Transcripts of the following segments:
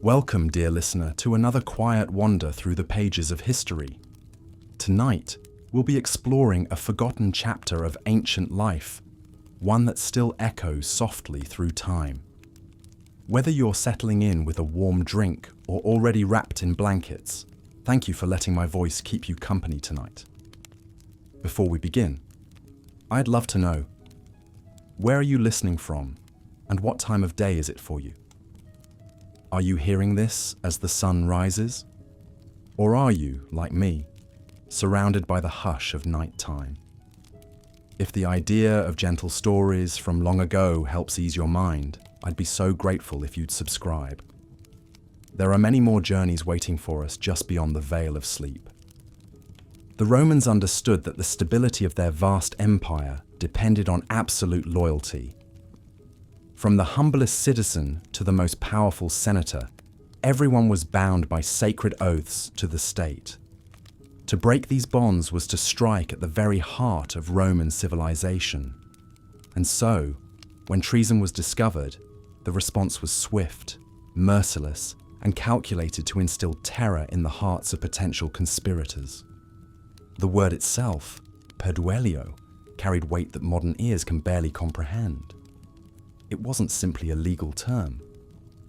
Welcome, dear listener, to another quiet wander through the pages of history. Tonight, we'll be exploring a forgotten chapter of ancient life, one that still echoes softly through time. Whether you're settling in with a warm drink or already wrapped in blankets, thank you for letting my voice keep you company tonight. Before we begin, I'd love to know, where are you listening from, and what time of day is it for you? Are you hearing this as the sun rises? Or are you, like me, surrounded by the hush of nighttime? If the idea of gentle stories from long ago helps ease your mind, I'd be so grateful if you'd subscribe. There are many more journeys waiting for us just beyond the veil of sleep. The Romans understood that the stability of their vast empire depended on absolute loyalty. From the humblest citizen to the most powerful senator, everyone was bound by sacred oaths to the state. To break these bonds was to strike at the very heart of Roman civilization. And so, when treason was discovered, the response was swift, merciless, and calculated to instill terror in the hearts of potential conspirators. The word itself, perduelio, carried weight that modern ears can barely comprehend. It wasn't simply a legal term.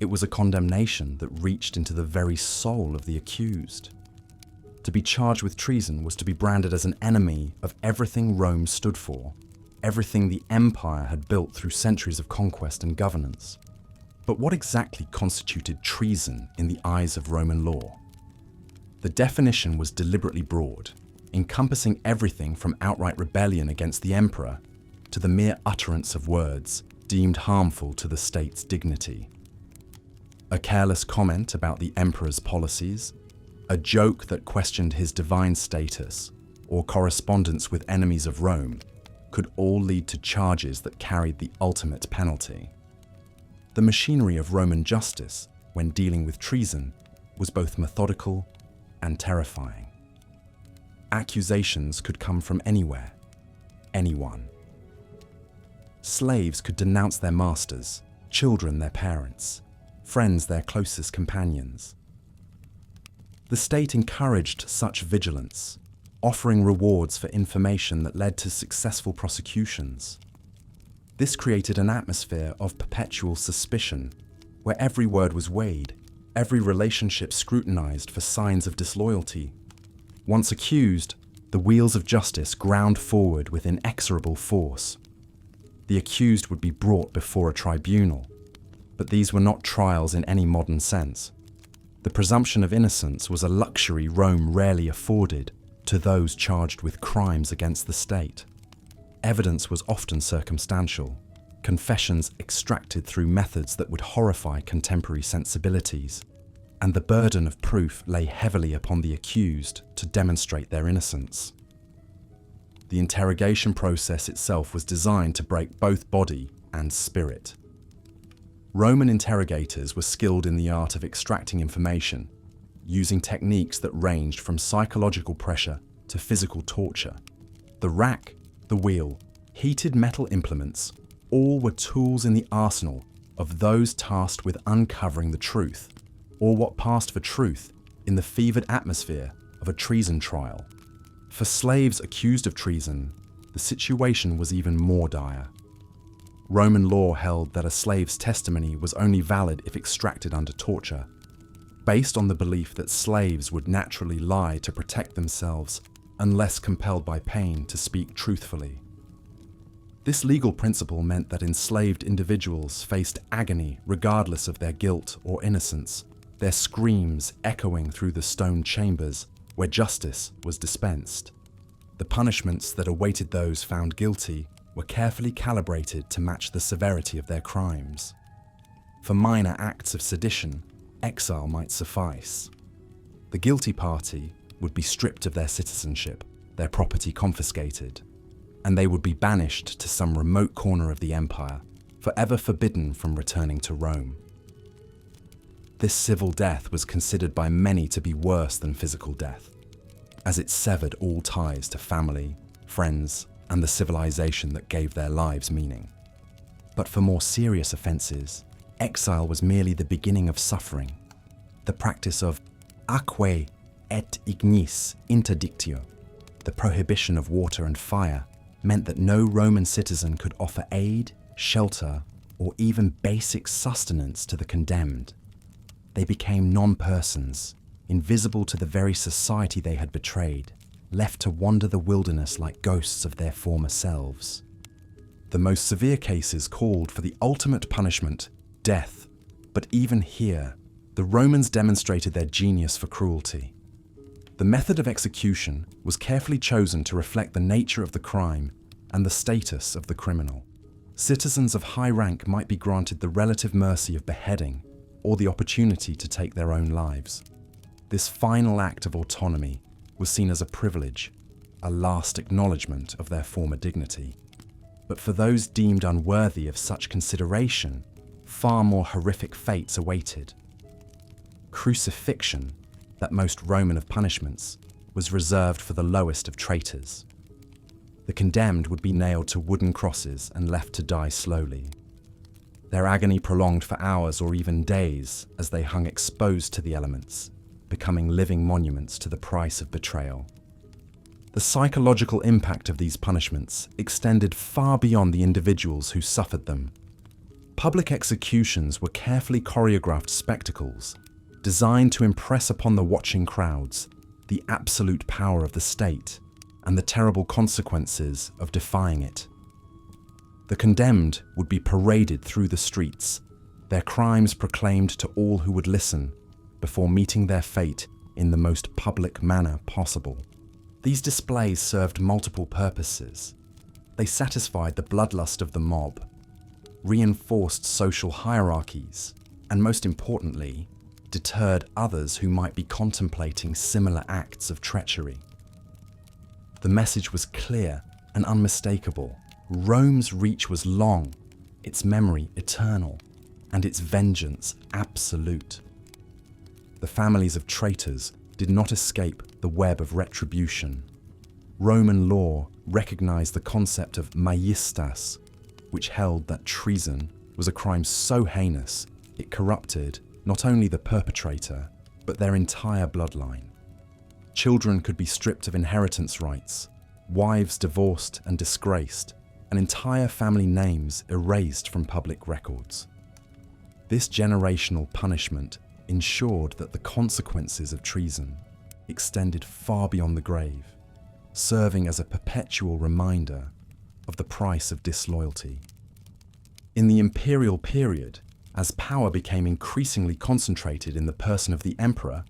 It was a condemnation that reached into the very soul of the accused. To be charged with treason was to be branded as an enemy of everything Rome stood for, everything the empire had built through centuries of conquest and governance. But what exactly constituted treason in the eyes of Roman law? The definition was deliberately broad, encompassing everything from outright rebellion against the emperor to the mere utterance of words deemed harmful to the state's dignity. A careless comment about the emperor's policies, a joke that questioned his divine status, or correspondence with enemies of Rome could all lead to charges that carried the ultimate penalty. The machinery of Roman justice, when dealing with treason, was both methodical and terrifying. Accusations could come from anywhere, anyone. Slaves could denounce their masters, children their parents, friends their closest companions. The state encouraged such vigilance, offering rewards for information that led to successful prosecutions. This created an atmosphere of perpetual suspicion, where every word was weighed, every relationship scrutinized for signs of disloyalty. Once accused, the wheels of justice ground forward with inexorable force. The accused would be brought before a tribunal, but these were not trials in any modern sense. The presumption of innocence was a luxury Rome rarely afforded to those charged with crimes against the state. Evidence was often circumstantial, confessions extracted through methods that would horrify contemporary sensibilities, and the burden of proof lay heavily upon the accused to demonstrate their innocence. The interrogation process itself was designed to break both body and spirit. Roman interrogators were skilled in the art of extracting information, using techniques that ranged from psychological pressure to physical torture. The rack, the wheel, heated metal implements, all were tools in the arsenal of those tasked with uncovering the truth, or what passed for truth in the fevered atmosphere of a treason trial. For slaves accused of treason, the situation was even more dire. Roman law held that a slave's testimony was only valid if extracted under torture, based on the belief that slaves would naturally lie to protect themselves unless compelled by pain to speak truthfully. This legal principle meant that enslaved individuals faced agony regardless of their guilt or innocence, their screams echoing through the stone chambers where justice was dispensed. The punishments that awaited those found guilty were carefully calibrated to match the severity of their crimes. For minor acts of sedition, exile might suffice. The guilty party would be stripped of their citizenship, their property confiscated, and they would be banished to some remote corner of the empire, forever forbidden from returning to Rome. This civil death was considered by many to be worse than physical death, as it severed all ties to family, friends, and the civilization that gave their lives meaning. But for more serious offences, exile was merely the beginning of suffering, The practice of aquae et ignis interdictio, the prohibition of water and fire, meant that no Roman citizen could offer aid, shelter, or even basic sustenance to the condemned. They became non-persons, invisible to the very society they had betrayed, left to wander the wilderness like ghosts of their former selves. The most severe cases called for the ultimate punishment, death, but even here, the Romans demonstrated their genius for cruelty. The method of execution was carefully chosen to reflect the nature of the crime and the status of the criminal. Citizens of high rank might be granted the relative mercy of beheading or the opportunity to take their own lives. This final act of autonomy was seen as a privilege, a last acknowledgement of their former dignity. But for those deemed unworthy of such consideration, far more horrific fates awaited. Crucifixion, that most Roman of punishments, was reserved for the lowest of traitors. The condemned would be nailed to wooden crosses and left to die slowly. Their agony prolonged for hours or even days as they hung exposed to the elements, becoming living monuments to the price of betrayal. The psychological impact of these punishments extended far beyond the individuals who suffered them. Public executions were carefully choreographed spectacles designed to impress upon the watching crowds the absolute power of the state and the terrible consequences of defying it. The condemned would be paraded through the streets, their crimes proclaimed to all who would listen, before meeting their fate in the most public manner possible. These displays served multiple purposes. They satisfied the bloodlust of the mob, reinforced social hierarchies, and most importantly, deterred others who might be contemplating similar acts of treachery. The message was clear and unmistakable. Rome's reach was long, its memory eternal, and its vengeance absolute. The families of traitors did not escape the web of retribution. Roman law recognized the concept of maiestas, which held that treason was a crime so heinous it corrupted not only the perpetrator, but their entire bloodline. Children could be stripped of inheritance rights, wives divorced and disgraced, and entire family names erased from public records. This generational punishment ensured that the consequences of treason extended far beyond the grave, serving as a perpetual reminder of the price of disloyalty. In the imperial period, as power became increasingly concentrated in the person of the emperor,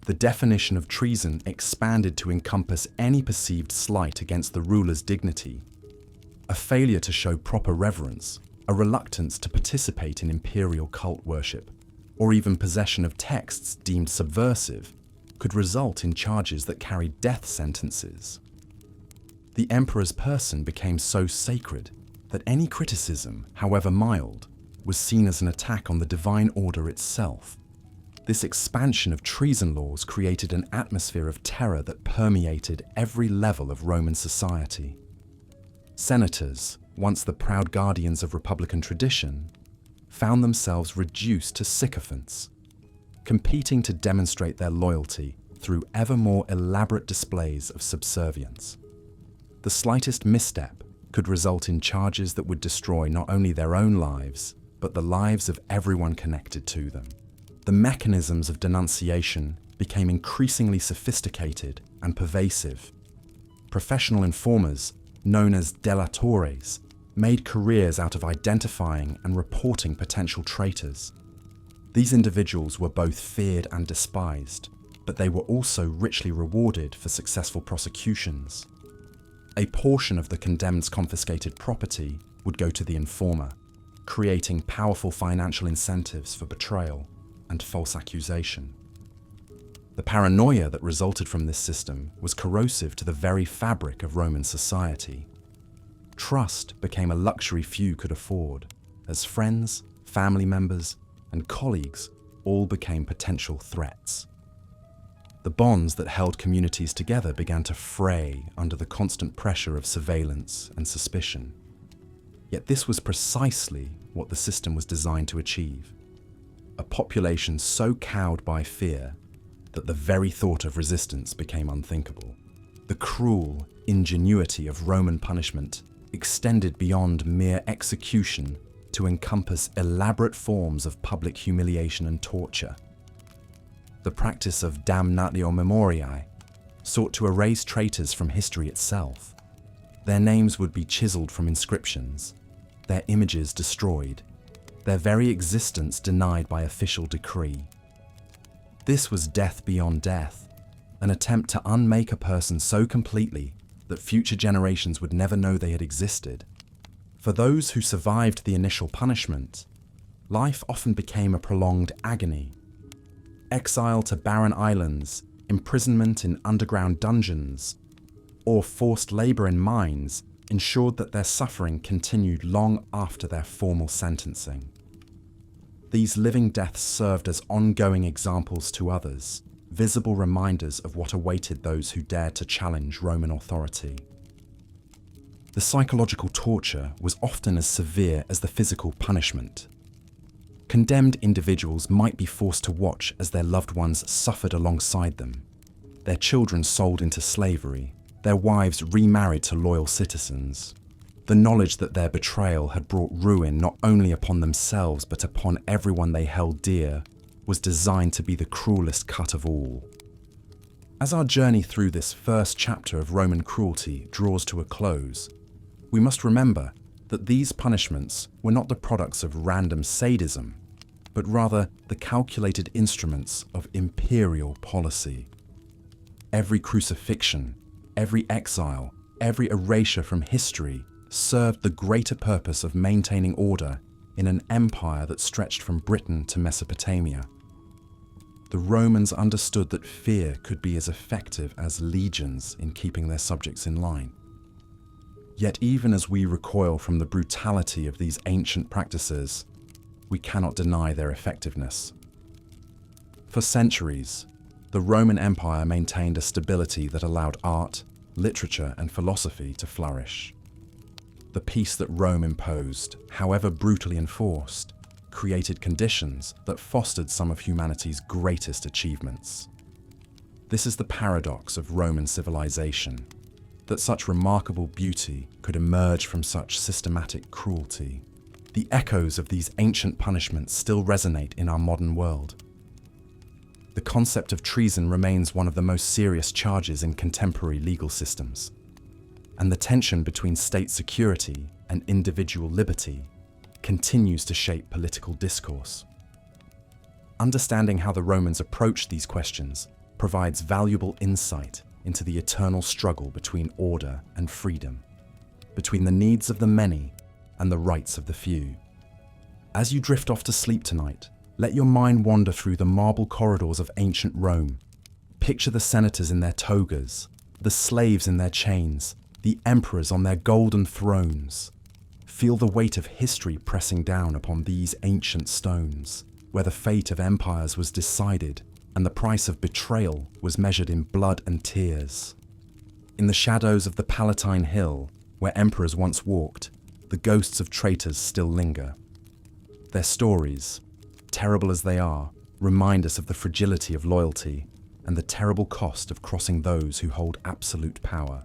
the definition of treason expanded to encompass any perceived slight against the ruler's dignity, a failure to show proper reverence, a reluctance to participate in imperial cult worship, or even possession of texts deemed subversive, could result in charges that carried death sentences. The emperor's person became so sacred that any criticism, however mild, was seen as an attack on the divine order itself. This expansion of treason laws created an atmosphere of terror that permeated every level of Roman society. Senators, once the proud guardians of republican tradition, found themselves reduced to sycophants, competing to demonstrate their loyalty through ever more elaborate displays of subservience. The slightest misstep could result in charges that would destroy not only their own lives, but the lives of everyone connected to them. The mechanisms of denunciation became increasingly sophisticated and pervasive. Professional informers, known as delatores, made careers out of identifying and reporting potential traitors. These individuals were both feared and despised, but they were also richly rewarded for successful prosecutions. A portion of the condemned's confiscated property would go to the informer, creating powerful financial incentives for betrayal and false accusation. The paranoia that resulted from this system was corrosive to the very fabric of Roman society. Trust became a luxury few could afford, as friends, family members, and colleagues all became potential threats. The bonds that held communities together began to fray under the constant pressure of surveillance and suspicion. Yet this was precisely what the system was designed to achieve. a population so cowed by fear that the very thought of resistance became unthinkable. The cruel ingenuity of Roman punishment extended beyond mere execution to encompass elaborate forms of public humiliation and torture. The practice of damnatio memoriae sought to erase traitors from history itself. Their names would be chiseled from inscriptions, their images destroyed, their very existence denied by official decree. This was death beyond death, an attempt to unmake a person so completely that future generations would never know they had existed. For those who survived the initial punishment, life often became a prolonged agony. Exile to barren islands, imprisonment in underground dungeons, or forced labor in mines ensured that their suffering continued long after their formal sentencing. These living deaths served as ongoing examples to others, visible reminders of what awaited those who dared to challenge Roman authority. The psychological torture was often as severe as the physical punishment. Condemned individuals might be forced to watch as their loved ones suffered alongside them, their children sold into slavery, their wives remarried to loyal citizens. The knowledge that their betrayal had brought ruin not only upon themselves but upon everyone they held dear was designed to be the cruelest cut of all. As our journey through this first chapter of Roman cruelty draws to a close, we must remember that these punishments were not the products of random sadism, but rather the calculated instruments of imperial policy. Every crucifixion, every exile, every erasure from history served the greater purpose of maintaining order in an empire that stretched from Britain to Mesopotamia. The Romans understood that fear could be as effective as legions in keeping their subjects in line. Yet even as we recoil from the brutality of these ancient practices, we cannot deny their effectiveness. For centuries, the Roman Empire maintained a stability that allowed art, literature, and philosophy to flourish. The peace that Rome imposed, however brutally enforced, created conditions that fostered some of humanity's greatest achievements. This is the paradox of Roman civilization, that such remarkable beauty could emerge from such systematic cruelty. The echoes of these ancient punishments still resonate in our modern world. The concept of treason remains one of the most serious charges in contemporary legal systems, and the tension between state security and individual liberty continues to shape political discourse. Understanding how the Romans approached these questions provides valuable insight into the eternal struggle between order and freedom, between the needs of the many and the rights of the few. As you drift off to sleep tonight, let your mind wander through the marble corridors of ancient Rome. Picture the senators in their togas, the slaves in their chains, the emperors on their golden thrones. Feel the weight of history pressing down upon these ancient stones, where the fate of empires was decided and the price of betrayal was measured in blood and tears. In the shadows of the Palatine Hill, where emperors once walked, the ghosts of traitors still linger. Their stories, terrible as they are, remind us of the fragility of loyalty and the terrible cost of crossing those who hold absolute power.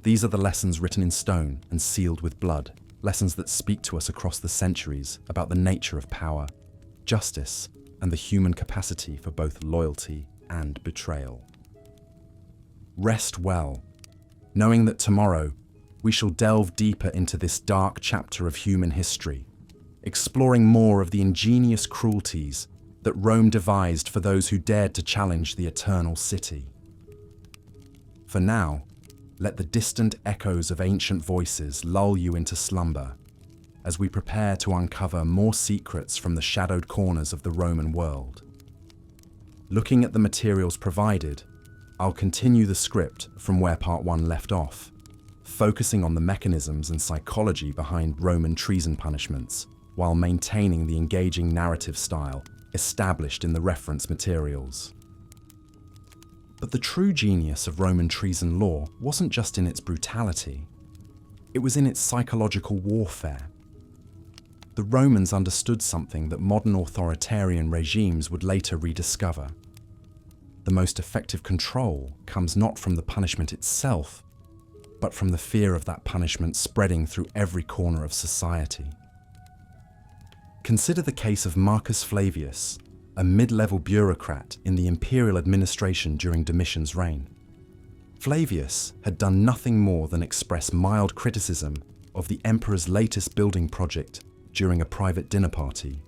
These are the lessons written in stone and sealed with blood, lessons that speak to us across the centuries about the nature of power, justice, and the human capacity for both loyalty and betrayal. Rest well, knowing that tomorrow we shall delve deeper into this dark chapter of human history, exploring more of the ingenious cruelties that Rome devised for those who dared to challenge the eternal city. For now, let the distant echoes of ancient voices lull you into slumber as we prepare to uncover more secrets from the shadowed corners of the Roman world. Looking at the materials provided, I'll continue the script from where part 1 left off, focusing on the mechanisms and psychology behind Roman treason punishments, while maintaining the engaging narrative style established in the reference materials. But the true genius of Roman treason law wasn't just in its brutality, it was in its psychological warfare. The Romans understood something that modern authoritarian regimes would later rediscover. The most effective control comes not from the punishment itself, but from the fear of that punishment spreading through every corner of society. Consider the case of Marcus Flavius, a mid-level bureaucrat in the imperial administration during Domitian's reign. Flavius had done nothing more than express mild criticism of the emperor's latest building project during a private dinner party.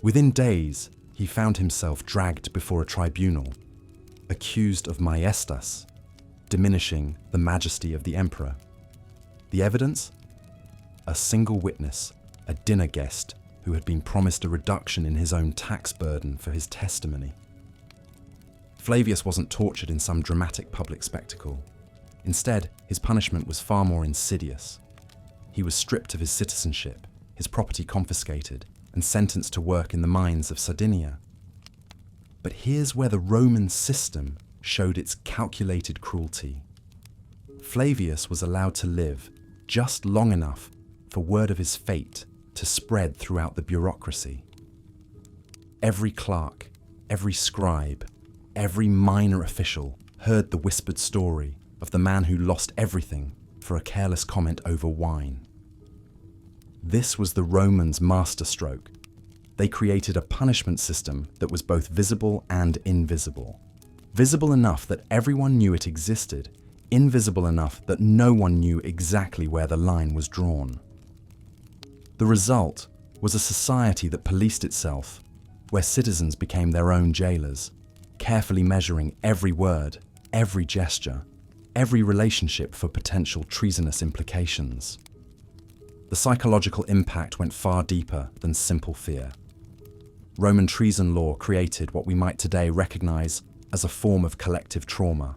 Within days, he found himself dragged before a tribunal, accused of maiestas, diminishing the majesty of the emperor. The evidence? A single witness, a dinner guest who had been promised a reduction in his own tax burden for his testimony. Flavius wasn't tortured in some dramatic public spectacle. Instead, his punishment was far more insidious. He was stripped of his citizenship, his property confiscated, and sentenced to work in the mines of Sardinia. But here's where the Roman system showed its calculated cruelty. Flavius was allowed to live just long enough for word of his fate to spread throughout the bureaucracy. Every clerk, every scribe, every minor official heard the whispered story of the man who lost everything for a careless comment over wine. This was the Romans' masterstroke. They created a punishment system that was both visible and invisible. Visible enough that everyone knew it existed, invisible enough that no one knew exactly where the line was drawn. The result was a society that policed itself, where citizens became their own jailers, carefully measuring every word, every gesture, every relationship for potential treasonous implications. The psychological impact went far deeper than simple fear. Roman treason law created what we might today recognize as a form of collective trauma.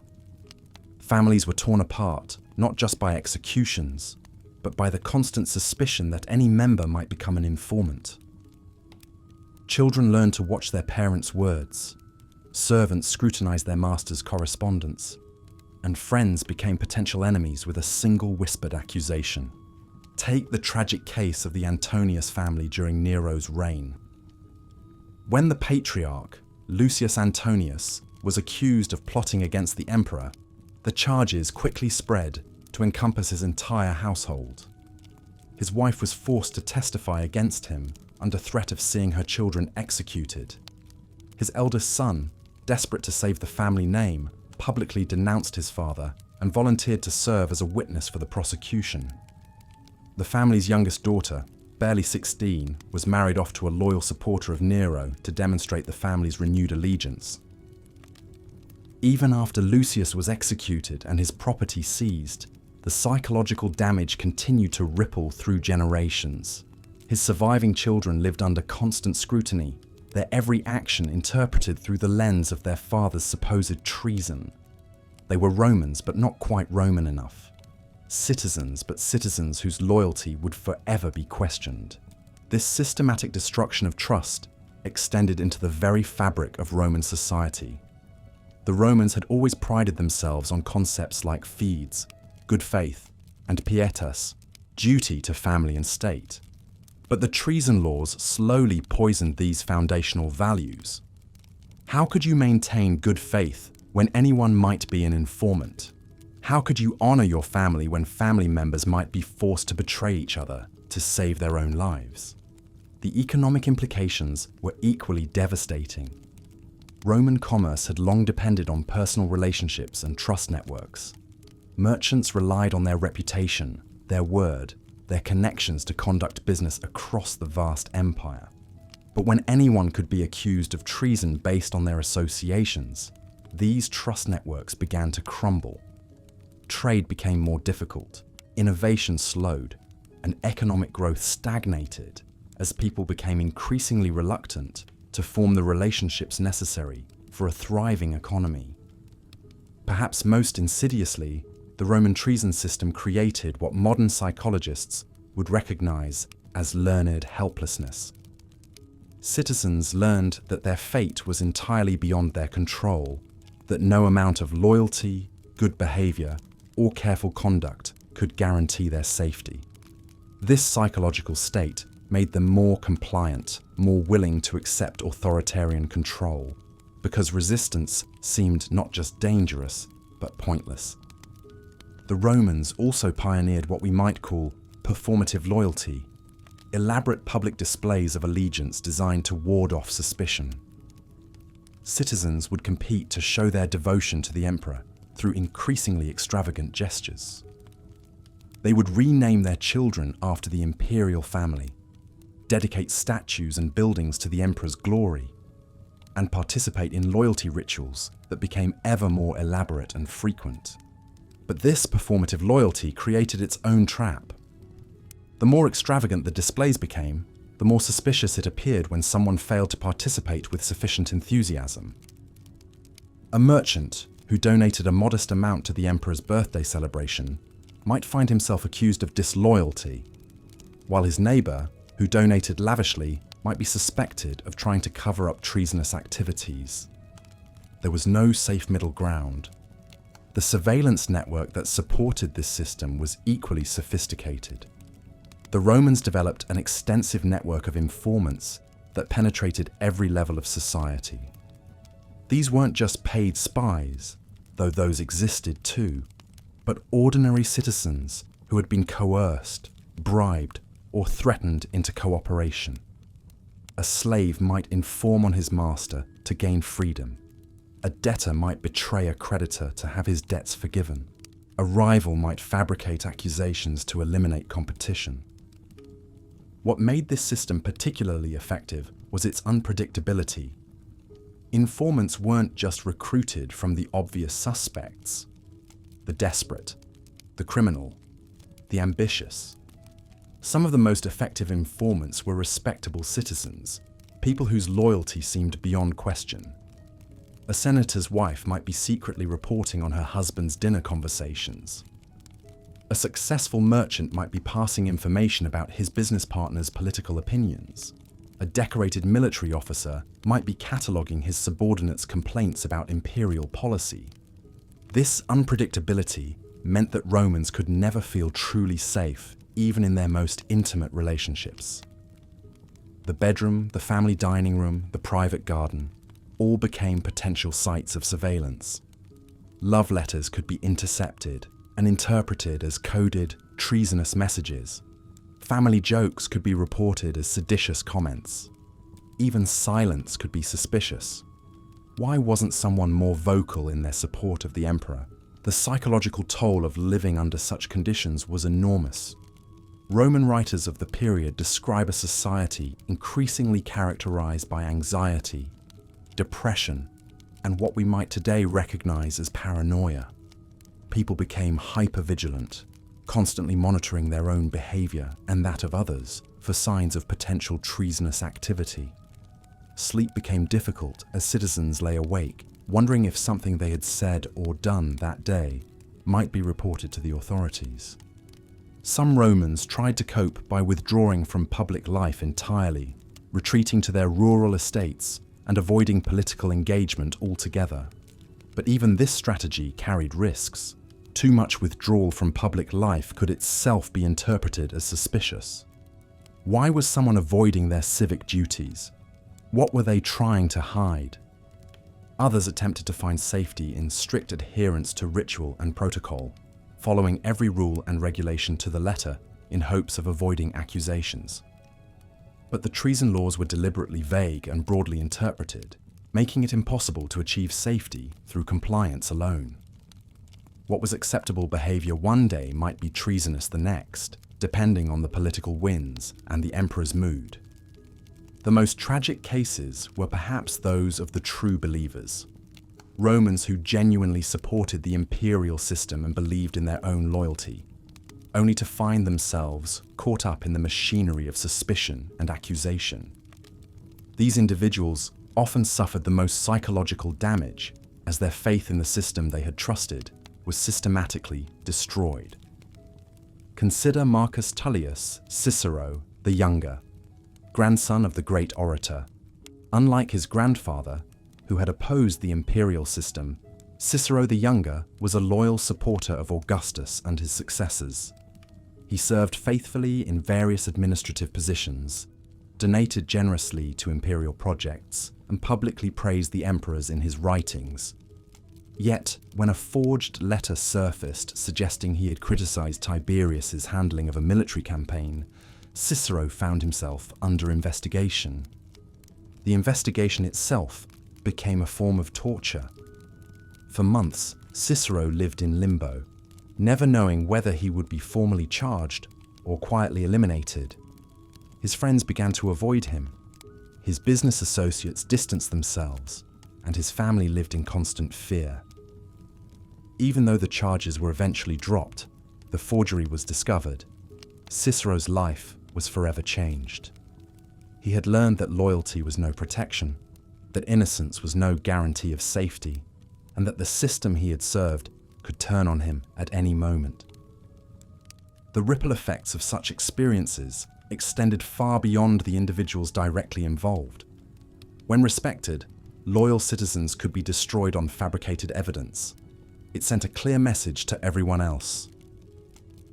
Families were torn apart, not just by executions, but by the constant suspicion that any member might become an informant. Children learned to watch their parents' words, servants scrutinized their master's correspondence, and friends became potential enemies with a single whispered accusation. Take the tragic case of the Antonius family during Nero's reign. When the patriarch, Lucius Antonius, was accused of plotting against the emperor, the charges quickly spread to encompass his entire household. His wife was forced to testify against him under threat of seeing her children executed. His eldest son, desperate to save the family name, publicly denounced his father and volunteered to serve as a witness for the prosecution. The family's youngest daughter, barely 16, was married off to a loyal supporter of Nero to demonstrate the family's renewed allegiance. Even after Lucius was executed and his property seized, the psychological damage continued to ripple through generations. His surviving children lived under constant scrutiny, their every action interpreted through the lens of their father's supposed treason. They were Romans, but not quite Roman enough. Citizens, but citizens whose loyalty would forever be questioned. This systematic destruction of trust extended into the very fabric of Roman society. The Romans had always prided themselves on concepts like fides, good faith, and pietas, duty to family and state. But the treason laws slowly poisoned these foundational values. How could you maintain good faith when anyone might be an informant? How could you honor your family when family members might be forced to betray each other to save their own lives? The economic implications were equally devastating. Roman commerce had long depended on personal relationships and trust networks. Merchants relied on their reputation, their word, their connections to conduct business across the vast empire. But when anyone could be accused of treason based on their associations, these trust networks began to crumble. Trade became more difficult, innovation slowed, and economic growth stagnated as people became increasingly reluctant to form the relationships necessary for a thriving economy. Perhaps most insidiously, the Roman treason system created what modern psychologists would recognize as learned helplessness. Citizens learned that their fate was entirely beyond their control, that no amount of loyalty, good behavior, or careful conduct could guarantee their safety. This psychological state made them more compliant, more willing to accept authoritarian control, because resistance seemed not just dangerous, but pointless. The Romans also pioneered what we might call performative loyalty, elaborate public displays of allegiance designed to ward off suspicion. Citizens would compete to show their devotion to the emperor through increasingly extravagant gestures. They would rename their children after the imperial family, dedicate statues and buildings to the emperor's glory, and participate in loyalty rituals that became ever more elaborate and frequent. But this performative loyalty created its own trap. The more extravagant the displays became, the more suspicious it appeared when someone failed to participate with sufficient enthusiasm. A merchant who donated a modest amount to the emperor's birthday celebration might find himself accused of disloyalty, while his neighbor, who donated lavishly, might be suspected of trying to cover up treasonous activities. There was no safe middle ground. The surveillance network that supported this system was equally sophisticated. The Romans developed an extensive network of informants that penetrated every level of society. These weren't just paid spies, though those existed too, but ordinary citizens who had been coerced, bribed, or threatened into cooperation. A slave might inform on his master to gain freedom. A debtor might betray a creditor to have his debts forgiven. A rival might fabricate accusations to eliminate competition. What made this system particularly effective was its unpredictability. Informants weren't just recruited from the obvious suspects: the desperate, the criminal, the ambitious. Some of the most effective informants were respectable citizens, people whose loyalty seemed beyond question. A senator's wife might be secretly reporting on her husband's dinner conversations. A successful merchant might be passing information about his business partner's political opinions. A decorated military officer might be cataloguing his subordinates' complaints about imperial policy. This unpredictability meant that Romans could never feel truly safe, even in their most intimate relationships. The bedroom, the family dining room, the private garden, all became potential sites of surveillance. Love letters could be intercepted and interpreted as coded, treasonous messages. Family jokes could be reported as seditious comments. Even silence could be suspicious. Why wasn't someone more vocal in their support of the emperor? The psychological toll of living under such conditions was enormous. Roman writers of the period describe a society increasingly characterized by anxiety, depression, and what we might today recognize as paranoia. People became hypervigilant, constantly monitoring their own behavior and that of others for signs of potential treasonous activity. Sleep became difficult as citizens lay awake, wondering if something they had said or done that day might be reported to the authorities. Some Romans tried to cope by withdrawing from public life entirely, retreating to their rural estates and avoiding political engagement altogether. But even this strategy carried risks. Too much withdrawal from public life could itself be interpreted as suspicious. Why was someone avoiding their civic duties? What were they trying to hide? Others attempted to find safety in strict adherence to ritual and protocol, following every rule and regulation to the letter in hopes of avoiding accusations. But the treason laws were deliberately vague and broadly interpreted, making it impossible to achieve safety through compliance alone. What was acceptable behavior one day might be treasonous the next, depending on the political winds and the emperor's mood. The most tragic cases were perhaps those of the true believers, Romans who genuinely supported the imperial system and believed in their own loyalty, only to find themselves caught up in the machinery of suspicion and accusation. These individuals often suffered the most psychological damage as their faith in the system they had trusted was systematically destroyed. Consider Marcus Tullius Cicero the Younger, grandson of the great orator. Unlike his grandfather, who had opposed the imperial system, Cicero the Younger was a loyal supporter of Augustus and his successors. He served faithfully in various administrative positions, donated generously to imperial projects, and publicly praised the emperors in his writings. Yet, when a forged letter surfaced suggesting he had criticized Tiberius's handling of a military campaign, Cicero found himself under investigation. The investigation itself became a form of torture. For months, Cicero lived in limbo, never knowing whether he would be formally charged or quietly eliminated. His friends began to avoid him. His business associates distanced themselves, and his family lived in constant fear. Even though the charges were eventually dropped, the forgery was discovered. Cicero's life was forever changed. He had learned that loyalty was no protection, that innocence was no guarantee of safety, and that the system he had served could turn on him at any moment. The ripple effects of such experiences extended far beyond the individuals directly involved. When respected, loyal citizens could be destroyed on fabricated evidence. It sent a clear message to everyone else.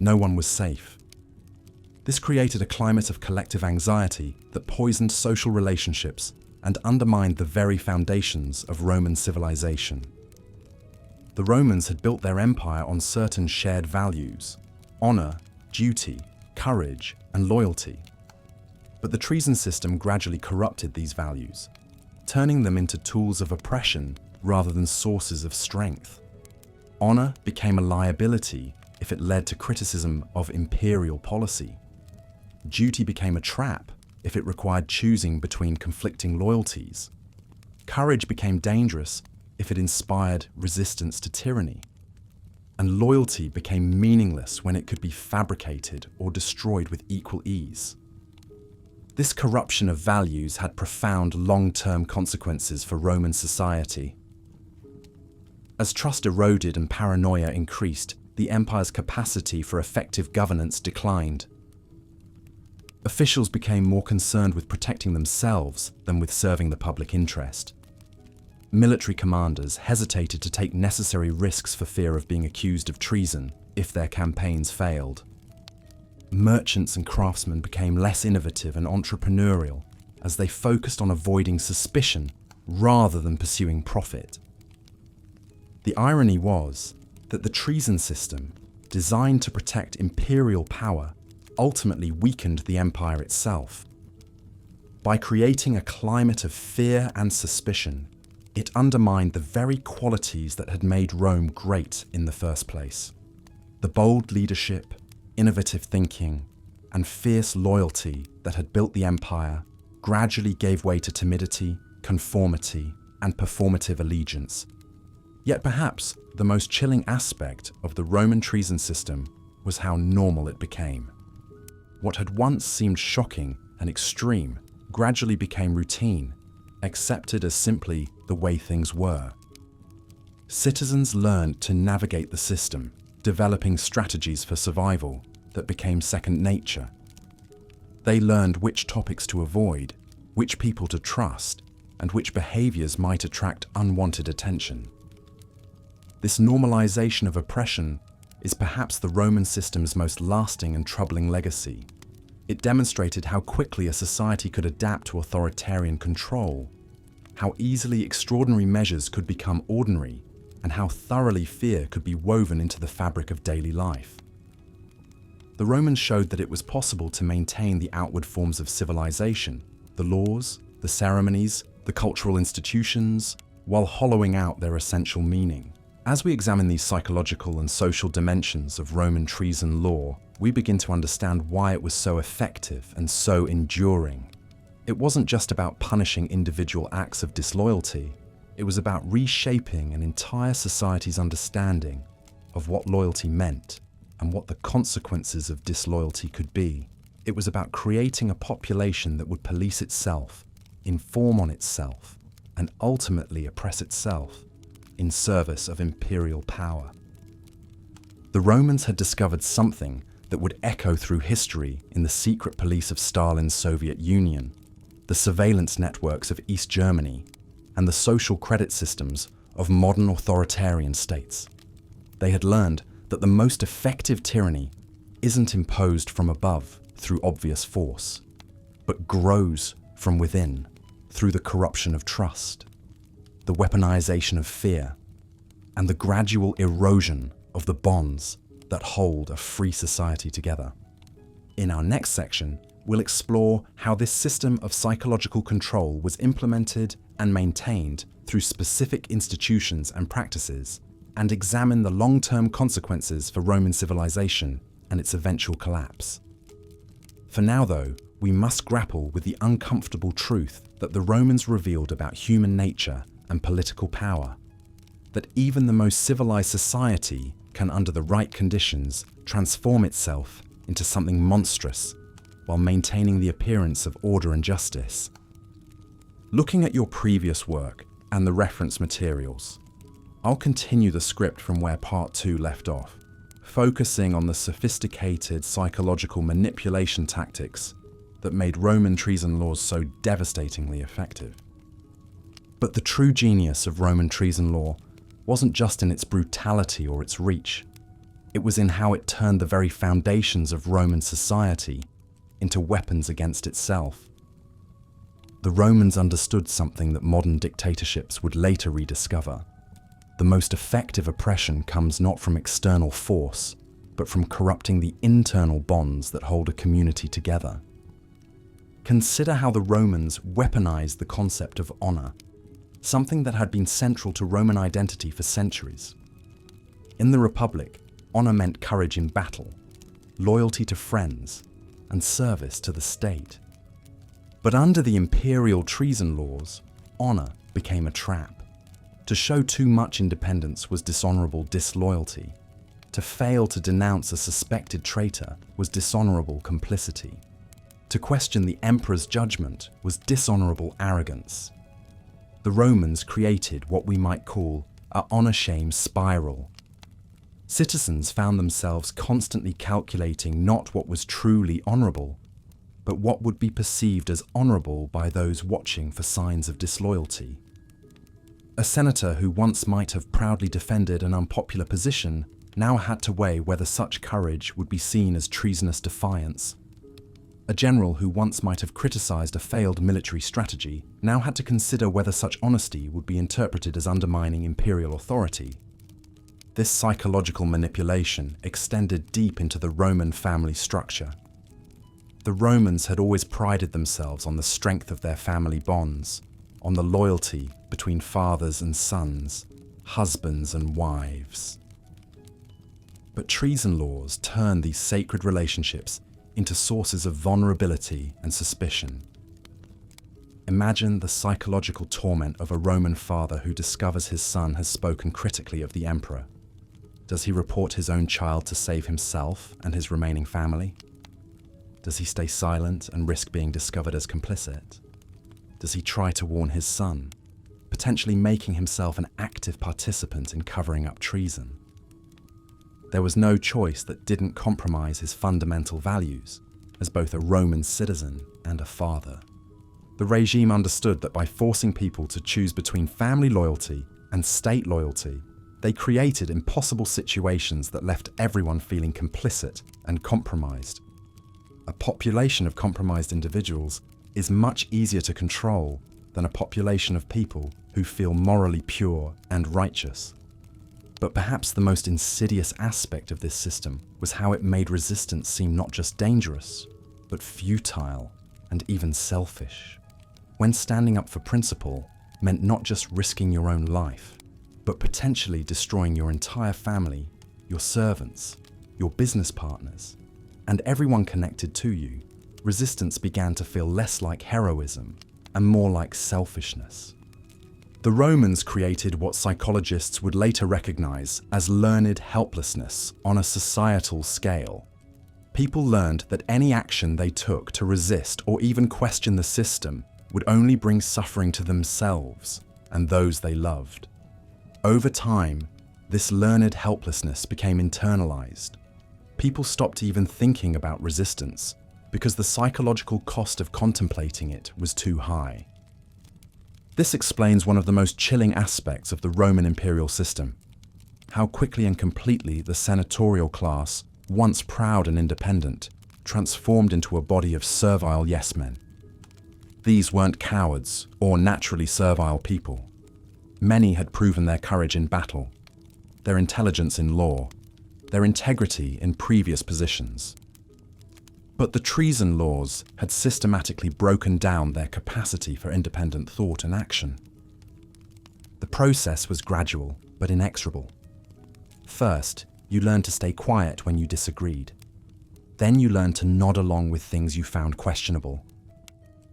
No one was safe. This created a climate of collective anxiety that poisoned social relationships and undermined the very foundations of Roman civilization. The Romans had built their empire on certain shared values: honor, duty, courage, and loyalty. But the treason system gradually corrupted these values, turning them into tools of oppression rather than sources of strength. Honor became a liability if it led to criticism of imperial policy. Duty became a trap if it required choosing between conflicting loyalties. Courage became dangerous if it inspired resistance to tyranny. And loyalty became meaningless when it could be fabricated or destroyed with equal ease. This corruption of values had profound long-term consequences for Roman society. As trust eroded and paranoia increased, the empire's capacity for effective governance declined. Officials became more concerned with protecting themselves than with serving the public interest. Military commanders hesitated to take necessary risks for fear of being accused of treason if their campaigns failed. Merchants and craftsmen became less innovative and entrepreneurial as they focused on avoiding suspicion rather than pursuing profit. The irony was that the treason system, designed to protect imperial power, ultimately weakened the empire itself. By creating a climate of fear and suspicion, it undermined the very qualities that had made Rome great in the first place. The bold leadership, innovative thinking, and fierce loyalty that had built the empire gradually gave way to timidity, conformity, and performative allegiance. Yet perhaps the most chilling aspect of the Roman treason system was how normal it became. What had once seemed shocking and extreme gradually became routine, accepted as simply the way things were. Citizens learned to navigate the system, developing strategies for survival that became second nature. They learned which topics to avoid, which people to trust, and which behaviors might attract unwanted attention. This normalization of oppression is perhaps the Roman system's most lasting and troubling legacy. It demonstrated how quickly a society could adapt to authoritarian control, how easily extraordinary measures could become ordinary, and how thoroughly fear could be woven into the fabric of daily life. The Romans showed that it was possible to maintain the outward forms of civilization, the laws, the ceremonies, the cultural institutions, while hollowing out their essential meaning. As we examine these psychological and social dimensions of Roman treason law, we begin to understand why it was so effective and so enduring. It wasn't just about punishing individual acts of disloyalty. It was about reshaping an entire society's understanding of what loyalty meant and what the consequences of disloyalty could be. It was about creating a population that would police itself, inform on itself, and ultimately oppress itself in service of imperial power. The Romans had discovered something that would echo through history in the secret police of Stalin's Soviet Union, the surveillance networks of East Germany, and the social credit systems of modern authoritarian states. They had learned that the most effective tyranny isn't imposed from above through obvious force, but grows from within through the corruption of trust, the weaponization of fear, and the gradual erosion of the bonds that hold a free society together. In our next section, we'll explore how this system of psychological control was implemented and maintained through specific institutions and practices, and examine the long-term consequences for Roman civilization and its eventual collapse. For now, though, we must grapple with the uncomfortable truth that the Romans revealed about human nature and political power, that even the most civilized society can, under the right conditions, transform itself into something monstrous while maintaining the appearance of order and justice. Looking at your previous work and the reference materials, I'll continue the script from where Part 2 left off, focusing on the sophisticated psychological manipulation tactics that made Roman treason laws so devastatingly effective. But the true genius of Roman treason law wasn't just in its brutality or its reach. It was in how it turned the very foundations of Roman society into weapons against itself. The Romans understood something that modern dictatorships would later rediscover. The most effective oppression comes not from external force, but from corrupting the internal bonds that hold a community together. Consider how the Romans weaponized the concept of honor, something that had been central to Roman identity for centuries. In the Republic, honor meant courage in battle, loyalty to friends, and service to the state. But under the imperial treason laws, honor became a trap. To show too much independence was dishonorable disloyalty. To fail to denounce a suspected traitor was dishonorable complicity. To question the emperor's judgment was dishonorable arrogance. The Romans created what we might call an honor-shame spiral. Citizens found themselves constantly calculating not what was truly honorable, but what would be perceived as honorable by those watching for signs of disloyalty. A senator who once might have proudly defended an unpopular position now had to weigh whether such courage would be seen as treasonous defiance. A general who once might have criticized a failed military strategy now had to consider whether such honesty would be interpreted as undermining imperial authority. This psychological manipulation extended deep into the Roman family structure. The Romans had always prided themselves on the strength of their family bonds, on the loyalty between fathers and sons, husbands and wives. But treason laws turned these sacred relationships into sources of vulnerability and suspicion. Imagine the psychological torment of a Roman father who discovers his son has spoken critically of the emperor. Does he report his own child to save himself and his remaining family? Does he stay silent and risk being discovered as complicit? Does he try to warn his son, potentially making himself an active participant in covering up treason? There was no choice that didn't compromise his fundamental values as both a Roman citizen and a father. The regime understood that by forcing people to choose between family loyalty and state loyalty, they created impossible situations that left everyone feeling complicit and compromised. A population of compromised individuals is much easier to control than a population of people who feel morally pure and righteous. But perhaps the most insidious aspect of this system was how it made resistance seem not just dangerous, but futile and even selfish. When standing up for principle meant not just risking your own life, but potentially destroying your entire family, your servants, your business partners, and everyone connected to you, resistance began to feel less like heroism and more like selfishness. The Romans created what psychologists would later recognize as learned helplessness on a societal scale. People learned that any action they took to resist or even question the system would only bring suffering to themselves and those they loved. Over time, this learned helplessness became internalized. People stopped even thinking about resistance because the psychological cost of contemplating it was too high. This explains one of the most chilling aspects of the Roman imperial system: how quickly and completely the senatorial class once proud and independent, transformed into a body of servile yes-men. These weren't cowards or naturally servile people. Many had proven their courage in battle, their intelligence in law, their integrity in previous positions. But the treason laws had systematically broken down their capacity for independent thought and action. The process was gradual but inexorable. First, you learned to stay quiet when you disagreed. Then you learned to nod along with things you found questionable.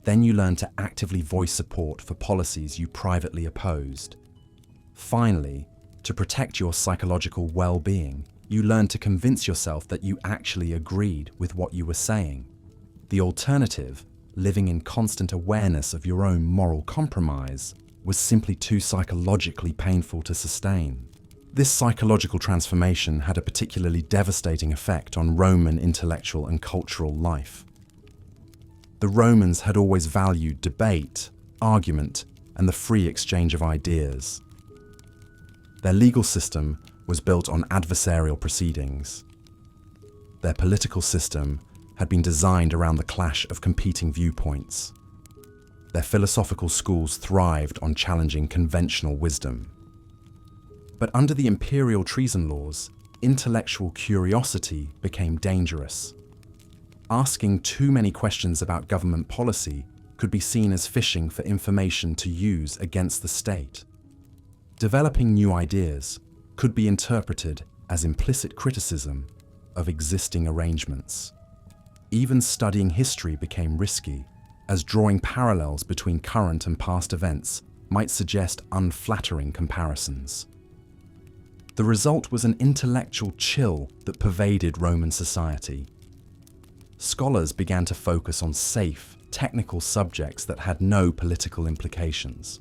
Then you learned to actively voice support for policies you privately opposed. Finally, to protect your psychological well-being, you learned to convince yourself that you actually agreed with what you were saying. The alternative, living in constant awareness of your own moral compromise, was simply too psychologically painful to sustain. This psychological transformation had a particularly devastating effect on Roman intellectual and cultural life. The Romans had always valued debate, argument, and the free exchange of ideas. Their legal system was built on adversarial proceedings. Their political system had been designed around the clash of competing viewpoints. Their philosophical schools thrived on challenging conventional wisdom. But under the imperial treason laws, intellectual curiosity became dangerous. Asking too many questions about government policy could be seen as fishing for information to use against the state. Developing new ideas could be interpreted as implicit criticism of existing arrangements. Even studying history became risky, as drawing parallels between current and past events might suggest unflattering comparisons. The result was an intellectual chill that pervaded Roman society. Scholars began to focus on safe, technical subjects that had no political implications.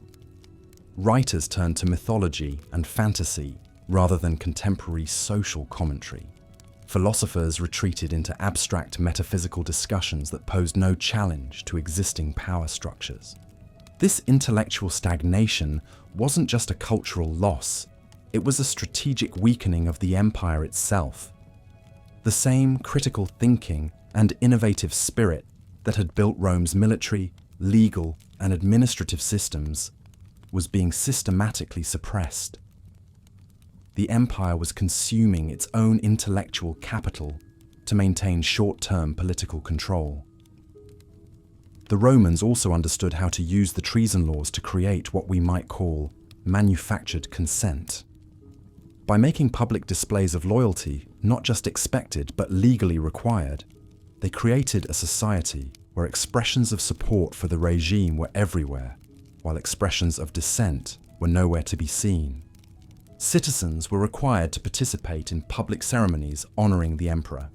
Writers turned to mythology and fantasy rather than contemporary social commentary. Philosophers retreated into abstract metaphysical discussions that posed no challenge to existing power structures. This intellectual stagnation wasn't just a cultural loss, it was a strategic weakening of the empire itself. The same critical thinking and innovative spirit that had built Rome's military, legal, and administrative systems was being systematically suppressed. The empire was consuming its own intellectual capital to maintain short-term political control. The Romans also understood how to use the treason laws to create what we might call manufactured consent. By making public displays of loyalty not just expected but legally required, they created a society where expressions of support for the regime were everywhere, while expressions of dissent were nowhere to be seen. Citizens were required to participate in public ceremonies honoring the emperor.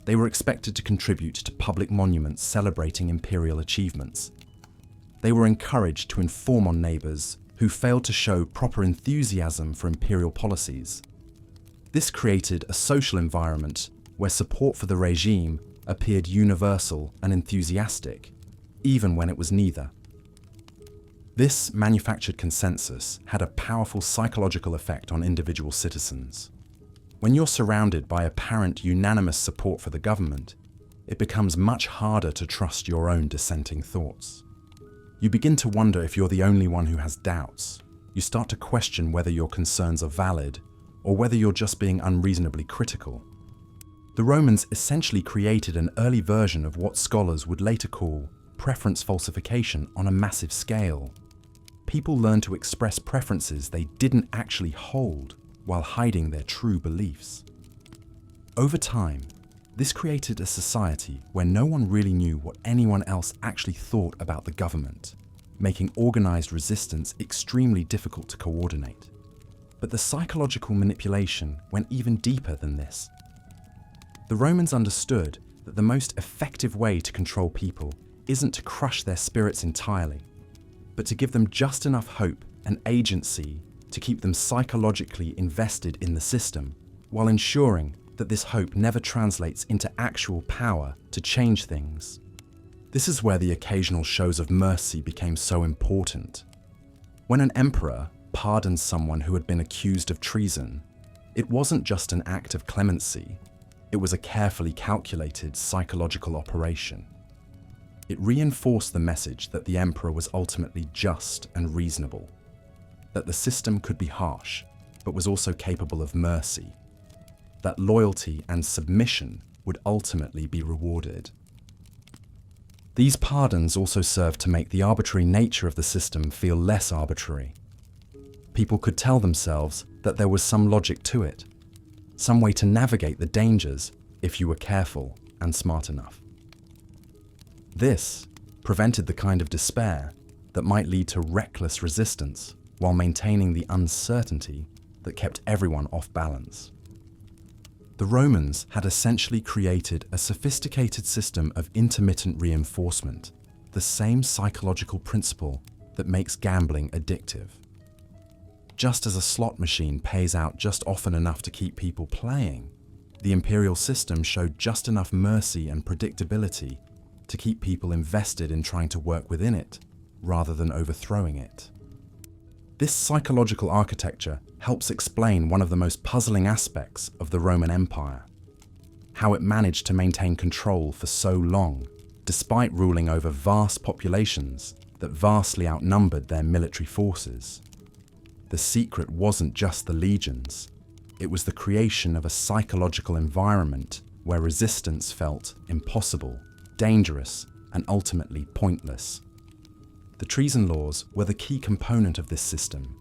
They were expected to contribute to public monuments celebrating imperial achievements. They were encouraged to inform on neighbors who failed to show proper enthusiasm for imperial policies. This created a social environment where support for the regime appeared universal and enthusiastic, even when it was neither. This manufactured consensus had a powerful psychological effect on individual citizens. When you're surrounded by apparent unanimous support for the government, it becomes much harder to trust your own dissenting thoughts. You begin to wonder if you're the only one who has doubts. You start to question whether your concerns are valid or whether you're just being unreasonably critical. The Romans essentially created an early version of what scholars would later call preference falsification on a massive scale. People learned to express preferences they didn't actually hold while hiding their true beliefs. Over time, this created a society where no one really knew what anyone else actually thought about the government, making organized resistance extremely difficult to coordinate. But the psychological manipulation went even deeper than this. The Romans understood that the most effective way to control people isn't to crush their spirits entirely, but to give them just enough hope and agency to keep them psychologically invested in the system, while ensuring that this hope never translates into actual power to change things. This is where the occasional shows of mercy became so important. When an emperor pardoned someone who had been accused of treason, it wasn't just an act of clemency. It was a carefully calculated psychological operation. It reinforced the message that the emperor was ultimately just and reasonable, that the system could be harsh, but was also capable of mercy, that loyalty and submission would ultimately be rewarded. These pardons also served to make the arbitrary nature of the system feel less arbitrary. People could tell themselves that there was some logic to it, some way to navigate the dangers if you were careful and smart enough. This prevented the kind of despair that might lead to reckless resistance while maintaining the uncertainty that kept everyone off balance. The Romans had essentially created a sophisticated system of intermittent reinforcement, the same psychological principle that makes gambling addictive. Just as a slot machine pays out just often enough to keep people playing, the imperial system showed just enough mercy and predictability to keep people invested in trying to work within it, rather than overthrowing it. This psychological architecture helps explain one of the most puzzling aspects of the Roman Empire: how it managed to maintain control for so long, despite ruling over vast populations that vastly outnumbered their military forces. The secret wasn't just the legions, it was the creation of a psychological environment where resistance felt impossible, dangerous, and ultimately pointless. The treason laws were the key component of this system,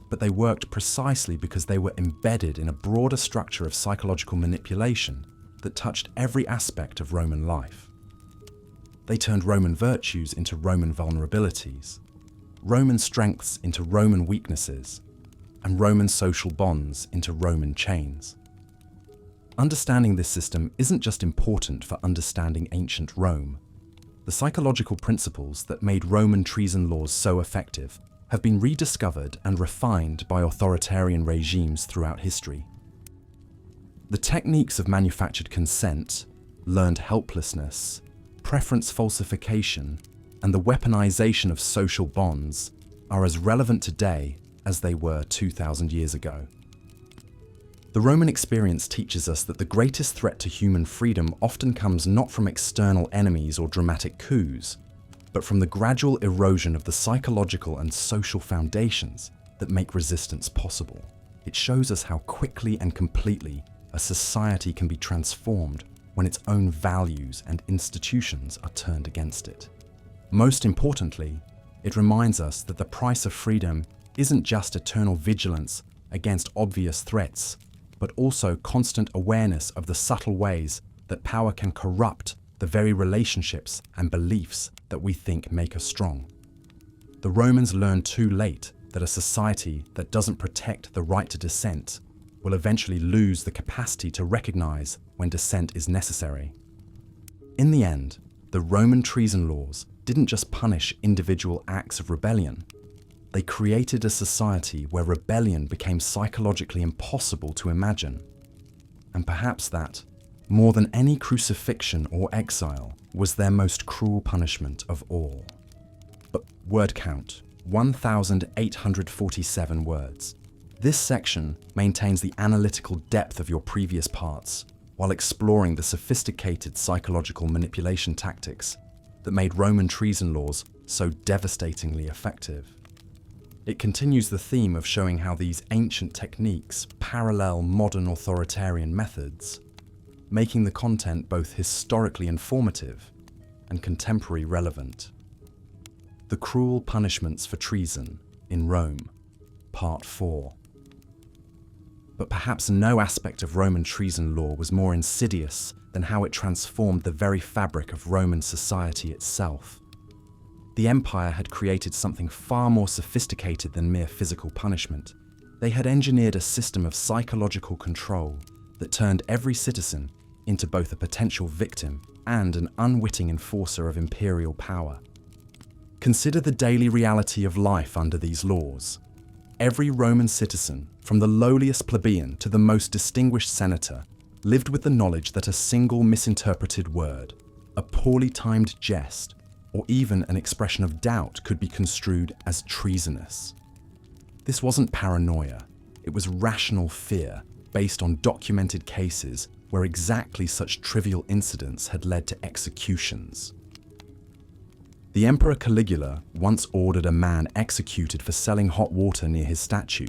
but they worked precisely because they were embedded in a broader structure of psychological manipulation that touched every aspect of Roman life. They turned Roman virtues into Roman vulnerabilities, Roman strengths into Roman weaknesses, and Roman social bonds into Roman chains. Understanding this system isn't just important for understanding ancient Rome. The psychological principles that made Roman treason laws so effective have been rediscovered and refined by authoritarian regimes throughout history. The techniques of manufactured consent, learned helplessness, preference falsification, and the weaponization of social bonds are as relevant today as they were 2,000 years ago. The Roman experience teaches us that the greatest threat to human freedom often comes not from external enemies or dramatic coups, but from the gradual erosion of the psychological and social foundations that make resistance possible. It shows us how quickly and completely a society can be transformed when its own values and institutions are turned against it. Most importantly, it reminds us that the price of freedom isn't just eternal vigilance against obvious threats, but also constant awareness of the subtle ways that power can corrupt the very relationships and beliefs that we think make us strong. The Romans learned too late that a society that doesn't protect the right to dissent will eventually lose the capacity to recognize when dissent is necessary. In the end, the Roman treason laws didn't just punish individual acts of rebellion. They created a society where rebellion became psychologically impossible to imagine. And perhaps that, more than any crucifixion or exile, was their most cruel punishment of all. But word count, 1,847 words. This section maintains the analytical depth of your previous parts, while exploring the sophisticated psychological manipulation tactics that made Roman treason laws so devastatingly effective. It continues the theme of showing how these ancient techniques parallel modern authoritarian methods, making the content both historically informative and contemporary relevant. The Cruel Punishments for Treason in Rome, Part 4. But perhaps no aspect of Roman treason law was more insidious than how it transformed the very fabric of Roman society itself. The empire had created something far more sophisticated than mere physical punishment. They had engineered a system of psychological control that turned every citizen into both a potential victim and an unwitting enforcer of imperial power. Consider the daily reality of life under these laws. Every Roman citizen, from the lowliest plebeian to the most distinguished senator, lived with the knowledge that a single misinterpreted word, a poorly timed jest, or even an expression of doubt could be construed as treasonous. This wasn't paranoia, it was rational fear based on documented cases where exactly such trivial incidents had led to executions. The Emperor Caligula once ordered a man executed for selling hot water near his statue,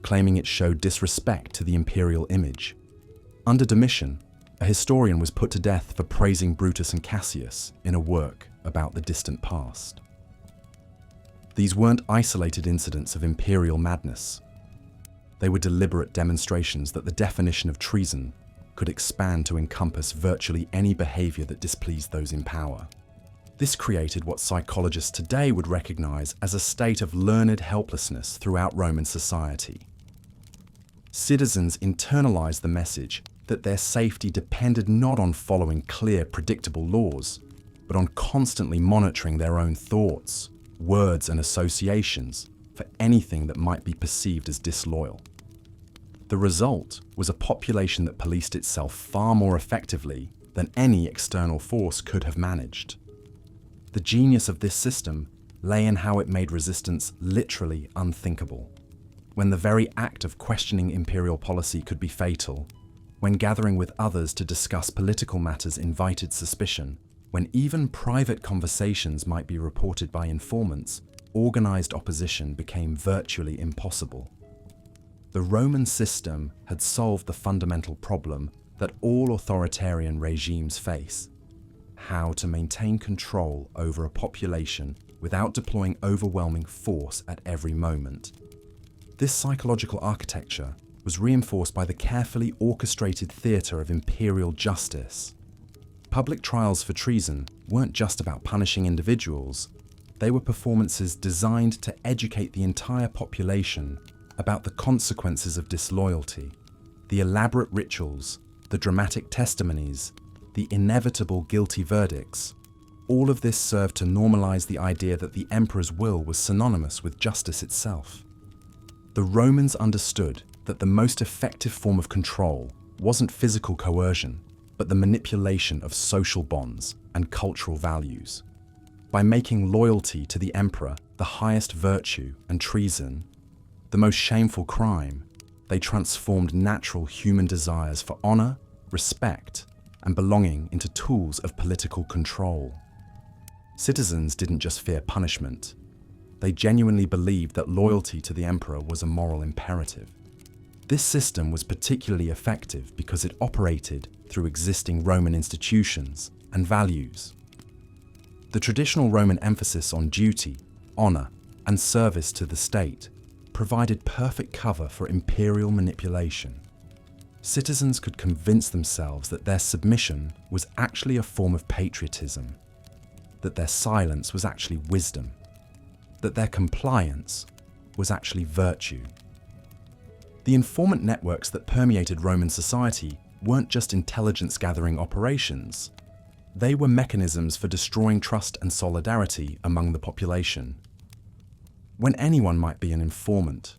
claiming it showed disrespect to the imperial image. Under Domitian, a historian was put to death for praising Brutus and Cassius in a work about the distant past. These weren't isolated incidents of imperial madness. They were deliberate demonstrations that the definition of treason could expand to encompass virtually any behavior that displeased those in power. This created what psychologists today would recognize as a state of learned helplessness throughout Roman society. Citizens internalized the message that their safety depended not on following clear, predictable laws, but on constantly monitoring their own thoughts, words, and associations for anything that might be perceived as disloyal. The result was a population that policed itself far more effectively than any external force could have managed. The genius of this system lay in how it made resistance literally unthinkable. When the very act of questioning imperial policy could be fatal, when gathering with others to discuss political matters invited suspicion, when even private conversations might be reported by informants, organized opposition became virtually impossible. The Roman system had solved the fundamental problem that all authoritarian regimes face: how to maintain control over a population without deploying overwhelming force at every moment. This psychological architecture was reinforced by the carefully orchestrated theatre of imperial justice. Public trials for treason weren't just about punishing individuals, they were performances designed to educate the entire population about the consequences of disloyalty. The elaborate rituals, the dramatic testimonies, the inevitable guilty verdicts, all of this served to normalize the idea that the emperor's will was synonymous with justice itself. The Romans understood that the most effective form of control wasn't physical coercion, but the manipulation of social bonds and cultural values. By making loyalty to the emperor the highest virtue and treason the most shameful crime, they transformed natural human desires for honor, respect, and belonging into tools of political control. Citizens didn't just fear punishment. They genuinely believed that loyalty to the emperor was a moral imperative. This system was particularly effective because it operated through existing Roman institutions and values. The traditional Roman emphasis on duty, honor, and service to the state provided perfect cover for imperial manipulation. Citizens could convince themselves that their submission was actually a form of patriotism, that their silence was actually wisdom, that their compliance was actually virtue. The informant networks that permeated Roman society weren't just intelligence-gathering operations. They were mechanisms for destroying trust and solidarity among the population. When anyone might be an informant,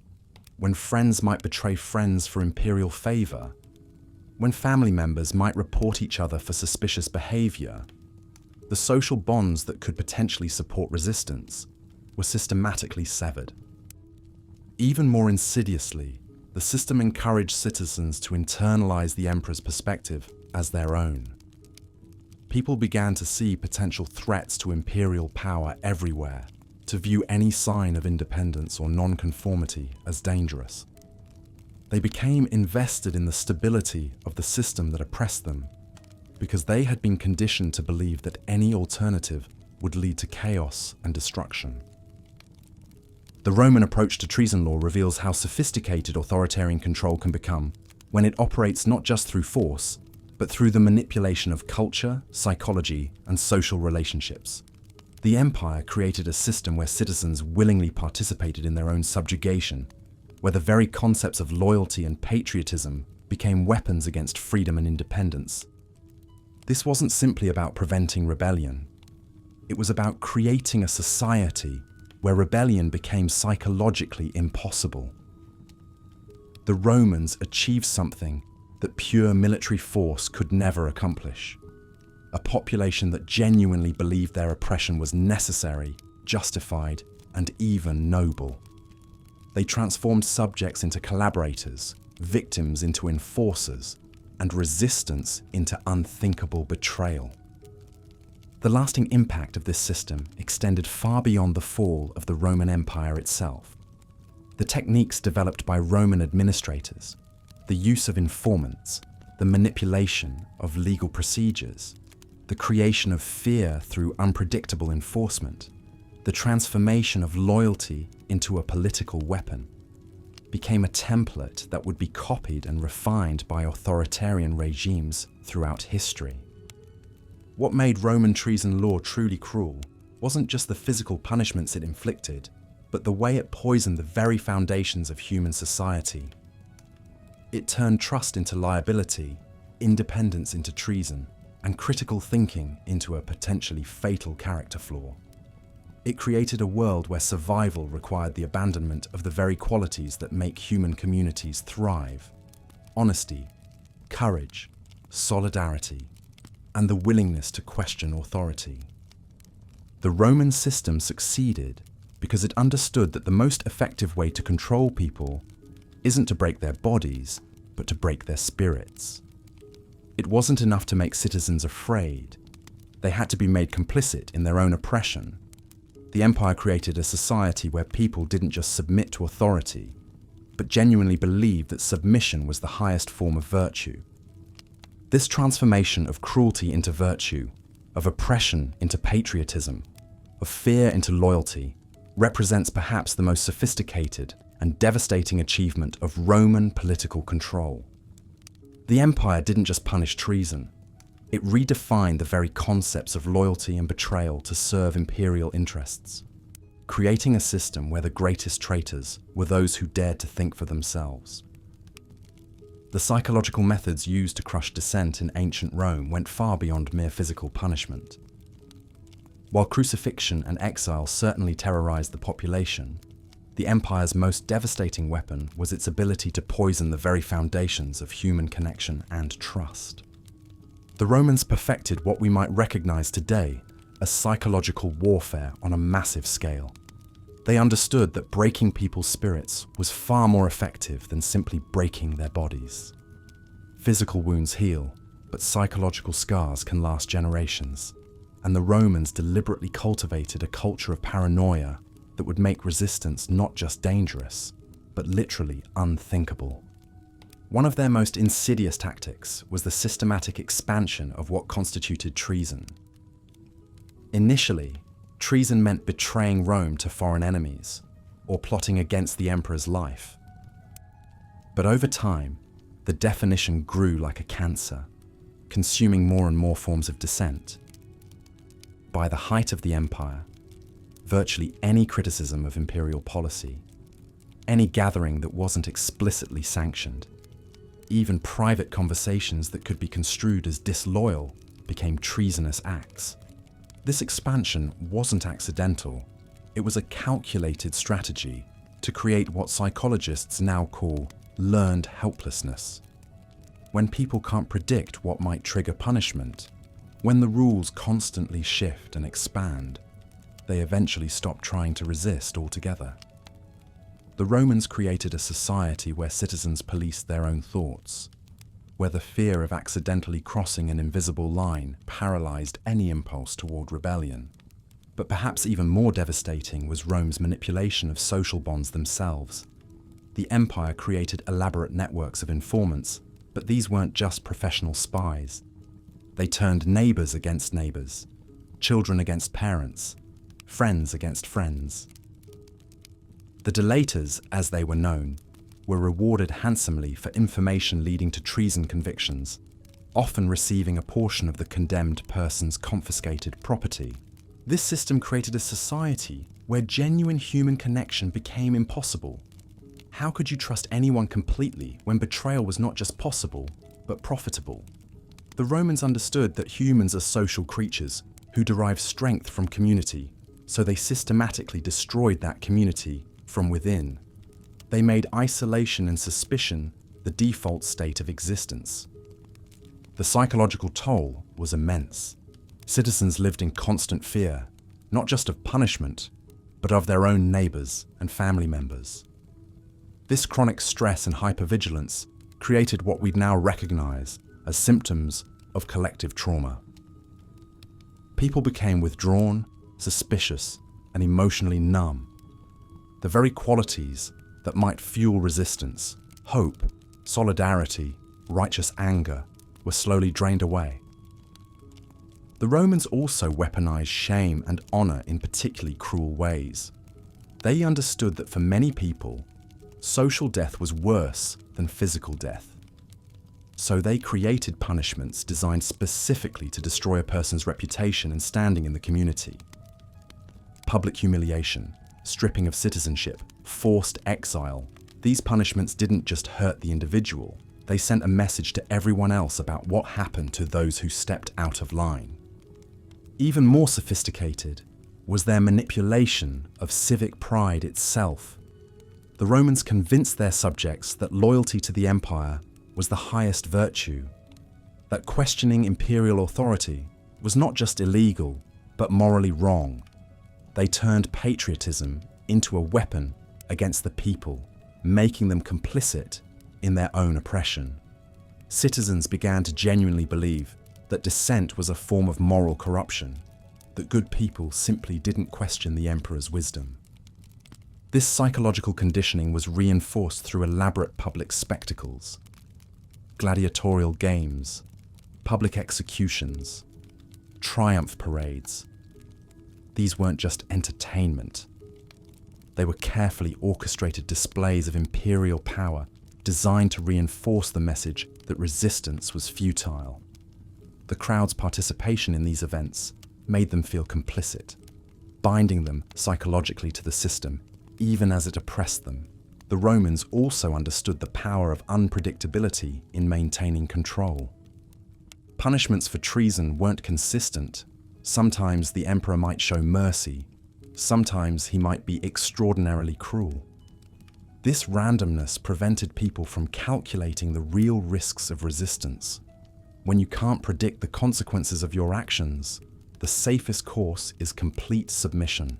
when friends might betray friends for imperial favor, when family members might report each other for suspicious behavior, the social bonds that could potentially support resistance were systematically severed. Even more insidiously, the system encouraged citizens to internalize the emperor's perspective as their own. People began to see potential threats to imperial power everywhere, to view any sign of independence or nonconformity as dangerous. They became invested in the stability of the system that oppressed them, because they had been conditioned to believe that any alternative would lead to chaos and destruction. The Roman approach to treason law reveals how sophisticated authoritarian control can become when it operates not just through force, but through the manipulation of culture, psychology, and social relationships. The empire created a system where citizens willingly participated in their own subjugation, where the very concepts of loyalty and patriotism became weapons against freedom and independence. This wasn't simply about preventing rebellion. It was about creating a society where rebellion became psychologically impossible. The Romans achieved something that pure military force could never accomplish. A population that genuinely believed their oppression was necessary, justified, and even noble. They transformed subjects into collaborators, victims into enforcers, and resistance into unthinkable betrayal. The lasting impact of this system extended far beyond the fall of the Roman Empire itself. The techniques developed by Roman administrators, the use of informants, the manipulation of legal procedures, the creation of fear through unpredictable enforcement, the transformation of loyalty into a political weapon, became a template that would be copied and refined by authoritarian regimes throughout history. What made Roman treason law truly cruel wasn't just the physical punishments it inflicted, but the way it poisoned the very foundations of human society. It turned trust into liability, independence into treason, and critical thinking into a potentially fatal character flaw. It created a world where survival required the abandonment of the very qualities that make human communities thrive: honesty, courage, solidarity, and the willingness to question authority. The Roman system succeeded because it understood that the most effective way to control people isn't to break their bodies, but to break their spirits. It wasn't enough to make citizens afraid. They had to be made complicit in their own oppression. The empire created a society where people didn't just submit to authority, but genuinely believed that submission was the highest form of virtue. This transformation of cruelty into virtue, of oppression into patriotism, of fear into loyalty, represents perhaps the most sophisticated and devastating achievement of Roman political control. The empire didn't just punish treason, it redefined the very concepts of loyalty and betrayal to serve imperial interests, creating a system where the greatest traitors were those who dared to think for themselves. The psychological methods used to crush dissent in ancient Rome went far beyond mere physical punishment. While crucifixion and exile certainly terrorized the population, the empire's most devastating weapon was its ability to poison the very foundations of human connection and trust. The Romans perfected what we might recognize today as psychological warfare on a massive scale. They understood that breaking people's spirits was far more effective than simply breaking their bodies. Physical wounds heal, but psychological scars can last generations, and the Romans deliberately cultivated a culture of paranoia that would make resistance not just dangerous, but literally unthinkable. One of their most insidious tactics was the systematic expansion of what constituted treason. Initially, treason meant betraying Rome to foreign enemies, or plotting against the emperor's life. But over time, the definition grew like a cancer, consuming more and more forms of dissent. By the height of the empire, virtually any criticism of imperial policy, any gathering that wasn't explicitly sanctioned, even private conversations that could be construed as disloyal became treasonous acts. This expansion wasn't accidental. It was a calculated strategy to create what psychologists now call learned helplessness. When people can't predict what might trigger punishment, when the rules constantly shift and expand, they eventually stop trying to resist altogether. The Romans created a society where citizens policed their own thoughts, where the fear of accidentally crossing an invisible line paralyzed any impulse toward rebellion. But perhaps even more devastating was Rome's manipulation of social bonds themselves. The empire created elaborate networks of informants, but these weren't just professional spies. They turned neighbors against neighbors, children against parents, friends against friends. The delators, as they were known, were rewarded handsomely for information leading to treason convictions, often receiving a portion of the condemned person's confiscated property. This system created a society where genuine human connection became impossible. How could you trust anyone completely when betrayal was not just possible, but profitable? The Romans understood that humans are social creatures who derive strength from community, so they systematically destroyed that community from within. They made isolation and suspicion the default state of existence. The psychological toll was immense. Citizens lived in constant fear, not just of punishment, but of their own neighbors and family members. This chronic stress and hypervigilance created what we'd now recognize as symptoms of collective trauma. People became withdrawn, suspicious, and emotionally numb. The very qualities that might fuel resistance, hope, solidarity, righteous anger, were slowly drained away. The Romans also weaponized shame and honor in particularly cruel ways. They understood that for many people, social death was worse than physical death. So they created punishments designed specifically to destroy a person's reputation and standing in the community. Public humiliation, stripping of citizenship, forced exile. These punishments didn't just hurt the individual, they sent a message to everyone else about what happened to those who stepped out of line. Even more sophisticated was their manipulation of civic pride itself. The Romans convinced their subjects that loyalty to the empire was the highest virtue, that questioning imperial authority was not just illegal, but morally wrong. They turned patriotism into a weapon against the people, making them complicit in their own oppression. Citizens began to genuinely believe that dissent was a form of moral corruption, that good people simply didn't question the emperor's wisdom. This psychological conditioning was reinforced through elaborate public spectacles, gladiatorial games, public executions, triumph parades. These weren't just entertainment. They were carefully orchestrated displays of imperial power designed to reinforce the message that resistance was futile. The crowd's participation in these events made them feel complicit, binding them psychologically to the system, even as it oppressed them. The Romans also understood the power of unpredictability in maintaining control. Punishments for treason weren't consistent. Sometimes the emperor might show mercy, sometimes he might be extraordinarily cruel. This randomness prevented people from calculating the real risks of resistance. When you can't predict the consequences of your actions, the safest course is complete submission.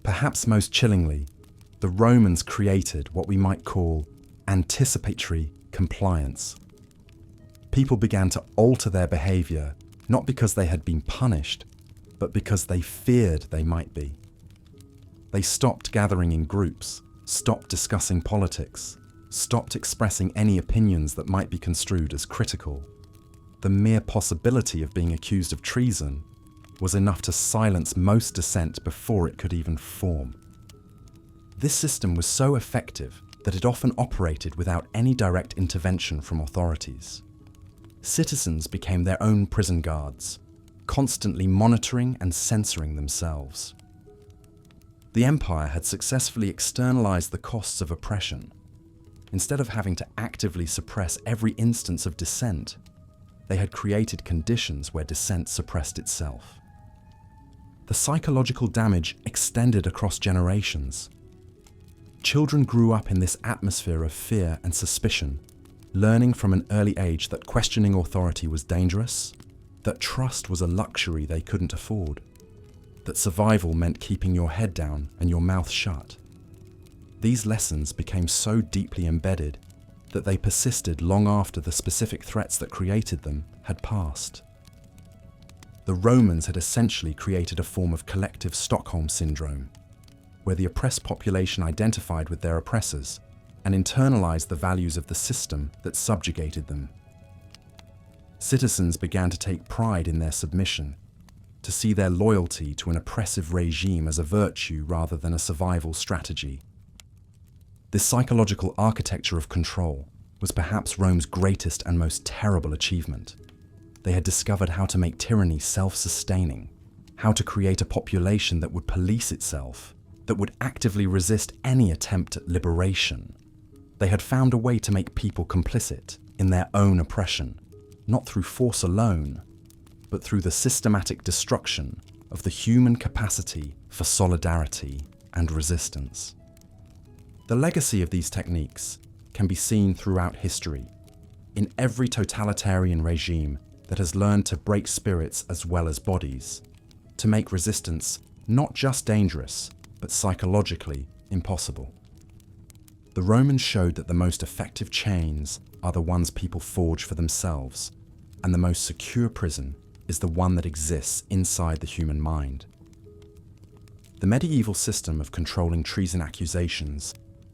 Perhaps most chillingly, the Romans created what we might call anticipatory compliance. People began to alter their behavior, not because they had been punished, but because they feared they might be. They stopped gathering in groups, stopped discussing politics, stopped expressing any opinions that might be construed as critical. The mere possibility of being accused of treason was enough to silence most dissent before it could even form. This system was so effective that it often operated without any direct intervention from authorities. Citizens became their own prison guards, constantly monitoring and censoring themselves. The empire had successfully externalized the costs of oppression. Instead of having to actively suppress every instance of dissent, they had created conditions where dissent suppressed itself. The psychological damage extended across generations. Children grew up in this atmosphere of fear and suspicion, learning from an early age that questioning authority was dangerous, that trust was a luxury they couldn't afford, that survival meant keeping your head down and your mouth shut. These lessons became so deeply embedded that they persisted long after the specific threats that created them had passed. The Romans had essentially created a form of collective Stockholm syndrome, where the oppressed population identified with their oppressors and internalized the values of the system that subjugated them. Citizens began to take pride in their submission, to see their loyalty to an oppressive regime as a virtue rather than a survival strategy. This psychological architecture of control was perhaps Rome's greatest and most terrible achievement. They had discovered how to make tyranny self-sustaining, how to create a population that would police itself, that would actively resist any attempt at liberation. They had found a way to make people complicit in their own oppression, not through force alone, but through the systematic destruction of the human capacity for solidarity and resistance. The legacy of these techniques can be seen throughout history, in every totalitarian regime that has learned to break spirits as well as bodies, to make resistance not just dangerous, but psychologically impossible. The Romans showed that the most effective chains are the ones people forge for themselves, and the most secure prison is the one that exists inside the human mind. The medieval system of controlling treason accusations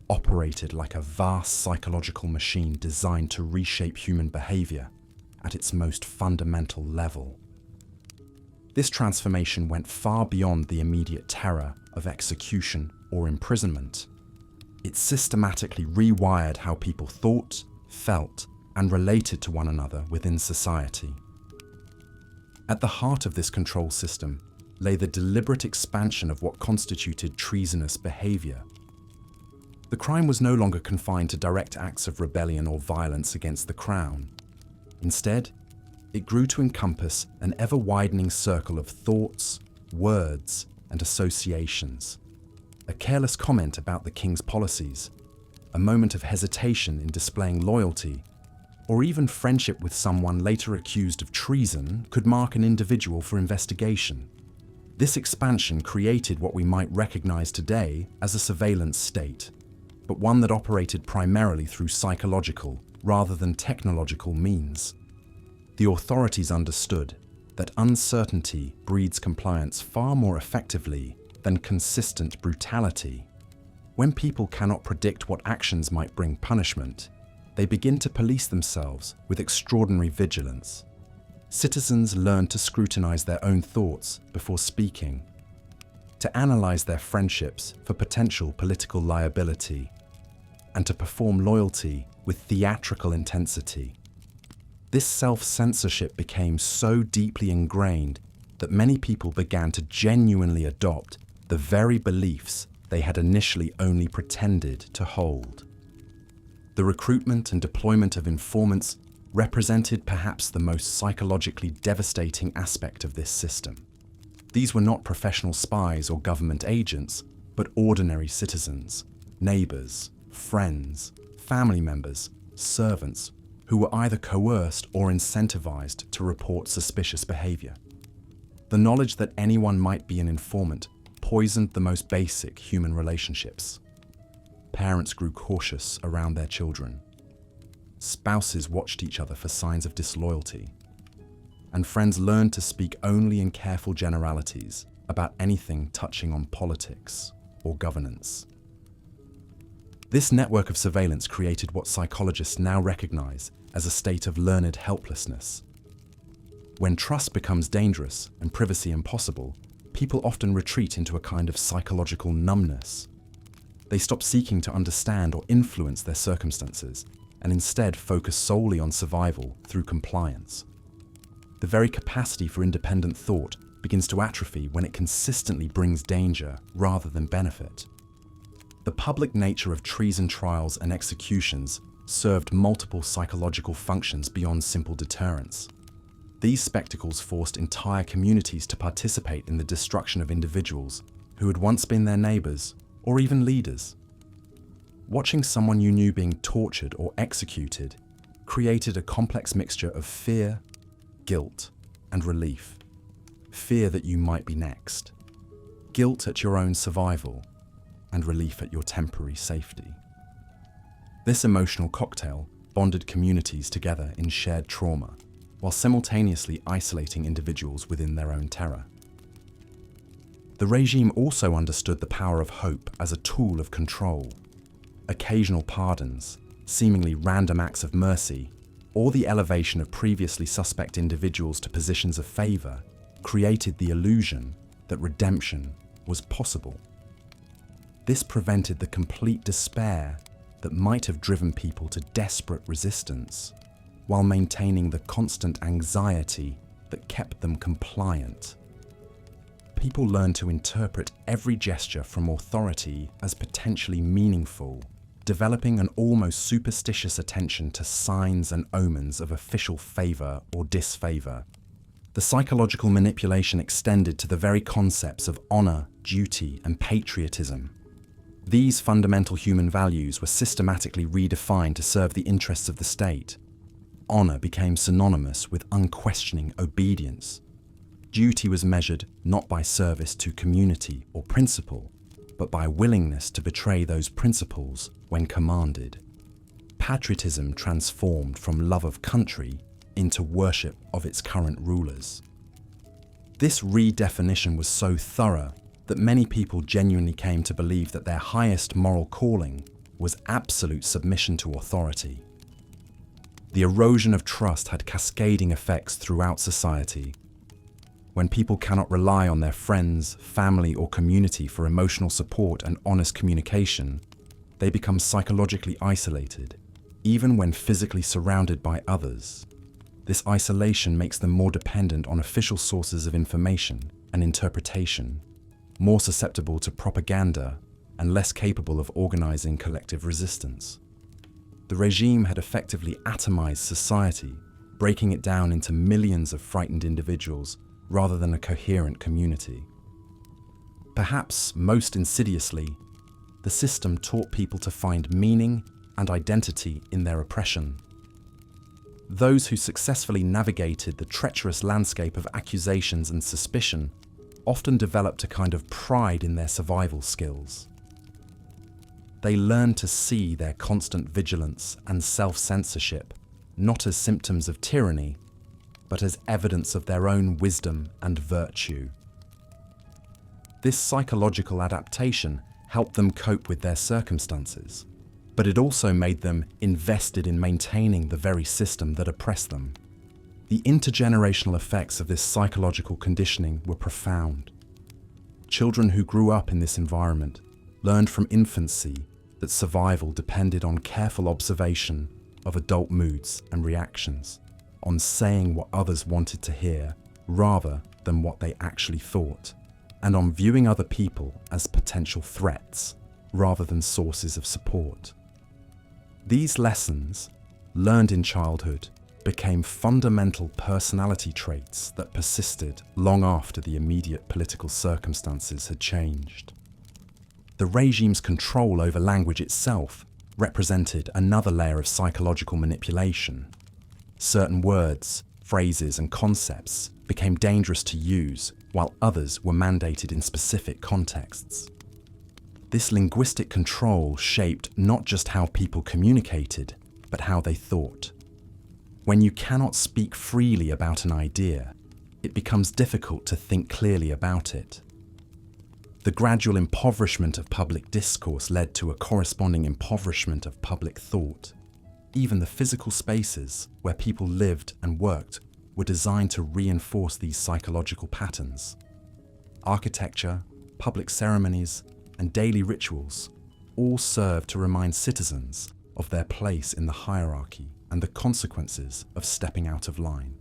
operated like a vast psychological machine designed to reshape human behavior at its most fundamental level. This transformation went far beyond the immediate terror of execution or imprisonment. It systematically rewired how people thought, felt, and related to one another within society. At the heart of this control system lay the deliberate expansion of what constituted treasonous behavior. The crime was no longer confined to direct acts of rebellion or violence against the crown. Instead, it grew to encompass an ever-widening circle of thoughts, words, and associations. A careless comment about the king's policies, a moment of hesitation in displaying loyalty, or even friendship with someone later accused of treason could mark an individual for investigation. This expansion created what we might recognize today as a surveillance state, but one that operated primarily through psychological rather than technological means. The authorities understood that uncertainty breeds compliance far more effectively than consistent brutality. When people cannot predict what actions might bring punishment, they begin to police themselves with extraordinary vigilance. Citizens learn to scrutinize their own thoughts before speaking, to analyze their friendships for potential political liability, and to perform loyalty with theatrical intensity. This self-censorship became so deeply ingrained that many people began to genuinely adopt the very beliefs they had initially only pretended to hold. The recruitment and deployment of informants represented perhaps the most psychologically devastating aspect of this system. These were not professional spies or government agents, but ordinary citizens, neighbors, friends, family members, servants, who were either coerced or incentivized to report suspicious behavior. The knowledge that anyone might be an informant poisoned the most basic human relationships. Parents grew cautious around their children. Spouses watched each other for signs of disloyalty. And friends learned to speak only in careful generalities about anything touching on politics or governance. This network of surveillance created what psychologists now recognize as a state of learned helplessness. When trust becomes dangerous and privacy impossible, people often retreat into a kind of psychological numbness. They stop seeking to understand or influence their circumstances and instead focus solely on survival through compliance. The very capacity for independent thought begins to atrophy when it consistently brings danger rather than benefit. The public nature of treason trials and executions served multiple psychological functions beyond simple deterrence. These spectacles forced entire communities to participate in the destruction of individuals who had once been their neighbors or even leaders. Watching someone you knew being tortured or executed created a complex mixture of fear, guilt, and relief. Fear that you might be next, guilt at your own survival, and relief at your temporary safety. This emotional cocktail bonded communities together in shared trauma, while simultaneously isolating individuals within their own terror. The regime also understood the power of hope as a tool of control. Occasional pardons, seemingly random acts of mercy, or the elevation of previously suspect individuals to positions of favor created the illusion that redemption was possible. This prevented the complete despair that might have driven people to desperate resistance, while maintaining the constant anxiety that kept them compliant. People learned to interpret every gesture from authority as potentially meaningful, developing an almost superstitious attention to signs and omens of official favor or disfavor. The psychological manipulation extended to the very concepts of honor, duty, and patriotism. These fundamental human values were systematically redefined to serve the interests of the state. Honor became synonymous with unquestioning obedience. Duty was measured not by service to community or principle, but by willingness to betray those principles when commanded. patriotism transformed from love of country into worship of its current rulers. This redefinition was so thorough that many people genuinely came to believe that their highest moral calling was absolute submission to authority. The erosion of trust had cascading effects throughout society. When people cannot rely on their friends, family, or community for emotional support and honest communication, they become psychologically isolated, even when physically surrounded by others. This isolation makes them more dependent on official sources of information and interpretation, more susceptible to propaganda, and less capable of organizing collective resistance. The regime had effectively atomized society, breaking it down into millions of frightened individuals rather than a coherent community. Perhaps most insidiously, the system taught people to find meaning and identity in their oppression. Those who successfully navigated the treacherous landscape of accusations and suspicion often developed a kind of pride in their survival skills. They learned to see their constant vigilance and self-censorship not as symptoms of tyranny, but as evidence of their own wisdom and virtue. This psychological adaptation helped them cope with their circumstances, but it also made them invested in maintaining the very system that oppressed them. The intergenerational effects of this psychological conditioning were profound. Children who grew up in this environment learned from infancy that survival depended on careful observation of adult moods and reactions, on saying what others wanted to hear rather than what they actually thought, and on viewing other people as potential threats rather than sources of support. These lessons, learned in childhood, became fundamental personality traits that persisted long after the immediate political circumstances had changed. The regime's control over language itself represented another layer of psychological manipulation. Certain words, phrases, and concepts became dangerous to use, while others were mandated in specific contexts. This linguistic control shaped not just how people communicated, but how they thought. When you cannot speak freely about an idea, it becomes difficult to think clearly about it. The gradual impoverishment of public discourse led to a corresponding impoverishment of public thought. Even the physical spaces where people lived and worked were designed to reinforce these psychological patterns. Architecture, public ceremonies, and daily rituals all served to remind citizens of their place in the hierarchy and the consequences of stepping out of line.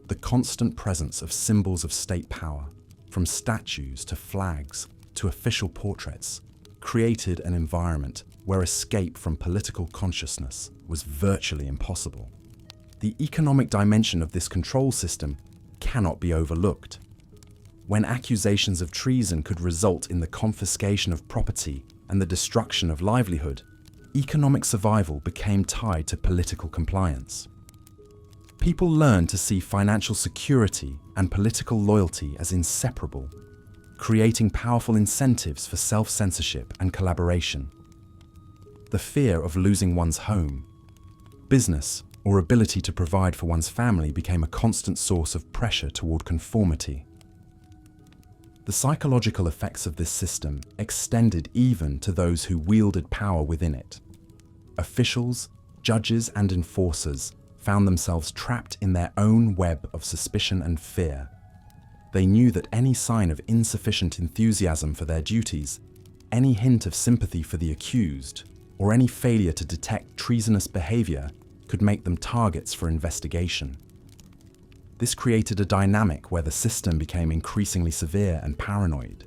The constant presence of symbols of state power, from statues to flags to official portraits, created an environment where escape from political consciousness was virtually impossible. The economic dimension of this control system cannot be overlooked. When accusations of treason could result in the confiscation of property and the destruction of livelihood, economic survival became tied to political compliance. People learned to see financial security and political loyalty as inseparable, creating powerful incentives for self-censorship and collaboration. The fear of losing one's home, business, or ability to provide for one's family became a constant source of pressure toward conformity. The psychological effects of this system extended even to those who wielded power within it. Officials, judges, and enforcers found themselves trapped in their own web of suspicion and fear. They knew that any sign of insufficient enthusiasm for their duties, any hint of sympathy for the accused, or any failure to detect treasonous behavior could make them targets for investigation. This created a dynamic where the system became increasingly severe and paranoid,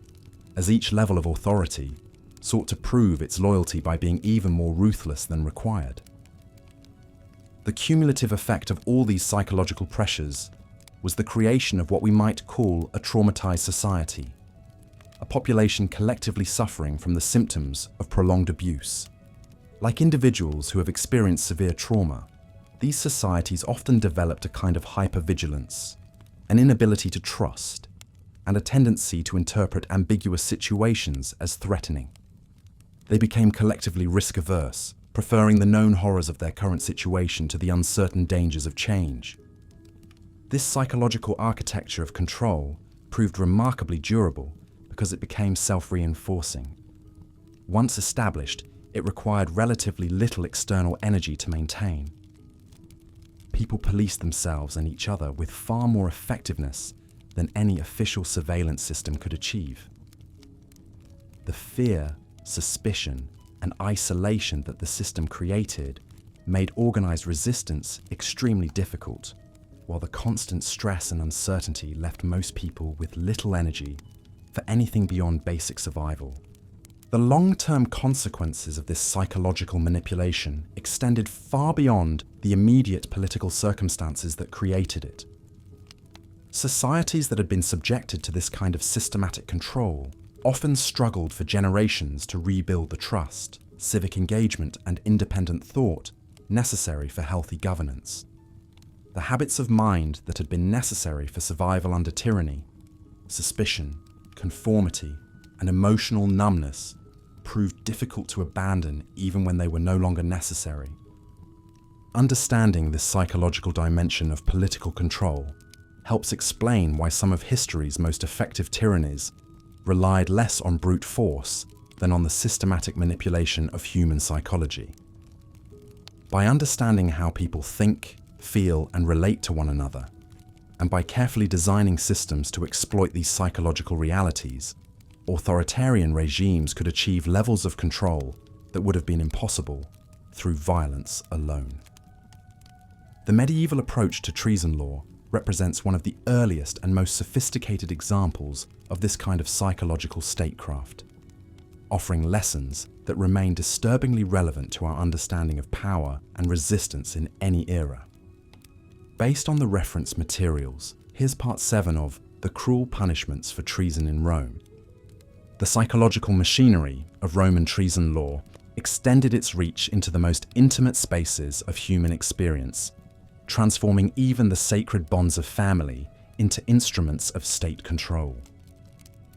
as each level of authority sought to prove its loyalty by being even more ruthless than required. The cumulative effect of all these psychological pressures was the creation of what we might call a traumatized society, a population collectively suffering from the symptoms of prolonged abuse. Like individuals who have experienced severe trauma, these societies often developed a kind of hypervigilance, an inability to trust, and a tendency to interpret ambiguous situations as threatening. They became collectively risk-averse, preferring the known horrors of their current situation to the uncertain dangers of change. This psychological architecture of control proved remarkably durable because it became self-reinforcing. Once established, it required relatively little external energy to maintain. People policed themselves and each other with far more effectiveness than any official surveillance system could achieve. The fear, suspicion, and isolation that the system created made organized resistance extremely difficult, while the constant stress and uncertainty left most people with little energy for anything beyond basic survival. The long-term consequences of this psychological manipulation extended far beyond the immediate political circumstances that created it. Societies that had been subjected to this kind of systematic control often struggled for generations to rebuild the trust, civic engagement, and independent thought necessary for healthy governance. The habits of mind that had been necessary for survival under tyranny, suspicion, conformity, and emotional numbness, proved difficult to abandon even when they were no longer necessary. Understanding this psychological dimension of political control helps explain why some of history's most effective tyrannies relied less on brute force than on the systematic manipulation of human psychology. By understanding how people think, feel, and relate to one another, and by carefully designing systems to exploit these psychological realities, authoritarian regimes could achieve levels of control that would have been impossible through violence alone. The medieval approach to treason law represents one of the earliest and most sophisticated examples of this kind of psychological statecraft, offering lessons that remain disturbingly relevant to our understanding of power and resistance in any era. Based on the reference materials, here's part 7 of The Cruel Punishments for Treason in Rome. The psychological machinery of Roman treason law extended its reach into the most intimate spaces of human experience, transforming even the sacred bonds of family into instruments of state control.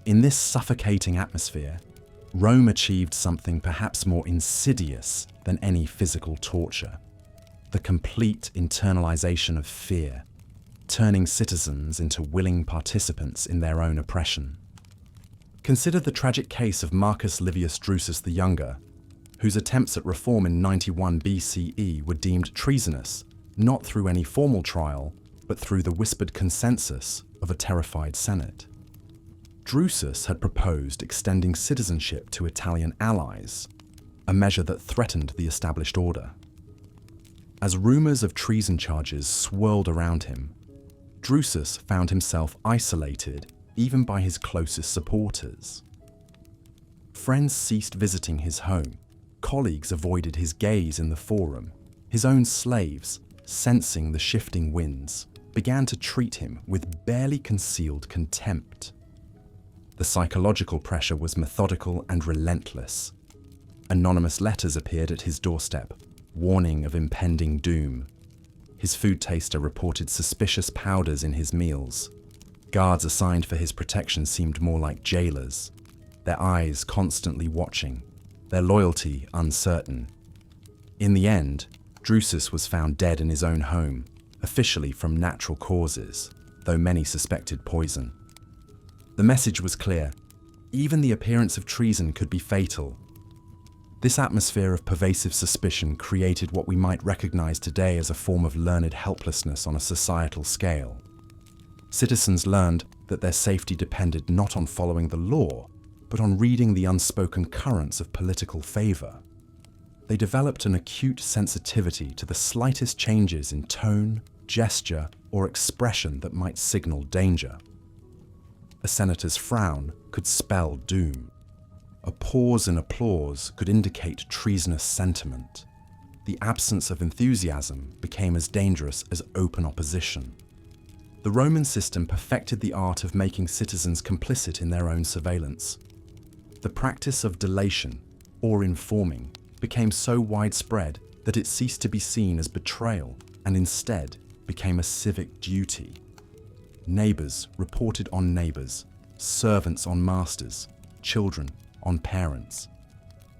In this suffocating atmosphere, Rome achieved something perhaps more insidious than any physical torture: the complete internalization of fear, turning citizens into willing participants in their own oppression. Consider the tragic case of Marcus Livius Drusus the Younger, whose attempts at reform in 91 BCE were deemed treasonous, not through any formal trial, but through the whispered consensus of a terrified Senate. Drusus had proposed extending citizenship to Italian allies, a measure that threatened the established order. As rumors of treason charges swirled around him, Drusus found himself isolated even by his closest supporters. Friends ceased visiting his home, colleagues avoided his gaze in the forum, his own slaves, sensing the shifting winds, began to treat him with barely concealed contempt. The psychological pressure was methodical and relentless. Anonymous letters appeared at his doorstep, warning of impending doom. His food taster reported suspicious powders in his meals. Guards assigned for his protection seemed more like jailers, their eyes constantly watching, their loyalty uncertain. In the end, Drusus was found dead in his own home, officially from natural causes, though many suspected poison. The message was clear: even the appearance of treason could be fatal. This atmosphere of pervasive suspicion created what we might recognize today as a form of learned helplessness on a societal scale. Citizens learned that their safety depended not on following the law, but on reading the unspoken currents of political favor. They developed an acute sensitivity to the slightest changes in tone, gesture, or expression that might signal danger. A senator's frown could spell doom. A pause in applause could indicate treasonous sentiment. The absence of enthusiasm became as dangerous as open opposition. The Roman system perfected the art of making citizens complicit in their own surveillance. The practice of delation, or informing, became so widespread that it ceased to be seen as betrayal and instead became a civic duty. Neighbors reported on neighbors, servants on masters, children on parents.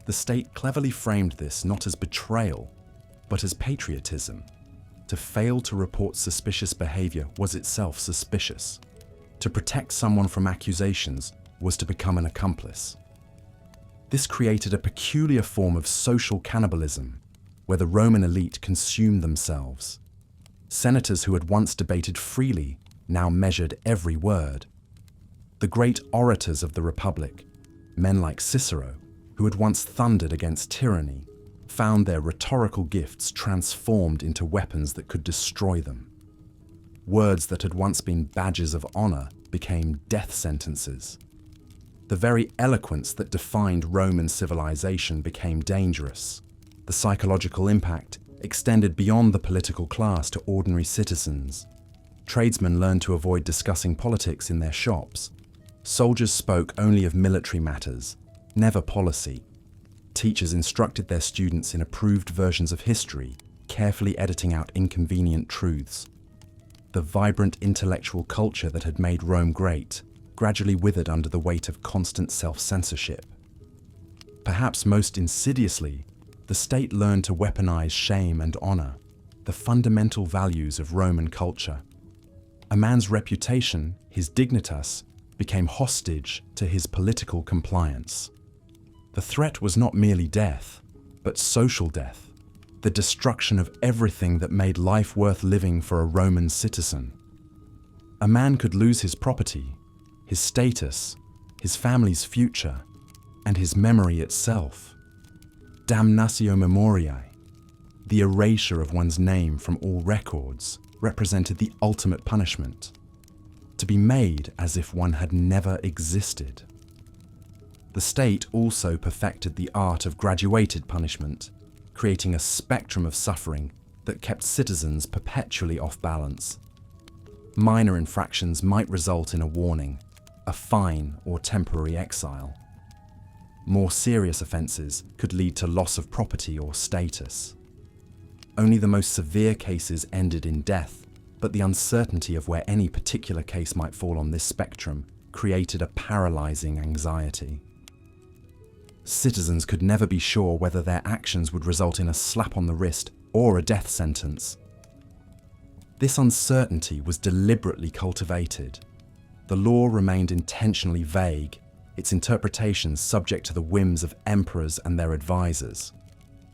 The state cleverly framed this not as betrayal, but as patriotism. To fail to report suspicious behavior was itself suspicious. To protect someone from accusations was to become an accomplice. This created a peculiar form of social cannibalism, where the Roman elite consumed themselves. Senators who had once debated freely now measured every word. The great orators of the Republic, men like Cicero, who had once thundered against tyranny, found their rhetorical gifts transformed into weapons that could destroy them. Words that had once been badges of honor became death sentences. The very eloquence that defined Roman civilization became dangerous. The psychological impact extended beyond the political class to ordinary citizens. Tradesmen learned to avoid discussing politics in their shops. Soldiers spoke only of military matters, never policy. Teachers instructed their students in approved versions of history, carefully editing out inconvenient truths. The vibrant intellectual culture that had made Rome great gradually withered under the weight of constant self-censorship. Perhaps most insidiously, the state learned to weaponize shame and honor, the fundamental values of Roman culture. A man's reputation, his dignitas, became hostage to his political compliance. The threat was not merely death, but social death, the destruction of everything that made life worth living for a Roman citizen. A man could lose his property, his status, his family's future, and his memory itself. Damnatio memoriae, the erasure of one's name from all records, represented the ultimate punishment, to be made as if one had never existed. The state also perfected the art of graduated punishment, creating a spectrum of suffering that kept citizens perpetually off balance. Minor infractions might result in a warning, a fine, or temporary exile. More serious offences could lead to loss of property or status. Only the most severe cases ended in death, but the uncertainty of where any particular case might fall on this spectrum created a paralysing anxiety. Citizens could never be sure whether their actions would result in a slap on the wrist or a death sentence. This uncertainty was deliberately cultivated. The law remained intentionally vague, its interpretations subject to the whims of emperors and their advisors.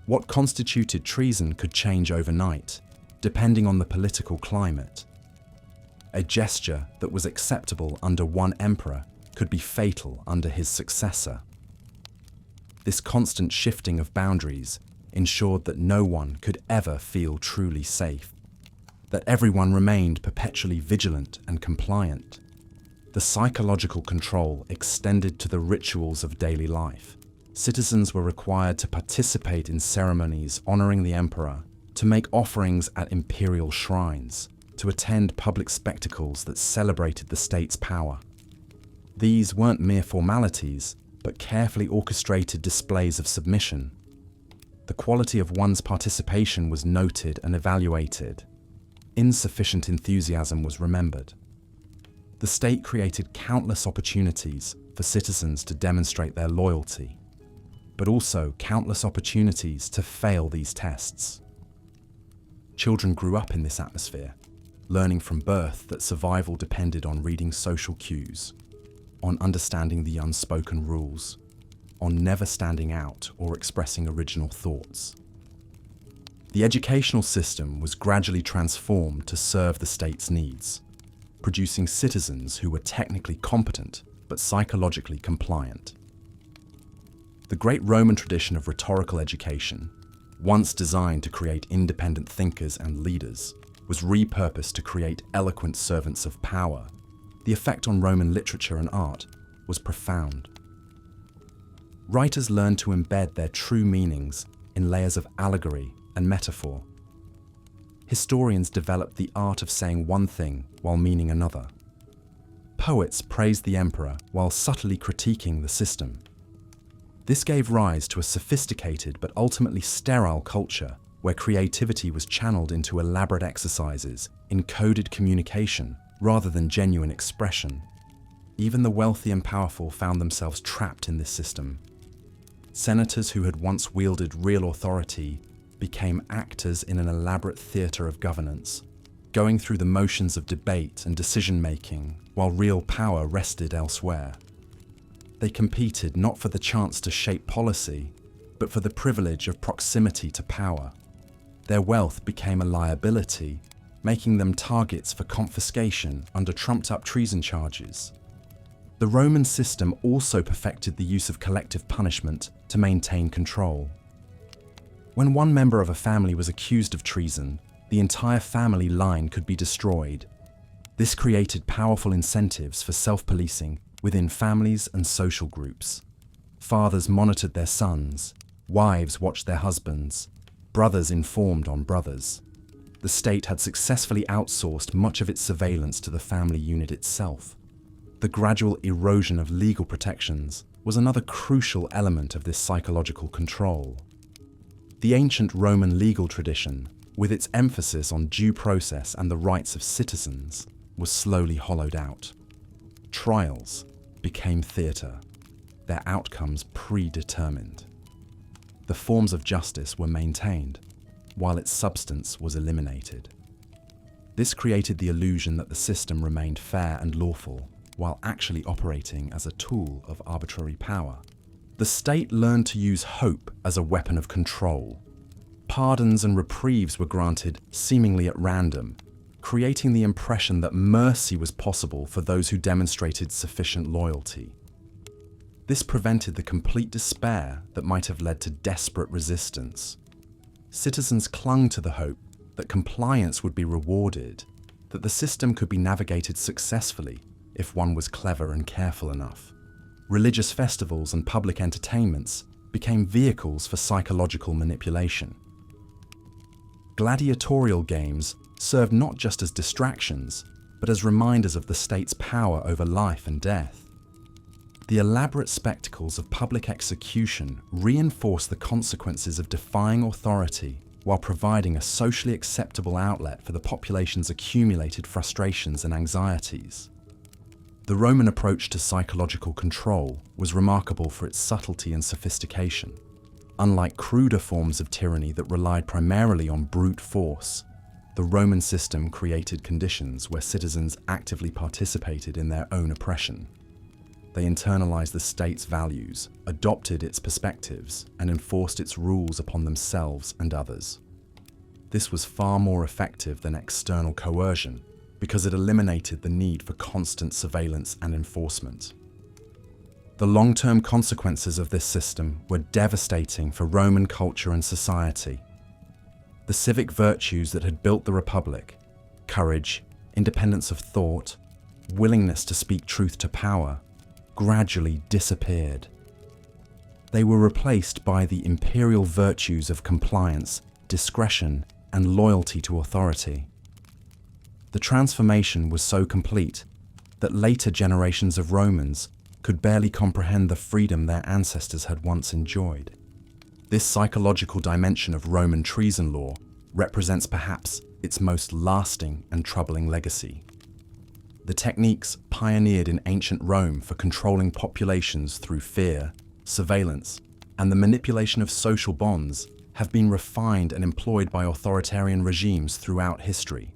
What constituted treason could change overnight, depending on the political climate. A gesture that was acceptable under one emperor could be fatal under his successor. This constant shifting of boundaries ensured that no one could ever feel truly safe, that everyone remained perpetually vigilant and compliant. The psychological control extended to the rituals of daily life. Citizens were required to participate in ceremonies honoring the emperor, to make offerings at imperial shrines, to attend public spectacles that celebrated the state's power. These weren't mere formalities, but carefully orchestrated displays of submission. The quality of one's participation was noted and evaluated. Insufficient enthusiasm was remembered. The state created countless opportunities for citizens to demonstrate their loyalty, but also countless opportunities to fail these tests. Children grew up in this atmosphere, learning from birth that survival depended on reading social cues, on understanding the unspoken rules, on never standing out or expressing original thoughts. The educational system was gradually transformed to serve the state's needs, producing citizens who were technically competent but psychologically compliant. The great Roman tradition of rhetorical education, once designed to create independent thinkers and leaders, was repurposed to create eloquent servants of power. The effect on Roman literature and art was profound. Writers learned to embed their true meanings in layers of allegory and metaphor. Historians developed the art of saying one thing while meaning another. Poets praised the emperor while subtly critiquing the system. This gave rise to a sophisticated but ultimately sterile culture where creativity was channeled into elaborate exercises in coded communication rather than genuine expression. Even the wealthy and powerful found themselves trapped in this system. senators who had once wielded real authority became actors in an elaborate theatre of governance, going through the motions of debate and decision-making while real power rested elsewhere. They competed not for the chance to shape policy, but for the privilege of proximity to power. Their wealth became a liability, making them targets for confiscation under trumped-up treason charges. The Roman system also perfected the use of collective punishment to maintain control. When one member of a family was accused of treason, the entire family line could be destroyed. This created powerful incentives for self-policing within families and social groups. Fathers monitored their sons, wives watched their husbands, brothers informed on brothers. The state had successfully outsourced much of its surveillance to the family unit itself. The gradual erosion of legal protections was another crucial element of this psychological control. The ancient Roman legal tradition, with its emphasis on due process and the rights of citizens, was slowly hollowed out. Trials became theatre, their outcomes predetermined. The forms of justice were maintained, while its substance was eliminated. This created the illusion that the system remained fair and lawful, while actually operating as a tool of arbitrary power. The state learned to use hope as a weapon of control. Pardons and reprieves were granted seemingly at random, creating the impression that mercy was possible for those who demonstrated sufficient loyalty. This prevented the complete despair that might have led to desperate resistance. Citizens clung to the hope that compliance would be rewarded, that the system could be navigated successfully if one was clever and careful enough. Religious festivals and public entertainments became vehicles for psychological manipulation. Gladiatorial games served not just as distractions, but as reminders of the state's power over life and death. The elaborate spectacles of public execution reinforced the consequences of defying authority while providing a socially acceptable outlet for the population's accumulated frustrations and anxieties. The Roman approach to psychological control was remarkable for its subtlety and sophistication. Unlike cruder forms of tyranny that relied primarily on brute force, the Roman system created conditions where citizens actively participated in their own oppression. They internalized the state's values, adopted its perspectives, and enforced its rules upon themselves and others. This was far more effective than external coercion because it eliminated the need for constant surveillance and enforcement. The long-term consequences of this system were devastating for Roman culture and society. The civic virtues that had built the Republic, courage, independence of thought, willingness to speak truth to power, gradually disappeared. They were replaced by the imperial virtues of compliance, discretion, and loyalty to authority. The transformation was so complete that later generations of Romans could barely comprehend the freedom their ancestors had once enjoyed. This psychological dimension of Roman treason law represents perhaps its most lasting and troubling legacy. The techniques pioneered in ancient Rome for controlling populations through fear, surveillance, and the manipulation of social bonds have been refined and employed by authoritarian regimes throughout history.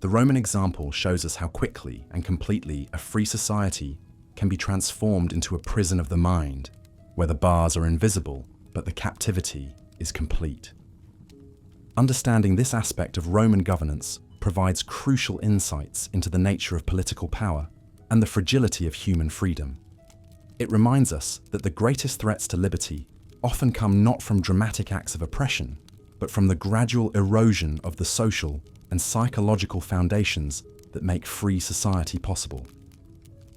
The Roman example shows us how quickly and completely a free society can be transformed into a prison of the mind, where the bars are invisible, but the captivity is complete. Understanding this aspect of Roman governance provides crucial insights into the nature of political power and the fragility of human freedom. It reminds us that the greatest threats to liberty often come not from dramatic acts of oppression, but from the gradual erosion of the social and psychological foundations that make free society possible.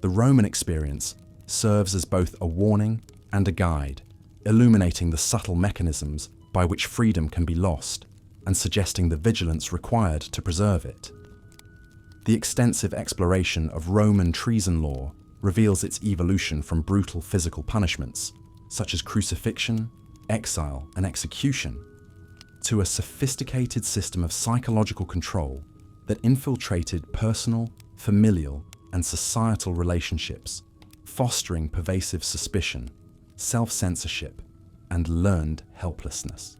The Roman experience serves as both a warning and a guide, illuminating the subtle mechanisms by which freedom can be lost and suggesting the vigilance required to preserve it. The extensive exploration of Roman treason law reveals its evolution from brutal physical punishments, such as crucifixion, exile, and execution, to a sophisticated system of psychological control that infiltrated personal, familial, and societal relationships, fostering pervasive suspicion, self-censorship, and learned helplessness.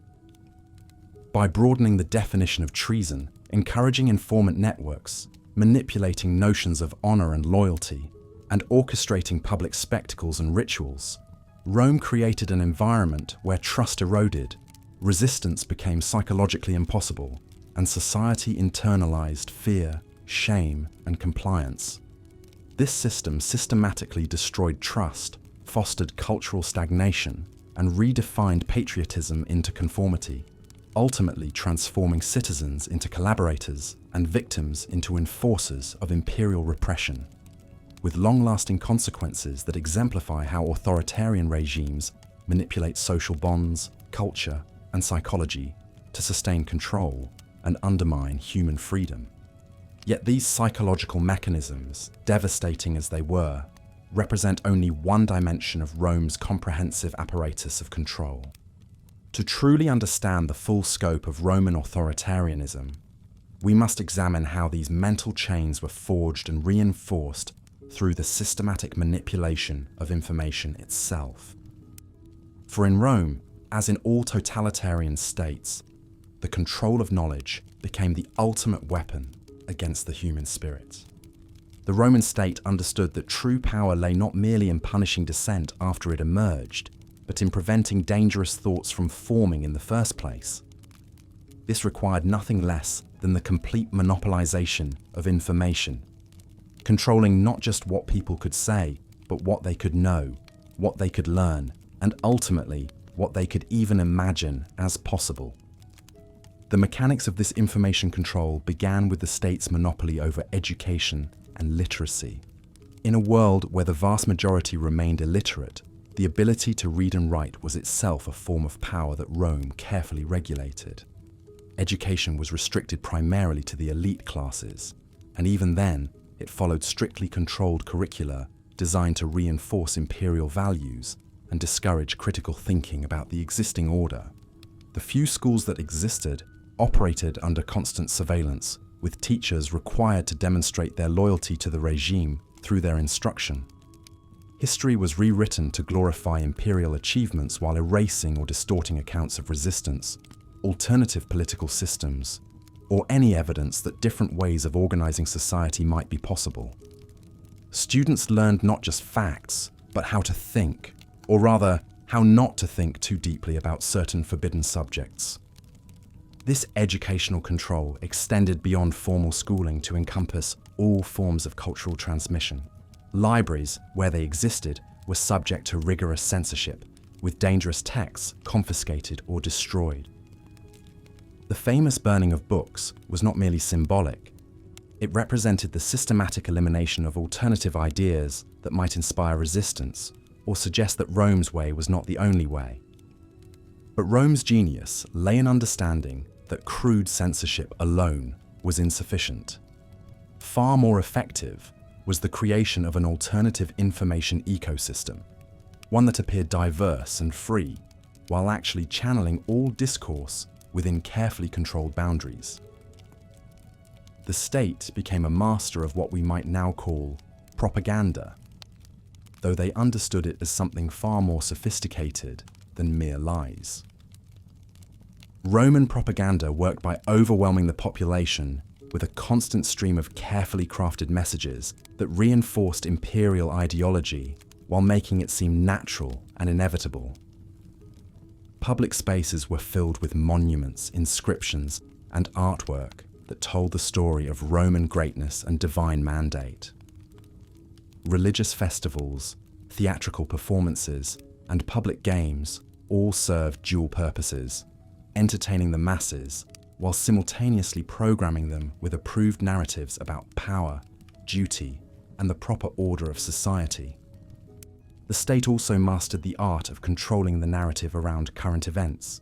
By broadening the definition of treason, encouraging informant networks, manipulating notions of honor and loyalty, and orchestrating public spectacles and rituals, Rome created an environment where trust eroded, resistance became psychologically impossible, and society internalized fear, shame, and compliance. This system systematically destroyed trust, fostered cultural stagnation, and redefined patriotism into conformity, ultimately transforming citizens into collaborators and victims into enforcers of imperial repression, with long-lasting consequences that exemplify how authoritarian regimes manipulate social bonds, culture, and psychology to sustain control and undermine human freedom. Yet these psychological mechanisms, devastating as they were, represent only one dimension of Rome's comprehensive apparatus of control. To truly understand the full scope of Roman authoritarianism, we must examine how these mental chains were forged and reinforced through the systematic manipulation of information itself. For in Rome, as in all totalitarian states, the control of knowledge became the ultimate weapon against the human spirit. The Roman state understood that true power lay not merely in punishing dissent after it emerged, but in preventing dangerous thoughts from forming in the first place. This required nothing less than the complete monopolization of information, controlling not just what people could say, but what they could know, what they could learn, and ultimately, what they could even imagine as possible. The mechanics of this information control began with the state's monopoly over education and literacy. In a world where the vast majority remained illiterate, the ability to read and write was itself a form of power that Rome carefully regulated. Education was restricted primarily to the elite classes, and even then, it followed strictly controlled curricula designed to reinforce imperial values and discourage critical thinking about the existing order. The few schools that existed operated under constant surveillance, with teachers required to demonstrate their loyalty to the regime through their instruction. History was rewritten to glorify imperial achievements while erasing or distorting accounts of resistance, alternative political systems, or any evidence that different ways of organizing society might be possible. Students learned not just facts, but how to think, or rather, how not to think too deeply about certain forbidden subjects. This educational control extended beyond formal schooling to encompass all forms of cultural transmission. Libraries, where they existed, were subject to rigorous censorship, with dangerous texts confiscated or destroyed. The famous burning of books was not merely symbolic. It represented the systematic elimination of alternative ideas that might inspire resistance or suggest that Rome's way was not the only way. But Rome's genius lay in understanding that crude censorship alone was insufficient. Far more effective was the creation of an alternative information ecosystem, one that appeared diverse and free, while actually channeling all discourse within carefully controlled boundaries. The state became a master of what we might now call propaganda, though they understood it as something far more sophisticated than mere lies. Roman propaganda worked by overwhelming the population with a constant stream of carefully crafted messages that reinforced imperial ideology while making it seem natural and inevitable. Public spaces were filled with monuments, inscriptions, and artwork that told the story of Roman greatness and divine mandate. Religious festivals, theatrical performances, and public games all served dual purposes, entertaining the masses while simultaneously programming them with approved narratives about power, duty, and the proper order of society. The state also mastered the art of controlling the narrative around current events.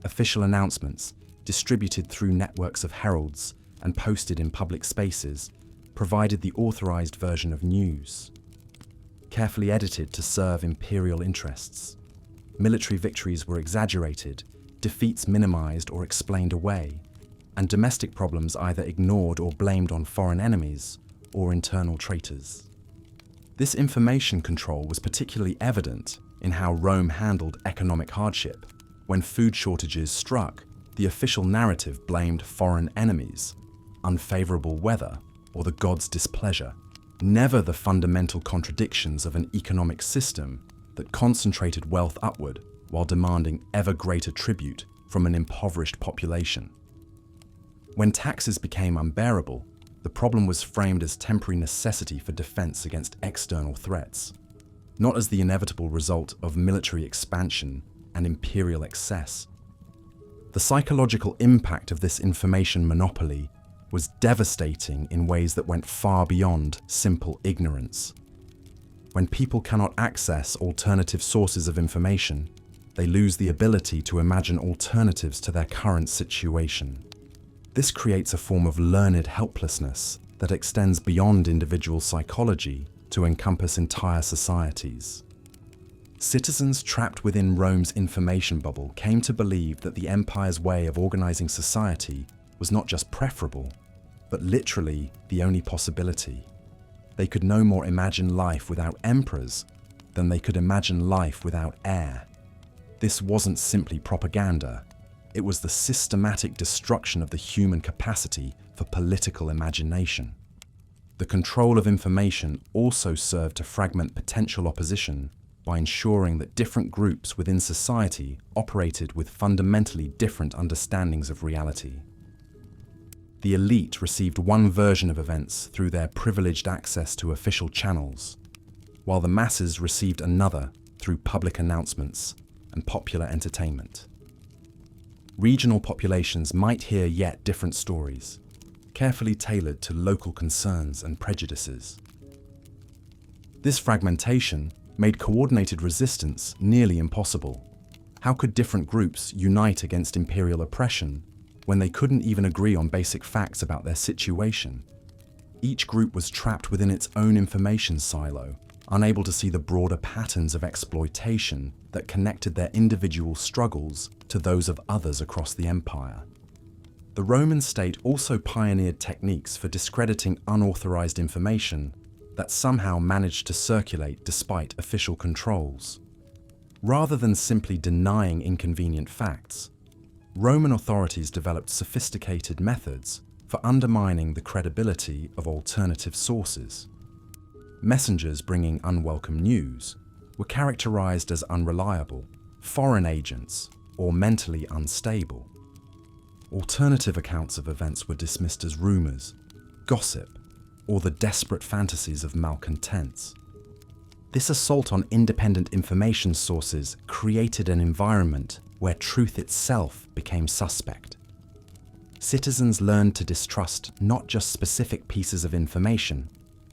Official announcements, distributed through networks of heralds and posted in public spaces, provided the authorized version of news. Carefully edited to serve imperial interests, military victories were exaggerated, defeats minimized or explained away, and domestic problems either ignored or blamed on foreign enemies or internal traitors. This information control was particularly evident in how Rome handled economic hardship. When food shortages struck, the official narrative blamed foreign enemies, unfavorable weather, or the gods' displeasure, never the fundamental contradictions of an economic system that concentrated wealth upward while demanding ever greater tribute from an impoverished population. When taxes became unbearable, the problem was framed as temporary necessity for defense against external threats, not as the inevitable result of military expansion and imperial excess. The psychological impact of this information monopoly was devastating in ways that went far beyond simple ignorance. When people cannot access alternative sources of information, they lose the ability to imagine alternatives to their current situation. This creates a form of learned helplessness that extends beyond individual psychology to encompass entire societies. Citizens trapped within Rome's information bubble came to believe that the empire's way of organizing society was not just preferable, but literally the only possibility. They could no more imagine life without emperors than they could imagine life without air. This wasn't simply propaganda. It was the systematic destruction of the human capacity for political imagination. The control of information also served to fragment potential opposition by ensuring that different groups within society operated with fundamentally different understandings of reality. The elite received one version of events through their privileged access to official channels, while the masses received another through public announcements and popular entertainment. Regional populations might hear yet different stories, carefully tailored to local concerns and prejudices. This fragmentation made coordinated resistance nearly impossible. How could different groups unite against imperial oppression when they couldn't even agree on basic facts about their situation? Each group was trapped within its own information silo, unable to see the broader patterns of exploitation that connected their individual struggles to those of others across the empire. The Roman state also pioneered techniques for discrediting unauthorized information that somehow managed to circulate despite official controls. Rather than simply denying inconvenient facts, Roman authorities developed sophisticated methods for undermining the credibility of alternative sources. Messengers bringing unwelcome news were characterized as unreliable, foreign agents, or mentally unstable. Alternative accounts of events were dismissed as rumors, gossip, or the desperate fantasies of malcontents. This assault on independent information sources created an environment where truth itself became suspect. Citizens learned to distrust not just specific pieces of information,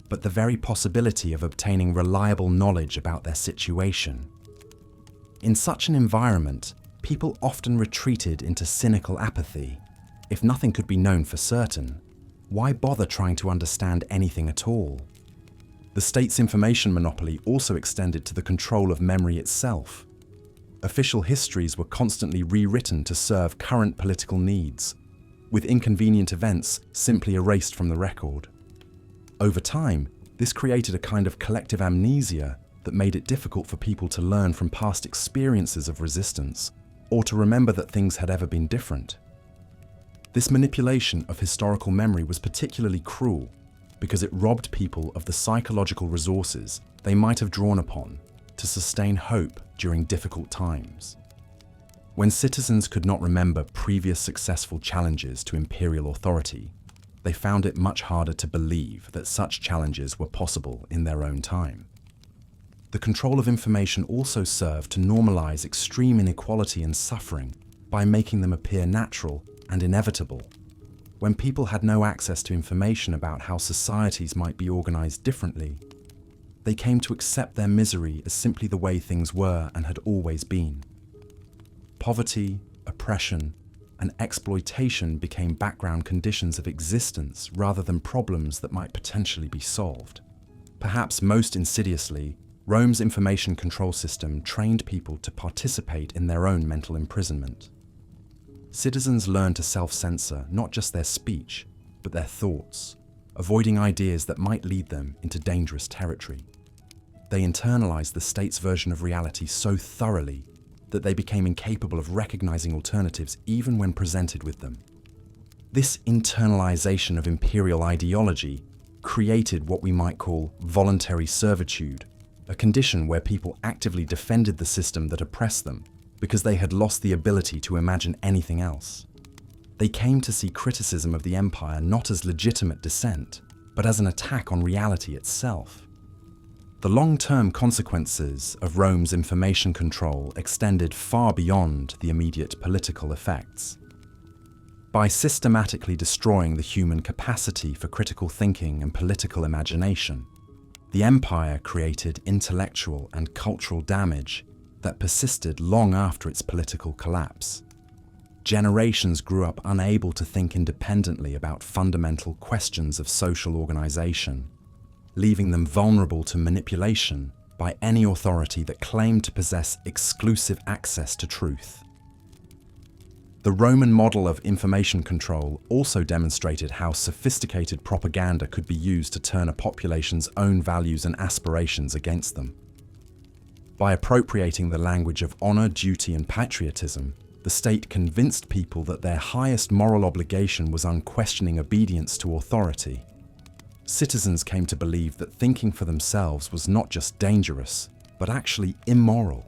but the very possibility of obtaining reliable knowledge about their situation. In such an environment, people often retreated into cynical apathy. If nothing could be known for certain, why bother trying to understand anything at all? The state's information monopoly also extended to the control of memory itself. Official histories were constantly rewritten to serve current political needs, with inconvenient events simply erased from the record. Over time, this created a kind of collective amnesia that made it difficult for people to learn from past experiences of resistance or to remember that things had ever been different. This manipulation of historical memory was particularly cruel because it robbed people of the psychological resources they might have drawn upon to sustain hope during difficult times. When citizens could not remember previous successful challenges to imperial authority, they found it much harder to believe that such challenges were possible in their own time. The control of information also served to normalize extreme inequality and suffering by making them appear natural and inevitable. When people had no access to information about how societies might be organized differently, they came to accept their misery as simply the way things were and had always been. Poverty, oppression, and exploitation became background conditions of existence rather than problems that might potentially be solved. Perhaps most insidiously, Rome's information control system trained people to participate in their own mental imprisonment. Citizens learned to self-censor not just their speech, but their thoughts, avoiding ideas that might lead them into dangerous territory. They internalized the state's version of reality so thoroughly that they became incapable of recognizing alternatives even when presented with them. This internalization of imperial ideology created what we might call voluntary servitude, a condition where people actively defended the system that oppressed them because they had lost the ability to imagine anything else. They came to see criticism of the empire not as legitimate dissent, but as an attack on reality itself. The long-term consequences of Rome's information control extended far beyond the immediate political effects. By systematically destroying the human capacity for critical thinking and political imagination, the empire created intellectual and cultural damage that persisted long after its political collapse. Generations grew up unable to think independently about fundamental questions of social organization, leaving them vulnerable to manipulation by any authority that claimed to possess exclusive access to truth. The Roman model of information control also demonstrated how sophisticated propaganda could be used to turn a population's own values and aspirations against them. By appropriating the language of honor, duty, and patriotism, the state convinced people that their highest moral obligation was unquestioning obedience to authority. Citizens came to believe that thinking for themselves was not just dangerous, but actually immoral,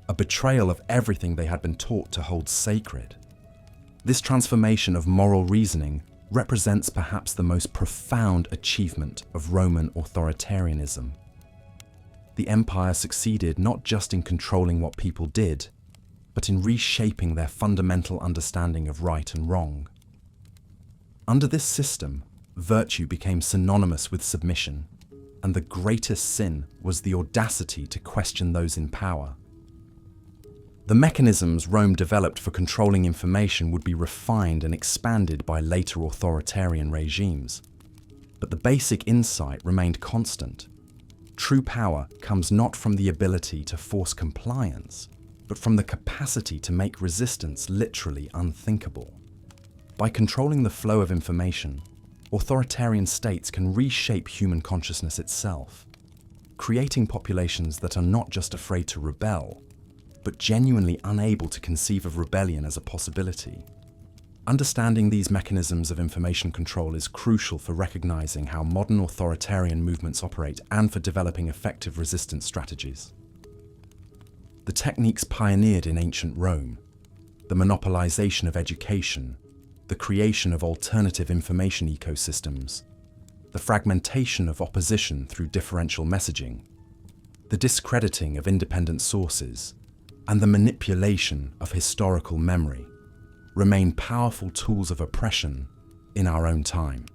a betrayal of everything they had been taught to hold sacred. This transformation of moral reasoning represents perhaps the most profound achievement of Roman authoritarianism. The empire succeeded not just in controlling what people did, but in reshaping their fundamental understanding of right and wrong. Under this system, virtue became synonymous with submission, and the greatest sin was the audacity to question those in power. The mechanisms Rome developed for controlling information would be refined and expanded by later authoritarian regimes, but the basic insight remained constant. True power comes not from the ability to force compliance, but from the capacity to make resistance literally unthinkable. By controlling the flow of information, authoritarian states can reshape human consciousness itself, creating populations that are not just afraid to rebel, but genuinely unable to conceive of rebellion as a possibility. Understanding these mechanisms of information control is crucial for recognizing how modern authoritarian movements operate and for developing effective resistance strategies. The techniques pioneered in ancient Rome, the monopolization of education, the creation of alternative information ecosystems, the fragmentation of opposition through differential messaging, the discrediting of independent sources, and the manipulation of historical memory remain powerful tools of oppression in our own time.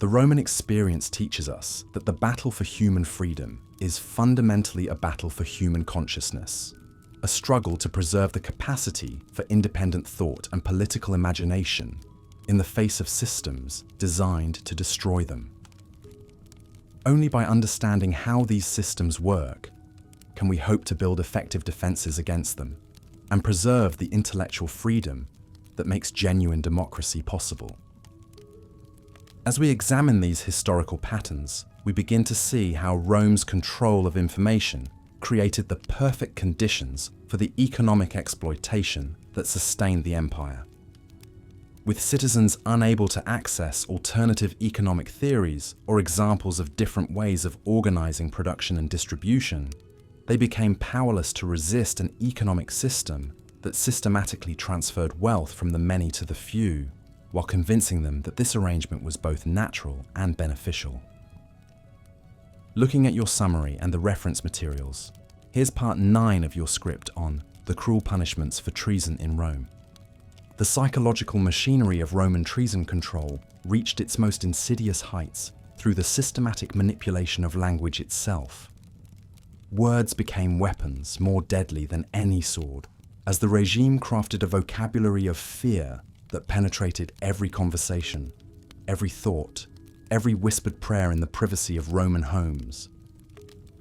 The Roman experience teaches us that the battle for human freedom is fundamentally a battle for human consciousness, a struggle to preserve the capacity for independent thought and political imagination in the face of systems designed to destroy them. Only by understanding how these systems work can we hope to build effective defenses against them and preserve the intellectual freedom that makes genuine democracy possible. As we examine these historical patterns, we begin to see how Rome's control of information created the perfect conditions for the economic exploitation that sustained the empire. With citizens unable to access alternative economic theories or examples of different ways of organizing production and distribution, they became powerless to resist an economic system that systematically transferred wealth from the many to the few, while convincing them that this arrangement was both natural and beneficial. Looking at your summary and the reference materials, here's part 9 of your script on the cruel punishments for treason in Rome. The psychological machinery of Roman treason control reached its most insidious heights through the systematic manipulation of language itself. Words became weapons more deadly than any sword, as the regime crafted a vocabulary of fear that penetrated every conversation, every thought, every whispered prayer in the privacy of Roman homes.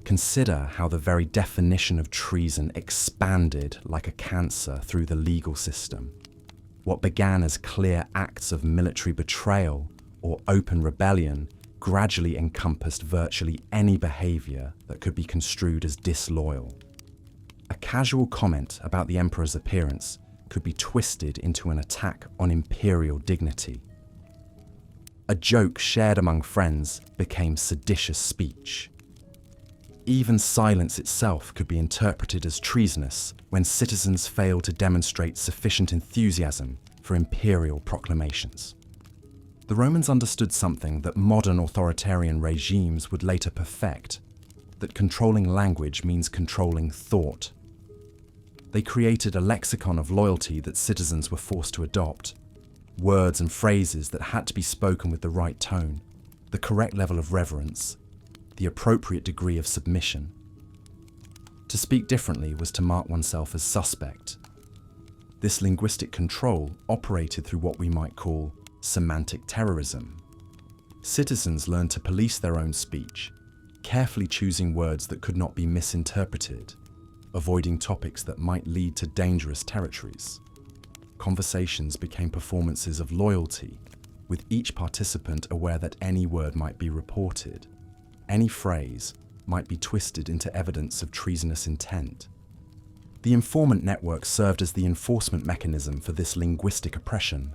Consider how the very definition of treason expanded like a cancer through the legal system. What began as clear acts of military betrayal or open rebellion gradually encompassed virtually any behavior that could be construed as disloyal. A casual comment about the emperor's appearance could be twisted into an attack on imperial dignity. A joke shared among friends became seditious speech. Even silence itself could be interpreted as treasonous when citizens failed to demonstrate sufficient enthusiasm for imperial proclamations. The Romans understood something that modern authoritarian regimes would later perfect, that controlling language means controlling thought. They created a lexicon of loyalty that citizens were forced to adopt, words and phrases that had to be spoken with the right tone, the correct level of reverence, the appropriate degree of submission. To speak differently was to mark oneself as suspect. This linguistic control operated through what we might call semantic terrorism. Citizens learned to police their own speech, carefully choosing words that could not be misinterpreted, avoiding topics that might lead to dangerous territories. Conversations became performances of loyalty, with each participant aware that any word might be reported. Any phrase might be twisted into evidence of treasonous intent. The informant network served as the enforcement mechanism for this linguistic oppression.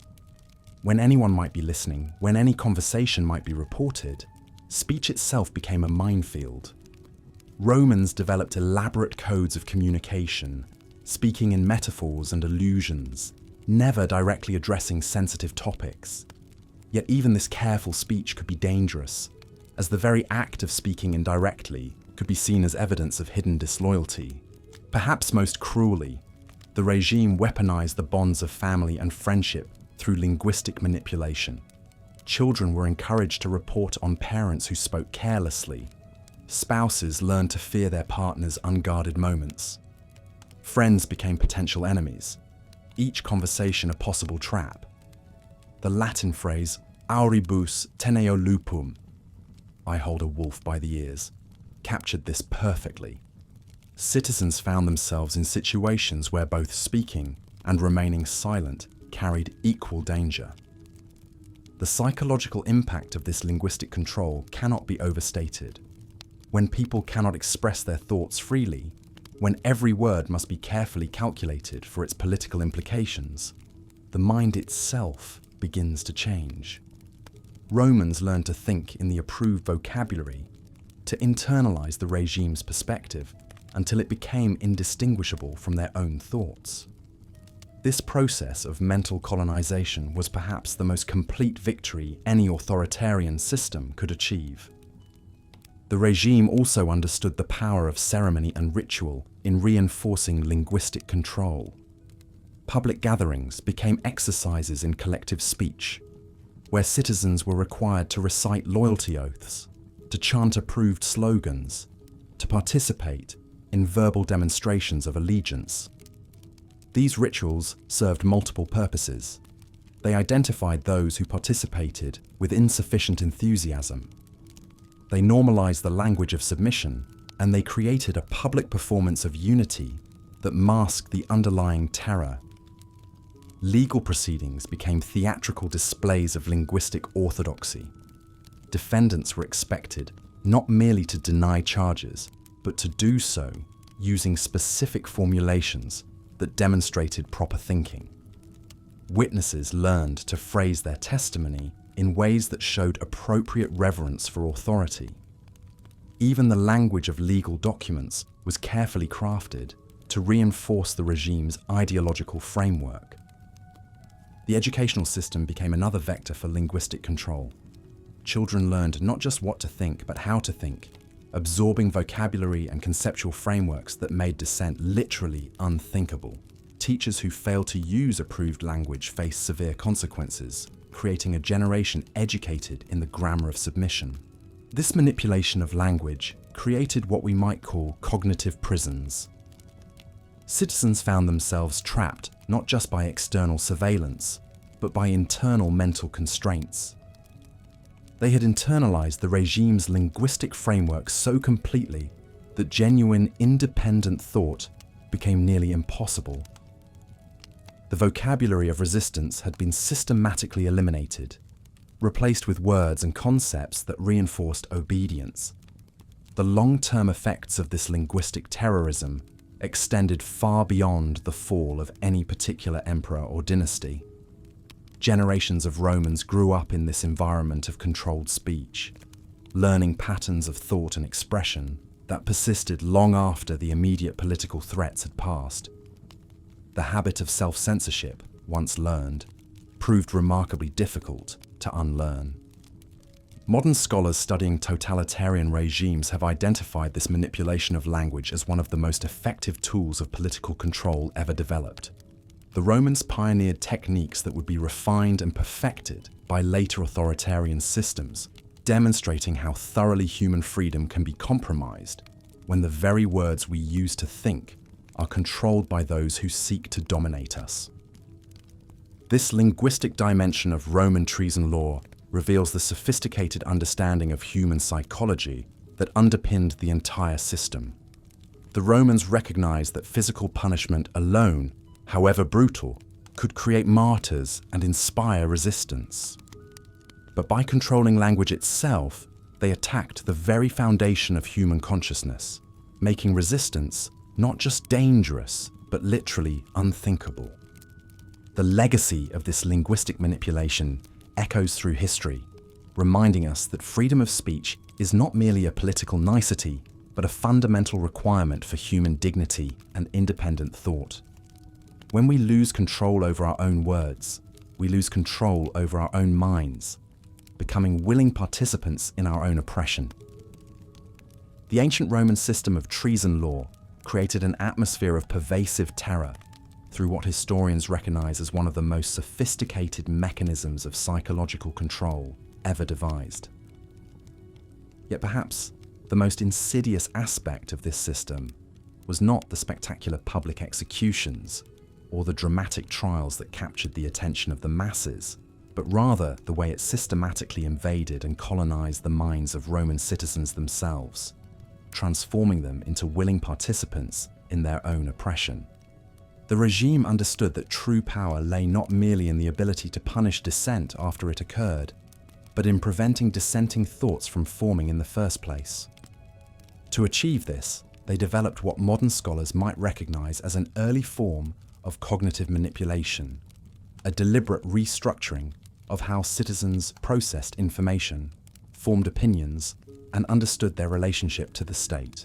When anyone might be listening, when any conversation might be reported, speech itself became a minefield. Romans developed elaborate codes of communication, speaking in metaphors and allusions, never directly addressing sensitive topics. Yet even this careful speech could be dangerous, as the very act of speaking indirectly could be seen as evidence of hidden disloyalty. Perhaps most cruelly, the regime weaponized the bonds of family and friendship through linguistic manipulation. Children were encouraged to report on parents who spoke carelessly. Spouses learned to fear their partner's unguarded moments. Friends became potential enemies, each conversation a possible trap. The Latin phrase, auribus teneo lupum, I hold a wolf by the ears, captured this perfectly. Citizens found themselves in situations where both speaking and remaining silent carried equal danger. The psychological impact of this linguistic control cannot be overstated. When people cannot express their thoughts freely, when every word must be carefully calculated for its political implications, the mind itself begins to change. Romans learned to think in the approved vocabulary, to internalize the regime's perspective until it became indistinguishable from their own thoughts. This process of mental colonization was perhaps the most complete victory any authoritarian system could achieve. The regime also understood the power of ceremony and ritual in reinforcing linguistic control. Public gatherings became exercises in collective speech, where citizens were required to recite loyalty oaths, to chant approved slogans, to participate in verbal demonstrations of allegiance. These rituals served multiple purposes. They identified those who participated with insufficient enthusiasm. They normalized the language of submission, and they created a public performance of unity that masked the underlying terror. Legal proceedings became theatrical displays of linguistic orthodoxy. Defendants were expected not merely to deny charges, but to do so using specific formulations that demonstrated proper thinking. Witnesses learned to phrase their testimony in ways that showed appropriate reverence for authority. Even the language of legal documents was carefully crafted to reinforce the regime's ideological framework. The educational system became another vector for linguistic control. Children learned not just what to think, but how to think, absorbing vocabulary and conceptual frameworks that made dissent literally unthinkable. Teachers who failed to use approved language faced severe consequences, creating a generation educated in the grammar of submission. This manipulation of language created what we might call cognitive prisons. Citizens found themselves trapped not just by external surveillance, but by internal mental constraints. They had internalized the regime's linguistic framework so completely that genuine independent thought became nearly impossible. The vocabulary of resistance had been systematically eliminated. replaced with words and concepts that reinforced obedience. The long-term effects of this linguistic terrorism extended far beyond the fall of any particular emperor or dynasty. Generations of Romans grew up in this environment of controlled speech, learning patterns of thought and expression that persisted long after the immediate political threats had passed. The habit of self-censorship, once learned, proved remarkably difficult to unlearn. Modern scholars studying totalitarian regimes have identified this manipulation of language as one of the most effective tools of political control ever developed. The Romans pioneered techniques that would be refined and perfected by later authoritarian systems, demonstrating how thoroughly human freedom can be compromised when the very words we use to think are controlled by those who seek to dominate us. This linguistic dimension of Roman treason law reveals the sophisticated understanding of human psychology that underpinned the entire system. The Romans recognized that physical punishment alone, however brutal, could create martyrs and inspire resistance. But by controlling language itself, they attacked the very foundation of human consciousness, making resistance not just dangerous, but literally unthinkable. The legacy of this linguistic manipulation echoes through history, reminding us that freedom of speech is not merely a political nicety, but a fundamental requirement for human dignity and independent thought. When we lose control over our own words, we lose control over our own minds, becoming willing participants in our own oppression. The ancient Roman system of treason law created an atmosphere of pervasive terror through what historians recognize as one of the most sophisticated mechanisms of psychological control ever devised. Yet perhaps the most insidious aspect of this system was not the spectacular public executions or the dramatic trials that captured the attention of the masses, but rather the way it systematically invaded and colonized the minds of Roman citizens themselves, transforming them into willing participants in their own oppression. The regime understood that true power lay not merely in the ability to punish dissent after it occurred, but in preventing dissenting thoughts from forming in the first place. To achieve this, they developed what modern scholars might recognize as an early form of cognitive manipulation, a deliberate restructuring of how citizens processed information, formed opinions, and understood their relationship to the state.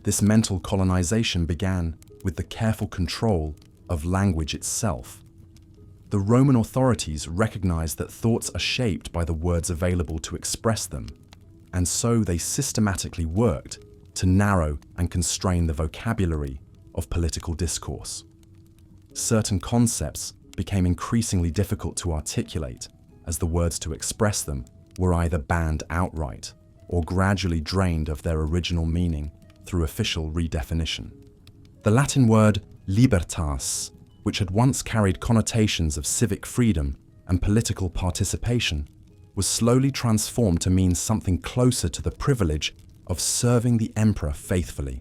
This mental colonization began with the careful control of language itself. The Roman authorities recognized that thoughts are shaped by the words available to express them, and so they systematically worked to narrow and constrain the vocabulary of political discourse. Certain concepts became increasingly difficult to articulate as the words to express them were either banned outright or gradually drained of their original meaning through official redefinition. The Latin word libertas, which had once carried connotations of civic freedom and political participation, was slowly transformed to mean something closer to the privilege of serving the emperor faithfully.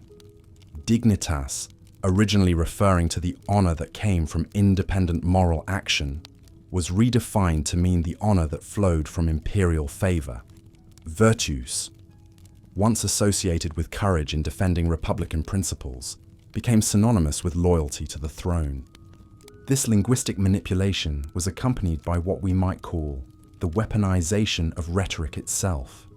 Dignitas, originally referring to the honor that came from independent moral action, was redefined to mean the honor that flowed from imperial favor. Virtus, once associated with courage in defending republican principles, became synonymous with loyalty to the throne. This linguistic manipulation was accompanied by what we might call the weaponization of rhetoric itself.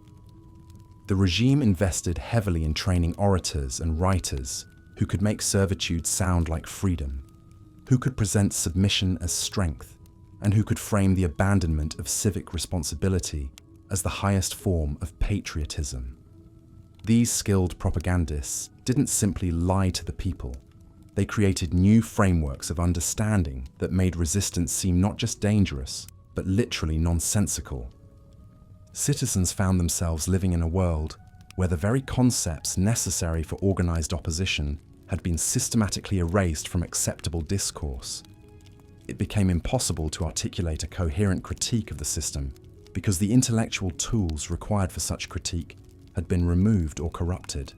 The regime invested heavily in training orators and writers who could make servitude sound like freedom, who could present submission as strength, and who could frame the abandonment of civic responsibility as the highest form of patriotism. These skilled propagandists didn't simply lie to the people. They created new frameworks of understanding that made resistance seem not just dangerous, but literally nonsensical. Citizens found themselves living in a world where the very concepts necessary for organized opposition had been systematically erased from acceptable discourse. It became impossible to articulate a coherent critique of the system because the intellectual tools required for such critique had been removed or corrupted.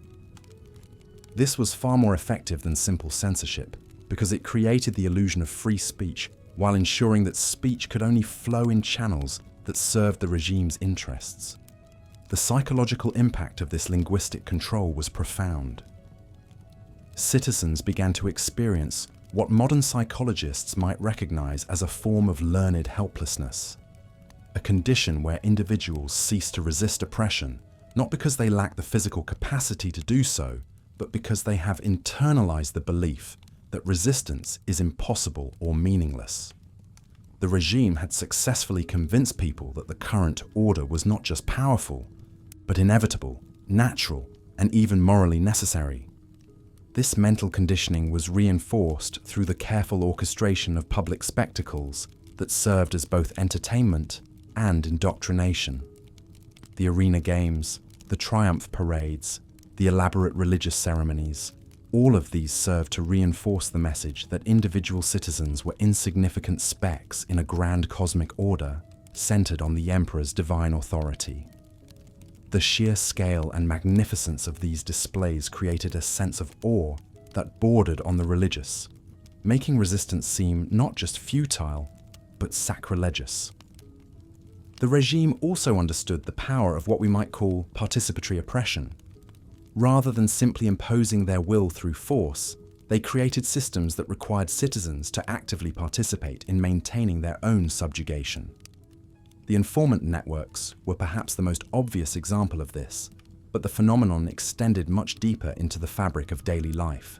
This was far more effective than simple censorship because it created the illusion of free speech while ensuring that speech could only flow in channels that served the regime's interests. The psychological impact of this linguistic control was profound. Citizens began to experience what modern psychologists might recognize as a form of learned helplessness, a condition where individuals cease to resist oppression, not because they lack the physical capacity to do so, but because they have internalized the belief that resistance is impossible or meaningless. The regime had successfully convinced people that the current order was not just powerful, but inevitable, natural, and even morally necessary. This mental conditioning was reinforced through the careful orchestration of public spectacles that served as both entertainment and indoctrination. The arena games, the triumph parades, the elaborate religious ceremonies, all of these served to reinforce the message that individual citizens were insignificant specks in a grand cosmic order centered on the emperor's divine authority. The sheer scale and magnificence of these displays created a sense of awe that bordered on the religious, making resistance seem not just futile, but sacrilegious. The regime also understood the power of what we might call participatory oppression. Rather than simply imposing their will through force, they created systems that required citizens to actively participate in maintaining their own subjugation. The informant networks were perhaps the most obvious example of this, but the phenomenon extended much deeper into the fabric of daily life.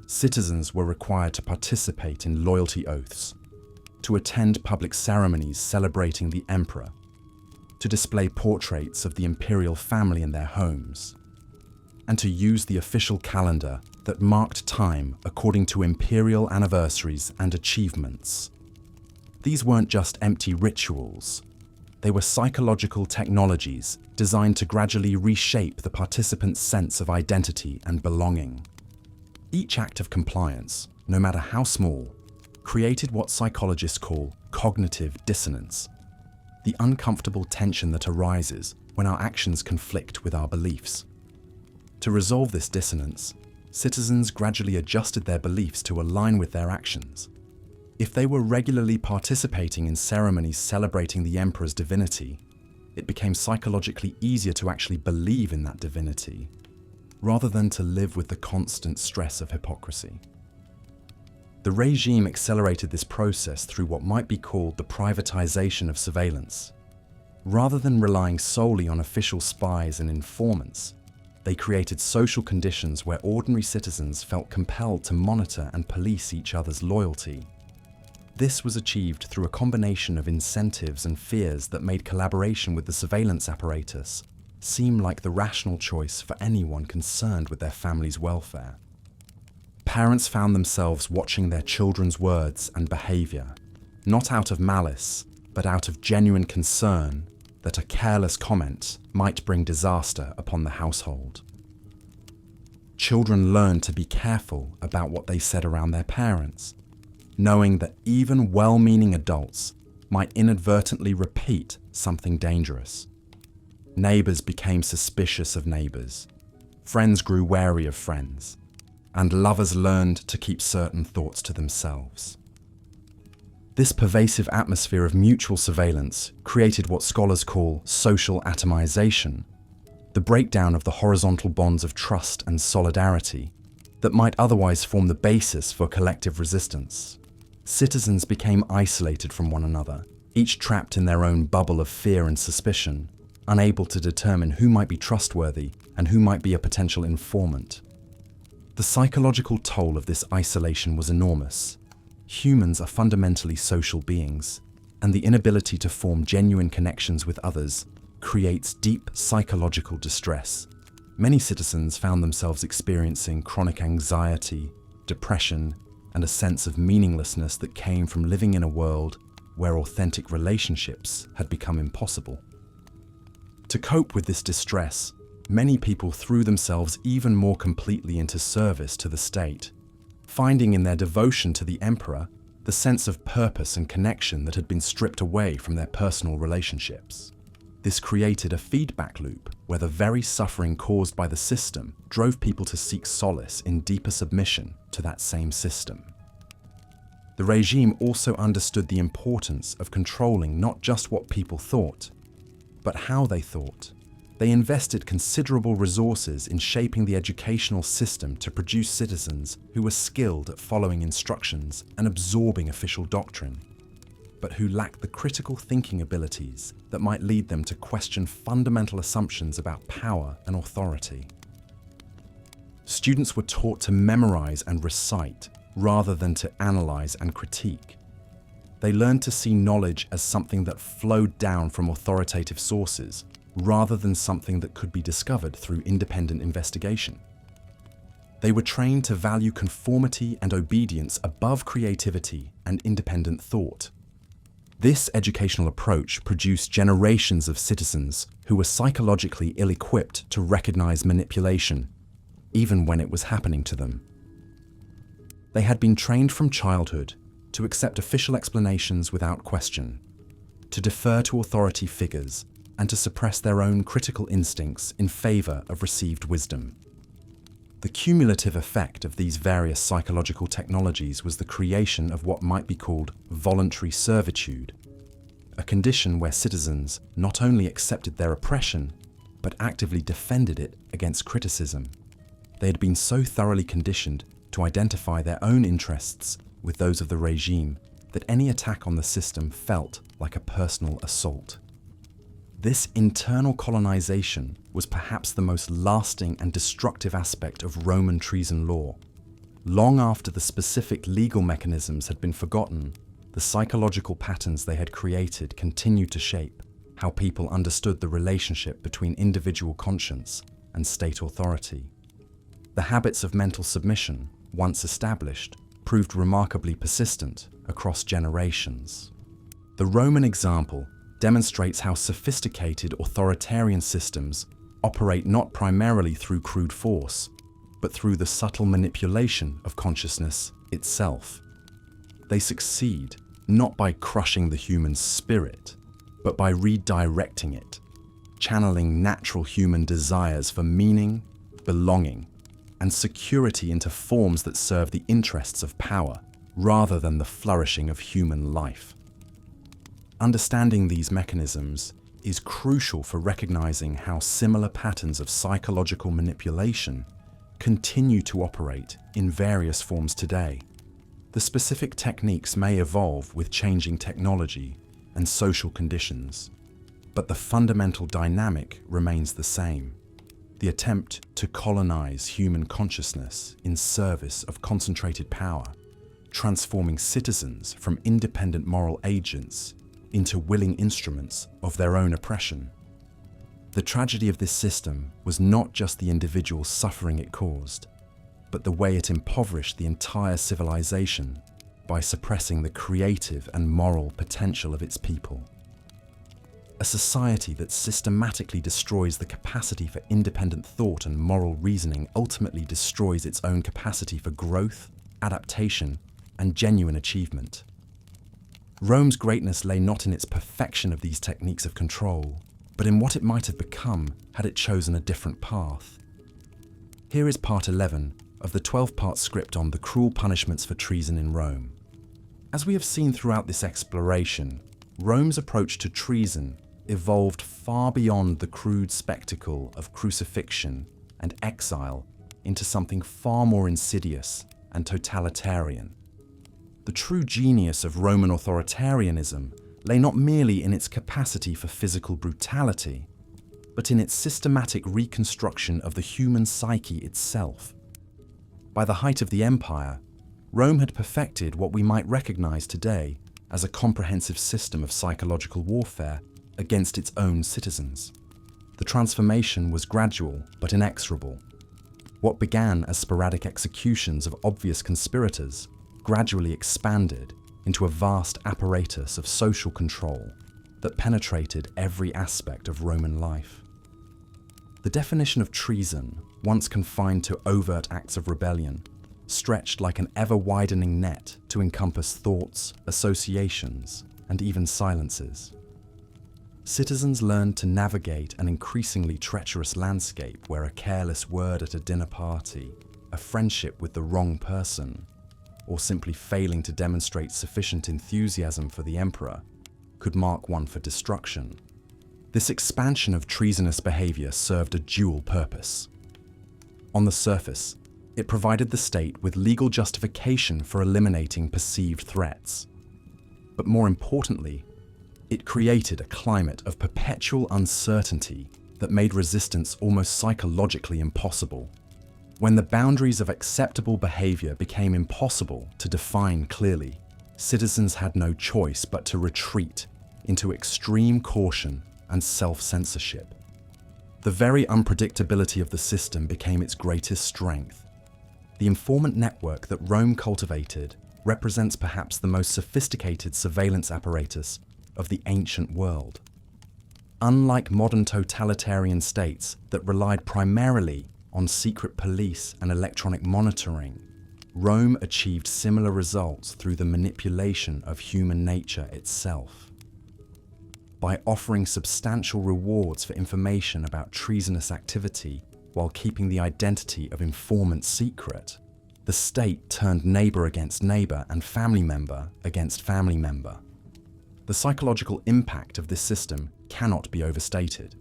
Citizens were required to participate in loyalty oaths, to attend public ceremonies celebrating the emperor, to display portraits of the imperial family in their homes, and to use the official calendar that marked time according to imperial anniversaries and achievements. These weren't just empty rituals. They were psychological technologies designed to gradually reshape the participant's sense of identity and belonging. Each act of compliance, no matter how small, created what psychologists call cognitive dissonance, the uncomfortable tension that arises when our actions conflict with our beliefs. To resolve this dissonance, citizens gradually adjusted their beliefs to align with their actions. If they were regularly participating in ceremonies celebrating the emperor's divinity, it became psychologically easier to actually believe in that divinity, rather than to live with the constant stress of hypocrisy. The regime accelerated this process through what might be called the privatization of surveillance. Rather than relying solely on official spies and informants, they created social conditions where ordinary citizens felt compelled to monitor and police each other's loyalty. This was achieved through a combination of incentives and fears that made collaboration with the surveillance apparatus seem like the rational choice for anyone concerned with their family's welfare. Parents found themselves watching their children's words and behavior, not out of malice, but out of genuine concern that a careless comment might bring disaster upon the household. Children learned to be careful about what they said around their parents, knowing that even well-meaning adults might inadvertently repeat something dangerous. Neighbors became suspicious of neighbors, friends grew wary of friends, and lovers learned to keep certain thoughts to themselves. This pervasive atmosphere of mutual surveillance created what scholars call social atomization, the breakdown of the horizontal bonds of trust and solidarity that might otherwise form the basis for collective resistance. Citizens became isolated from one another, each trapped in their own bubble of fear and suspicion, unable to determine who might be trustworthy and who might be a potential informant. The psychological toll of this isolation was enormous. Humans are fundamentally social beings, and the inability to form genuine connections with others creates deep psychological distress. Many citizens found themselves experiencing chronic anxiety, depression, and a sense of meaninglessness that came from living in a world where authentic relationships had become impossible. To cope with this distress, many people threw themselves even more completely into service to the state, finding in their devotion to the emperor the sense of purpose and connection that had been stripped away from their personal relationships. This created a feedback loop where the very suffering caused by the system drove people to seek solace in deeper submission to that same system. The regime also understood the importance of controlling not just what people thought, but how they thought. They invested considerable resources in shaping the educational system to produce citizens who were skilled at following instructions and absorbing official doctrine, but who lacked the critical thinking abilities that might lead them to question fundamental assumptions about power and authority. Students were taught to memorize and recite rather than to analyze and critique. They learned to see knowledge as something that flowed down from authoritative sources rather than something that could be discovered through independent investigation. They were trained to value conformity and obedience above creativity and independent thought. This educational approach produced generations of citizens who were psychologically ill-equipped to recognize manipulation, even when it was happening to them. They had been trained from childhood to accept official explanations without question, to defer to authority figures, and to suppress their own critical instincts in favor of received wisdom. The cumulative effect of these various psychological technologies was the creation of what might be called voluntary servitude, a condition where citizens not only accepted their oppression, but actively defended it against criticism. They had been so thoroughly conditioned to identify their own interests with those of the regime that any attack on the system felt like a personal assault. This internal colonization was perhaps the most lasting and destructive aspect of Roman treason law. Long after the specific legal mechanisms had been forgotten, the psychological patterns they had created continued to shape how people understood the relationship between individual conscience and state authority. The habits of mental submission, once established, proved remarkably persistent across generations. The Roman example demonstrates how sophisticated authoritarian systems operate not primarily through crude force, but through the subtle manipulation of consciousness itself. They succeed not by crushing the human spirit, but by redirecting it, channeling natural human desires for meaning, belonging, and security into forms that serve the interests of power rather than the flourishing of human life. Understanding these mechanisms is crucial for recognizing how similar patterns of psychological manipulation continue to operate in various forms today. The specific techniques may evolve with changing technology and social conditions, but the fundamental dynamic remains the same. The attempt to colonize human consciousness in service of concentrated power, transforming citizens from independent moral agents into willing instruments of their own oppression. The tragedy of this system was not just the individual suffering it caused, but the way it impoverished the entire civilization by suppressing the creative and moral potential of its people. A society that systematically destroys the capacity for independent thought and moral reasoning ultimately destroys its own capacity for growth, adaptation, and genuine achievement. Rome's greatness lay not in its perfection of these techniques of control, but in what it might have become had it chosen a different path. Here is part 11 of the 12-part script on the cruel punishments for treason in Rome. As we have seen throughout this exploration, Rome's approach to treason evolved far beyond the crude spectacle of crucifixion and exile into something far more insidious and totalitarian. The true genius of Roman authoritarianism lay not merely in its capacity for physical brutality, but in its systematic reconstruction of the human psyche itself. By the height of the empire, Rome had perfected what we might recognize today as a comprehensive system of psychological warfare against its own citizens. The transformation was gradual but inexorable. What began as sporadic executions of obvious conspirators gradually expanded into a vast apparatus of social control that penetrated every aspect of Roman life. The definition of treason, once confined to overt acts of rebellion, stretched like an ever-widening net to encompass thoughts, associations, and even silences. Citizens learned to navigate an increasingly treacherous landscape where a careless word at a dinner party, a friendship with the wrong person, or simply failing to demonstrate sufficient enthusiasm for the emperor could mark one for destruction. This expansion of treasonous behavior served a dual purpose. On the surface, it provided the state with legal justification for eliminating perceived threats. But more importantly, it created a climate of perpetual uncertainty that made resistance almost psychologically impossible. When the boundaries of acceptable behavior became impossible to define clearly, citizens had no choice but to retreat into extreme caution and self-censorship. The very unpredictability of the system became its greatest strength. The informant network that Rome cultivated represents perhaps the most sophisticated surveillance apparatus of the ancient world. Unlike modern totalitarian states that relied primarily on secret police and electronic monitoring, Rome achieved similar results through the manipulation of human nature itself. By offering substantial rewards for information about treasonous activity while keeping the identity of informants secret, the state turned neighbor against neighbor and family member against family member. The psychological impact of this system cannot be overstated.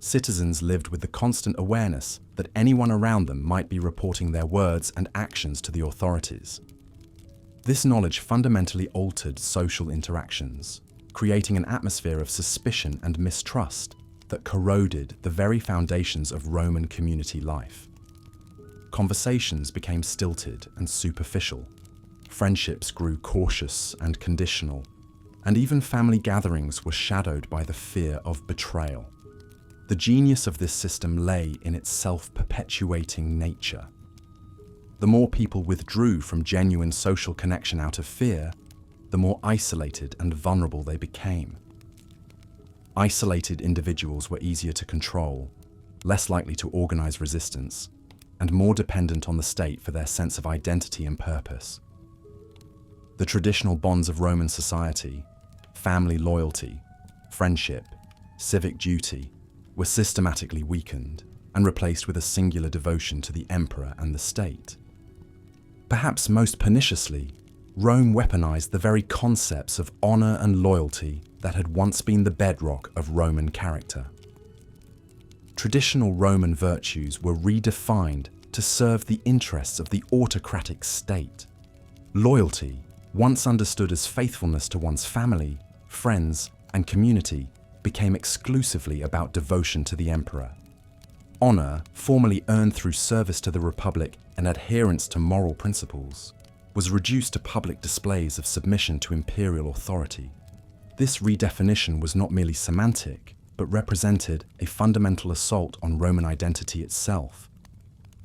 Citizens lived with the constant awareness that anyone around them might be reporting their words and actions to the authorities. This knowledge fundamentally altered social interactions, creating an atmosphere of suspicion and mistrust that corroded the very foundations of Roman community life. Conversations became stilted and superficial. Friendships grew cautious and conditional, and even family gatherings were shadowed by the fear of betrayal. The genius of this system lay in its self-perpetuating nature. The more people withdrew from genuine social connection out of fear, the more isolated and vulnerable they became. Isolated individuals were easier to control, less likely to organize resistance, and more dependent on the state for their sense of identity and purpose. The traditional bonds of Roman society, family loyalty, friendship, civic duty, were systematically weakened and replaced with a singular devotion to the emperor and the state. Perhaps most perniciously, Rome weaponized the very concepts of honor and loyalty that had once been the bedrock of Roman character. Traditional Roman virtues were redefined to serve the interests of the autocratic state. Loyalty, once understood as faithfulness to one's family, friends, and community, became exclusively about devotion to the emperor. Honor, formerly earned through service to the Republic and adherence to moral principles, was reduced to public displays of submission to imperial authority. This redefinition was not merely semantic, but represented a fundamental assault on Roman identity itself.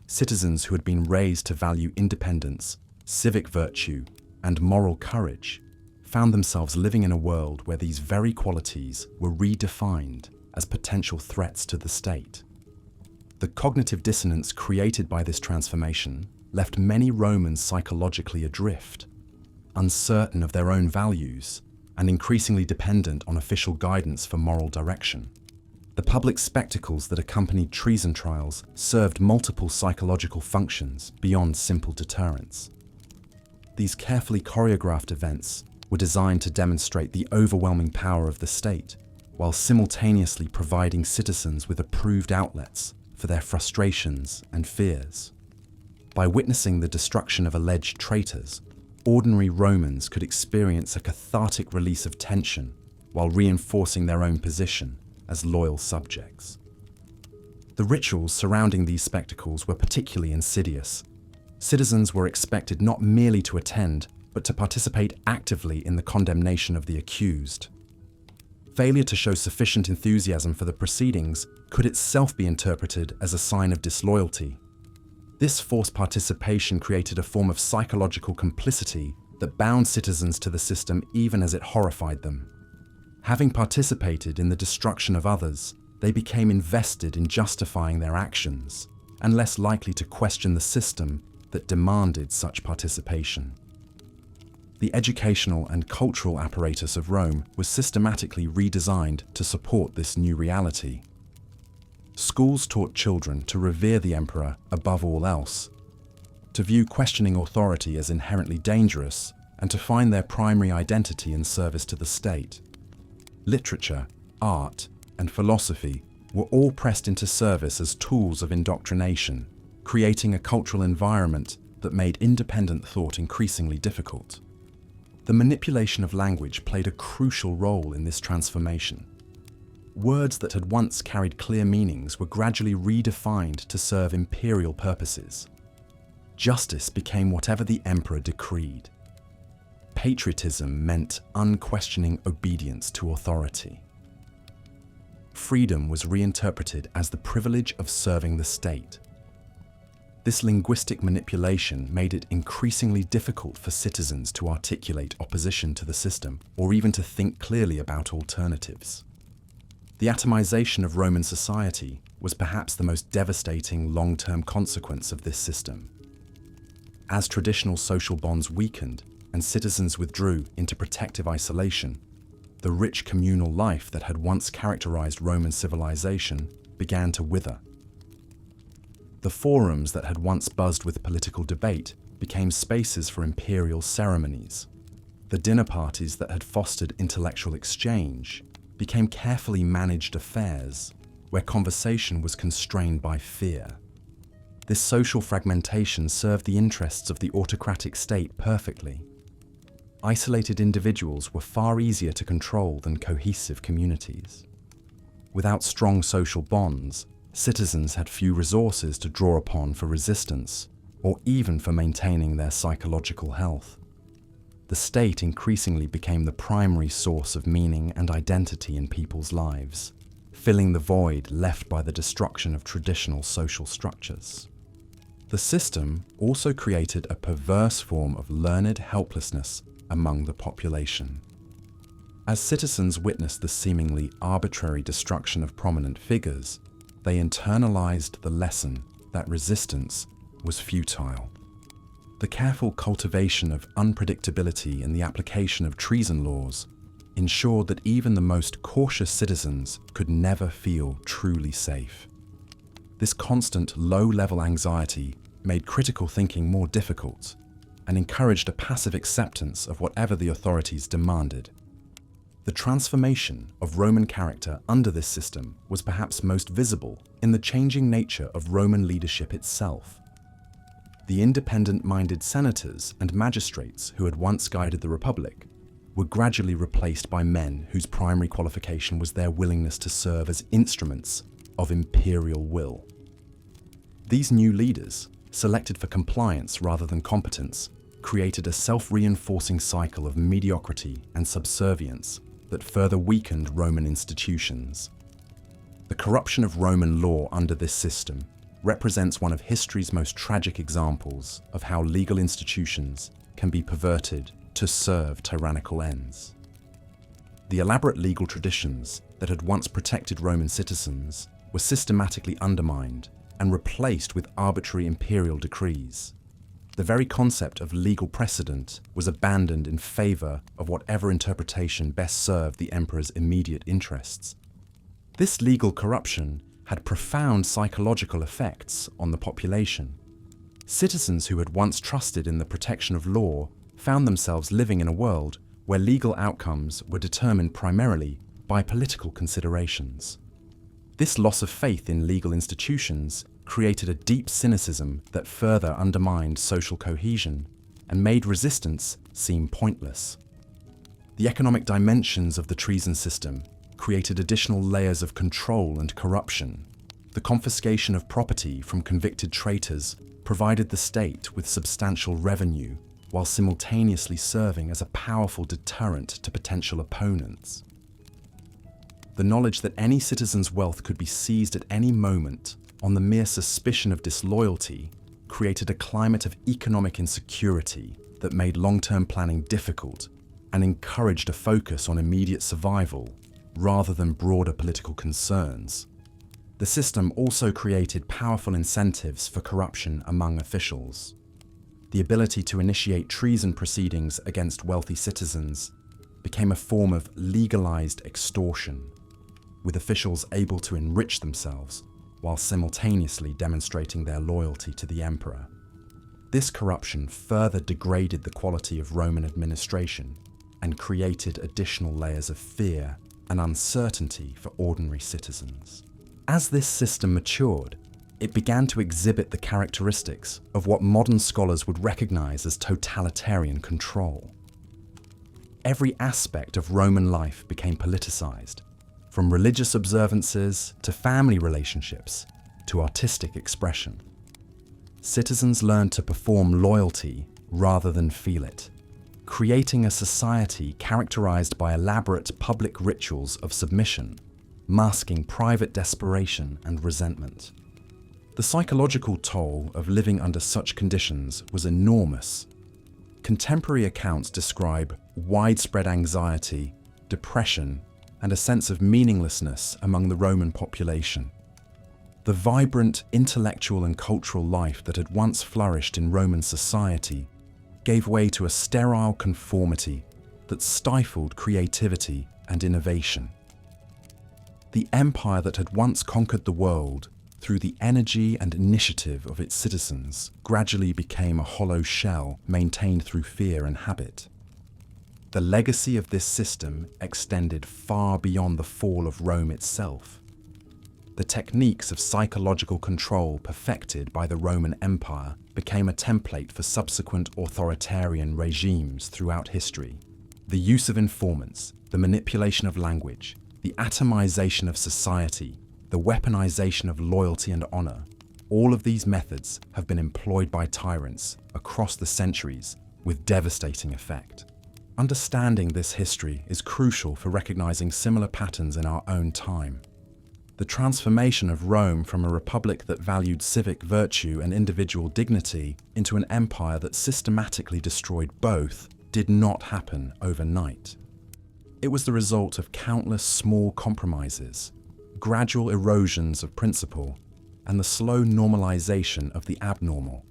Citizens who had been raised to value independence, civic virtue, and moral courage found themselves living in a world where these very qualities were redefined as potential threats to the state. The cognitive dissonance created by this transformation left many Romans psychologically adrift, uncertain of their own values, and increasingly dependent on official guidance for moral direction. The public spectacles that accompanied treason trials served multiple psychological functions beyond simple deterrence. These carefully choreographed events were designed to demonstrate the overwhelming power of the state, while simultaneously providing citizens with approved outlets for their frustrations and fears. By witnessing the destruction of alleged traitors, ordinary Romans could experience a cathartic release of tension while reinforcing their own position as loyal subjects. The rituals surrounding these spectacles were particularly insidious. Citizens were expected not merely to attend, but to participate actively in the condemnation of the accused. Failure to show sufficient enthusiasm for the proceedings could itself be interpreted as a sign of disloyalty. This forced participation created a form of psychological complicity that bound citizens to the system even as it horrified them. Having participated in the destruction of others, they became invested in justifying their actions and less likely to question the system that demanded such participation. The educational and cultural apparatus of Rome was systematically redesigned to support this new reality. Schools taught children to revere the emperor above all else, to view questioning authority as inherently dangerous, and to find their primary identity in service to the state. Literature, art, and philosophy were all pressed into service as tools of indoctrination, creating a cultural environment that made independent thought increasingly difficult. The manipulation of language played a crucial role in this transformation. Words that had once carried clear meanings were gradually redefined to serve imperial purposes. Justice became whatever the emperor decreed. Patriotism meant unquestioning obedience to authority. Freedom was reinterpreted as the privilege of serving the state. This linguistic manipulation made it increasingly difficult for citizens to articulate opposition to the system or even to think clearly about alternatives. The atomization of Roman society was perhaps the most devastating long-term consequence of this system. As traditional social bonds weakened and citizens withdrew into protective isolation, the rich communal life that had once characterized Roman civilization began to wither. The forums that had once buzzed with political debate became spaces for imperial ceremonies. The dinner parties that had fostered intellectual exchange became carefully managed affairs where conversation was constrained by fear. This social fragmentation served the interests of the autocratic state perfectly. Isolated individuals were far easier to control than cohesive communities. Without strong social bonds, citizens had few resources to draw upon for resistance, or even for maintaining their psychological health. The state increasingly became the primary source of meaning and identity in people's lives, filling the void left by the destruction of traditional social structures. The system also created a perverse form of learned helplessness among the population. As citizens witnessed the seemingly arbitrary destruction of prominent figures, they internalized the lesson that resistance was futile. The careful cultivation of unpredictability in the application of treason laws ensured that even the most cautious citizens could never feel truly safe. This constant low-level anxiety made critical thinking more difficult and encouraged a passive acceptance of whatever the authorities demanded. The transformation of Roman character under this system was perhaps most visible in the changing nature of Roman leadership itself. The independent-minded senators and magistrates who had once guided the Republic were gradually replaced by men whose primary qualification was their willingness to serve as instruments of imperial will. These new leaders, selected for compliance rather than competence, created a self-reinforcing cycle of mediocrity and subservience that further weakened Roman institutions. The corruption of Roman law under this system represents one of history's most tragic examples of how legal institutions can be perverted to serve tyrannical ends. The elaborate legal traditions that had once protected Roman citizens were systematically undermined and replaced with arbitrary imperial decrees. The very concept of legal precedent was abandoned in favor of whatever interpretation best served the emperor's immediate interests. This legal corruption had profound psychological effects on the population. Citizens who had once trusted in the protection of law found themselves living in a world where legal outcomes were determined primarily by political considerations. This loss of faith in legal institutions created a deep cynicism that further undermined social cohesion and made resistance seem pointless. The economic dimensions of the treason system created additional layers of control and corruption. The confiscation of property from convicted traitors provided the state with substantial revenue while simultaneously serving as a powerful deterrent to potential opponents. The knowledge that any citizen's wealth could be seized at any moment on the mere suspicion of disloyalty created a climate of economic insecurity that made long-term planning difficult and encouraged a focus on immediate survival rather than broader political concerns. The system also created powerful incentives for corruption among officials. The ability to initiate treason proceedings against wealthy citizens became a form of legalized extortion, with officials able to enrich themselves while simultaneously demonstrating their loyalty to the emperor. This corruption further degraded the quality of Roman administration and created additional layers of fear and uncertainty for ordinary citizens. As this system matured, it began to exhibit the characteristics of what modern scholars would recognize as totalitarian control. Every aspect of Roman life became politicized, from religious observances to family relationships to artistic expression. Citizens learned to perform loyalty rather than feel it, creating a society characterized by elaborate public rituals of submission, masking private desperation and resentment. The psychological toll of living under such conditions was enormous. Contemporary accounts describe widespread anxiety, depression, and a sense of meaninglessness among the Roman population. The vibrant intellectual and cultural life that had once flourished in Roman society gave way to a sterile conformity that stifled creativity and innovation. The empire that had once conquered the world through the energy and initiative of its citizens gradually became a hollow shell maintained through fear and habit. The legacy of this system extended far beyond the fall of Rome itself. The techniques of psychological control perfected by the Roman Empire became a template for subsequent authoritarian regimes throughout history. The use of informants, the manipulation of language, the atomization of society, the weaponization of loyalty and honor, all of these methods have been employed by tyrants across the centuries with devastating effect. Understanding this history is crucial for recognizing similar patterns in our own time. The transformation of Rome from a republic that valued civic virtue and individual dignity into an empire that systematically destroyed both did not happen overnight. It was the result of countless small compromises, gradual erosions of principle, and the slow normalization of the abnormal.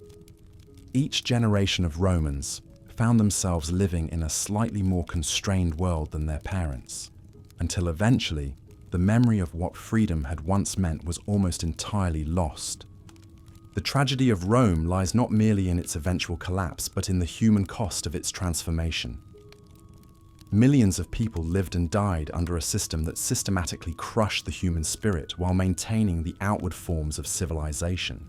Each generation of Romans found themselves living in a slightly more constrained world than their parents, until eventually the memory of what freedom had once meant was almost entirely lost. The tragedy of Rome lies not merely in its eventual collapse, but in the human cost of its transformation. Millions of people lived and died under a system that systematically crushed the human spirit while maintaining the outward forms of civilization.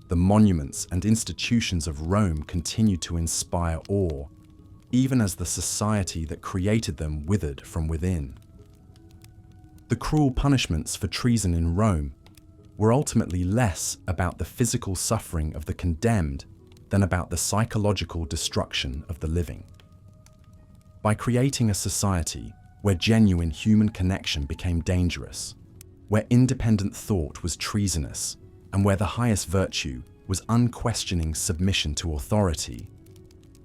The monuments and institutions of Rome continued to inspire awe, even as the society that created them withered from within. The cruel punishments for treason in Rome were ultimately less about the physical suffering of the condemned than about the psychological destruction of the living. By creating a society where genuine human connection became dangerous, where independent thought was treasonous, and where the highest virtue was unquestioning submission to authority,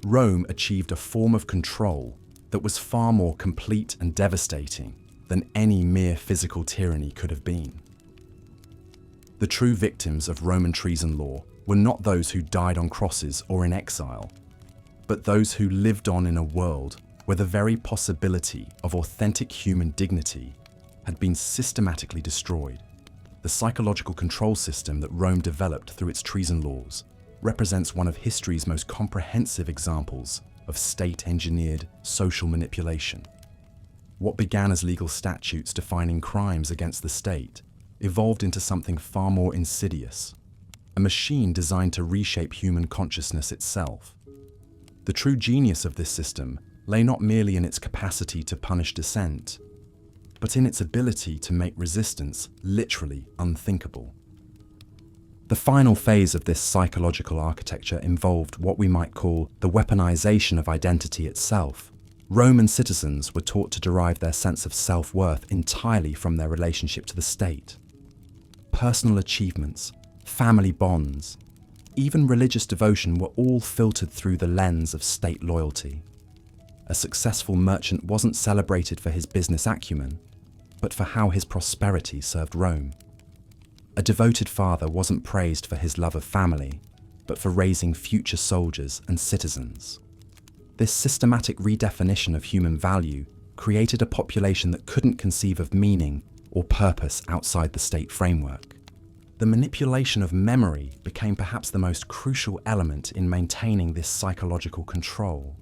Rome achieved a form of control that was far more complete and devastating than any mere physical tyranny could have been. The true victims of Roman treason law were not those who died on crosses or in exile, but those who lived on in a world where the very possibility of authentic human dignity had been systematically destroyed. The psychological control system that Rome developed through its treason laws represents one of history's most comprehensive examples of state-engineered social manipulation. What began as legal statutes defining crimes against the state evolved into something far more insidious, a machine designed to reshape human consciousness itself. The true genius of this system lay not merely in its capacity to punish dissent, but in its ability to make resistance literally unthinkable. The final phase of this psychological architecture involved what we might call the weaponization of identity itself. Roman citizens were taught to derive their sense of self-worth entirely from their relationship to the state. Personal achievements, family bonds, even religious devotion were all filtered through the lens of state loyalty. A successful merchant wasn't celebrated for his business acumen, but for how his prosperity served Rome. A devoted father wasn't praised for his love of family, but for raising future soldiers and citizens. This systematic redefinition of human value created a population that couldn't conceive of meaning or purpose outside the state framework. The manipulation of memory became perhaps the most crucial element in maintaining this psychological control.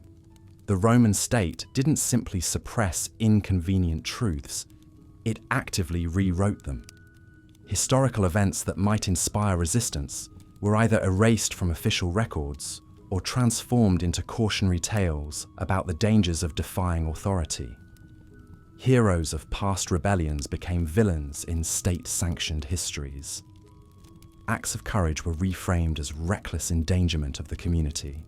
The Roman state didn't simply suppress inconvenient truths, it actively rewrote them. Historical events that might inspire resistance were either erased from official records or transformed into cautionary tales about the dangers of defying authority. Heroes of past rebellions became villains in state-sanctioned histories. Acts of courage were reframed as reckless endangerment of the community.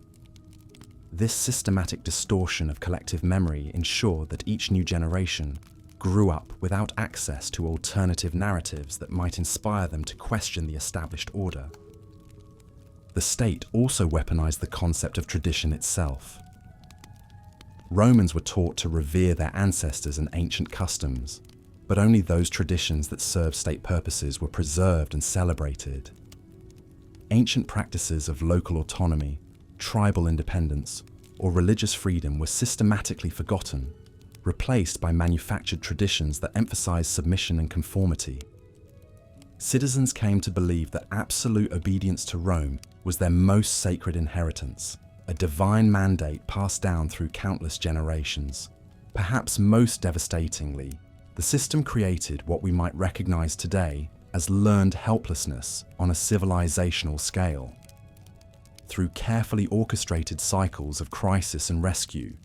This systematic distortion of collective memory ensured that each new generation grew up without access to alternative narratives that might inspire them to question the established order. The state also weaponized the concept of tradition itself. Romans were taught to revere their ancestors and ancient customs, but only those traditions that served state purposes were preserved and celebrated. Ancient practices of local autonomy, tribal independence, or religious freedom were systematically forgotten, replaced by manufactured traditions that emphasized submission and conformity. Citizens came to believe that absolute obedience to Rome was their most sacred inheritance, a divine mandate passed down through countless generations. Perhaps most devastatingly, the system created what we might recognize today as learned helplessness on a civilizational scale. Through carefully orchestrated cycles of crisis and rescue,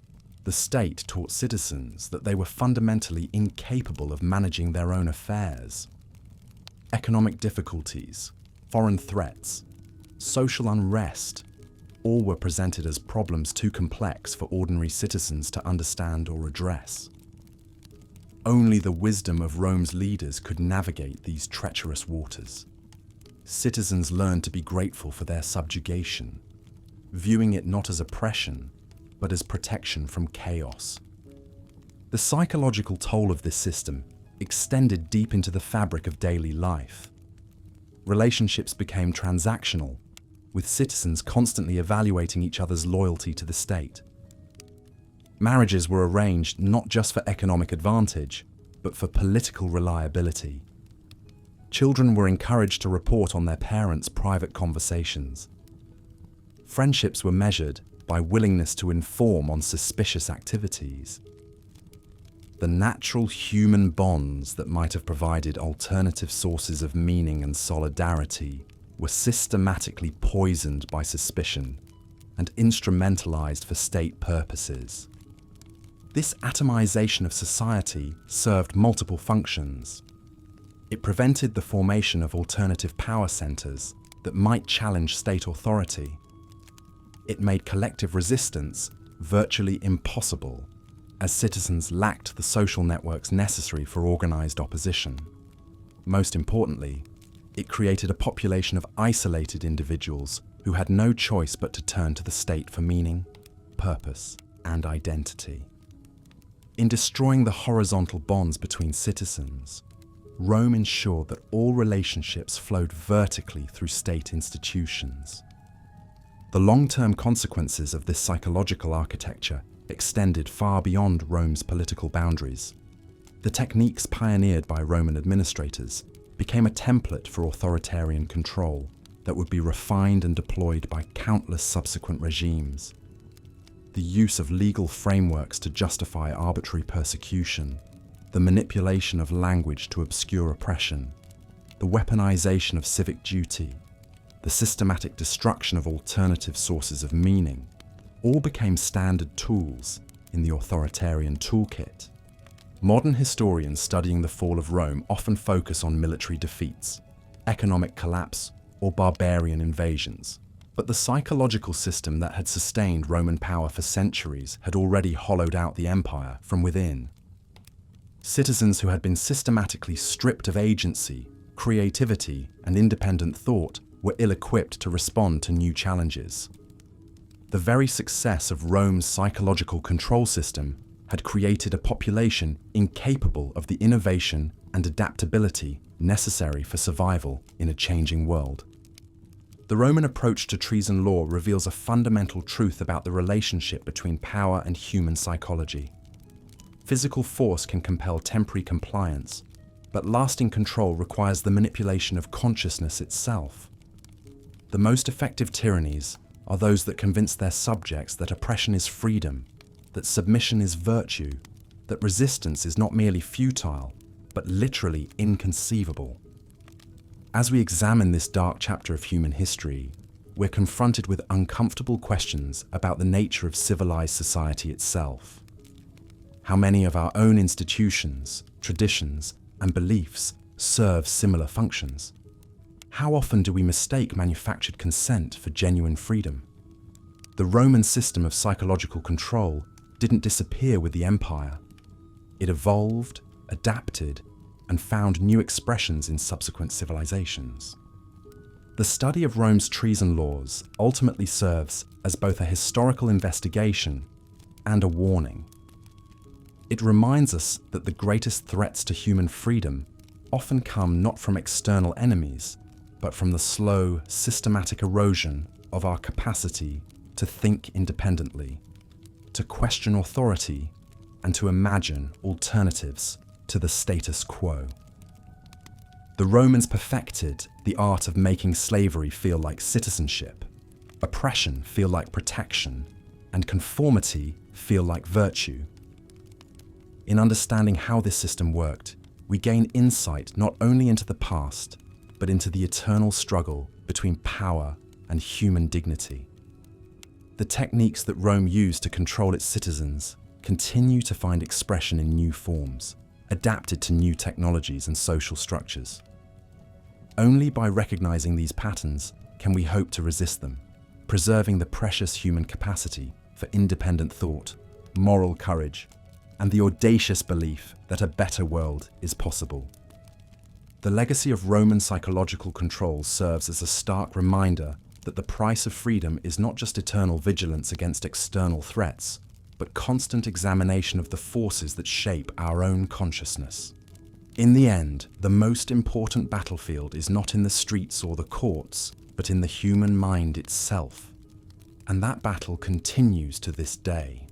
the state taught citizens that they were fundamentally incapable of managing their own affairs. Economic difficulties, foreign threats, social unrest, all were presented as problems too complex for ordinary citizens to understand or address. Only the wisdom of Rome's leaders could navigate these treacherous waters. Citizens learned to be grateful for their subjugation, viewing it not as oppression, but as protection from chaos. The psychological toll of this system extended deep into the fabric of daily life. Relationships became transactional, with citizens constantly evaluating each other's loyalty to the state. Marriages were arranged not just for economic advantage, but for political reliability. Children were encouraged to report on their parents' private conversations. Friendships were measured by willingness to inform on suspicious activities. The natural human bonds that might have provided alternative sources of meaning and solidarity were systematically poisoned by suspicion and instrumentalized for state purposes. This atomization of society served multiple functions. It prevented the formation of alternative power centers that might challenge state authority. It made collective resistance virtually impossible, as citizens lacked the social networks necessary for organized opposition. Most importantly, it created a population of isolated individuals who had no choice but to turn to the state for meaning, purpose, and identity. In destroying the horizontal bonds between citizens, Rome ensured that all relationships flowed vertically through state institutions. The long-term consequences of this psychological architecture extended far beyond Rome's political boundaries. The techniques pioneered by Roman administrators became a template for authoritarian control that would be refined and deployed by countless subsequent regimes. The use of legal frameworks to justify arbitrary persecution, the manipulation of language to obscure oppression, the weaponization of civic duty, the systematic destruction of alternative sources of meaning, all became standard tools in the authoritarian toolkit. Modern historians studying the fall of Rome often focus on military defeats, economic collapse, or barbarian invasions. But the psychological system that had sustained Roman power for centuries had already hollowed out the empire from within. Citizens who had been systematically stripped of agency, creativity, and independent thought were ill-equipped to respond to new challenges. The very success of Rome's psychological control system had created a population incapable of the innovation and adaptability necessary for survival in a changing world. The Roman approach to treason law reveals a fundamental truth about the relationship between power and human psychology. Physical force can compel temporary compliance, But lasting control requires the manipulation of consciousness itself. The most effective tyrannies are those that convince their subjects that oppression is freedom, that submission is virtue, that resistance is not merely futile, but literally inconceivable. As we examine this dark chapter of human history, we're confronted with uncomfortable questions about the nature of civilized society itself. How many of our own institutions, traditions, and beliefs serve similar functions? How often do we mistake manufactured consent for genuine freedom? The Roman system of psychological control didn't disappear with the empire. It evolved, adapted, and found new expressions in subsequent civilizations. The study of Rome's treason laws ultimately serves as both a historical investigation and a warning. It reminds us that the greatest threats to human freedom often come not from external enemies, but from the slow, systematic erosion of our capacity to think independently, to question authority, and to imagine alternatives to the status quo. The Romans perfected the art of making slavery feel like citizenship, oppression feel like protection, and conformity feel like virtue. In understanding how this system worked, we gain insight not only into the past, but into the eternal struggle between power and human dignity. The techniques that Rome used to control its citizens continue to find expression in new forms, adapted to new technologies and social structures. Only by recognizing these patterns can we hope to resist them, preserving the precious human capacity for independent thought, moral courage, and the audacious belief that a better world is possible. The legacy of Roman psychological control serves as a stark reminder that the price of freedom is not just eternal vigilance against external threats, but constant examination of the forces that shape our own consciousness. In the end, the most important battlefield is not in the streets or the courts, but in the human mind itself. And that battle continues to this day.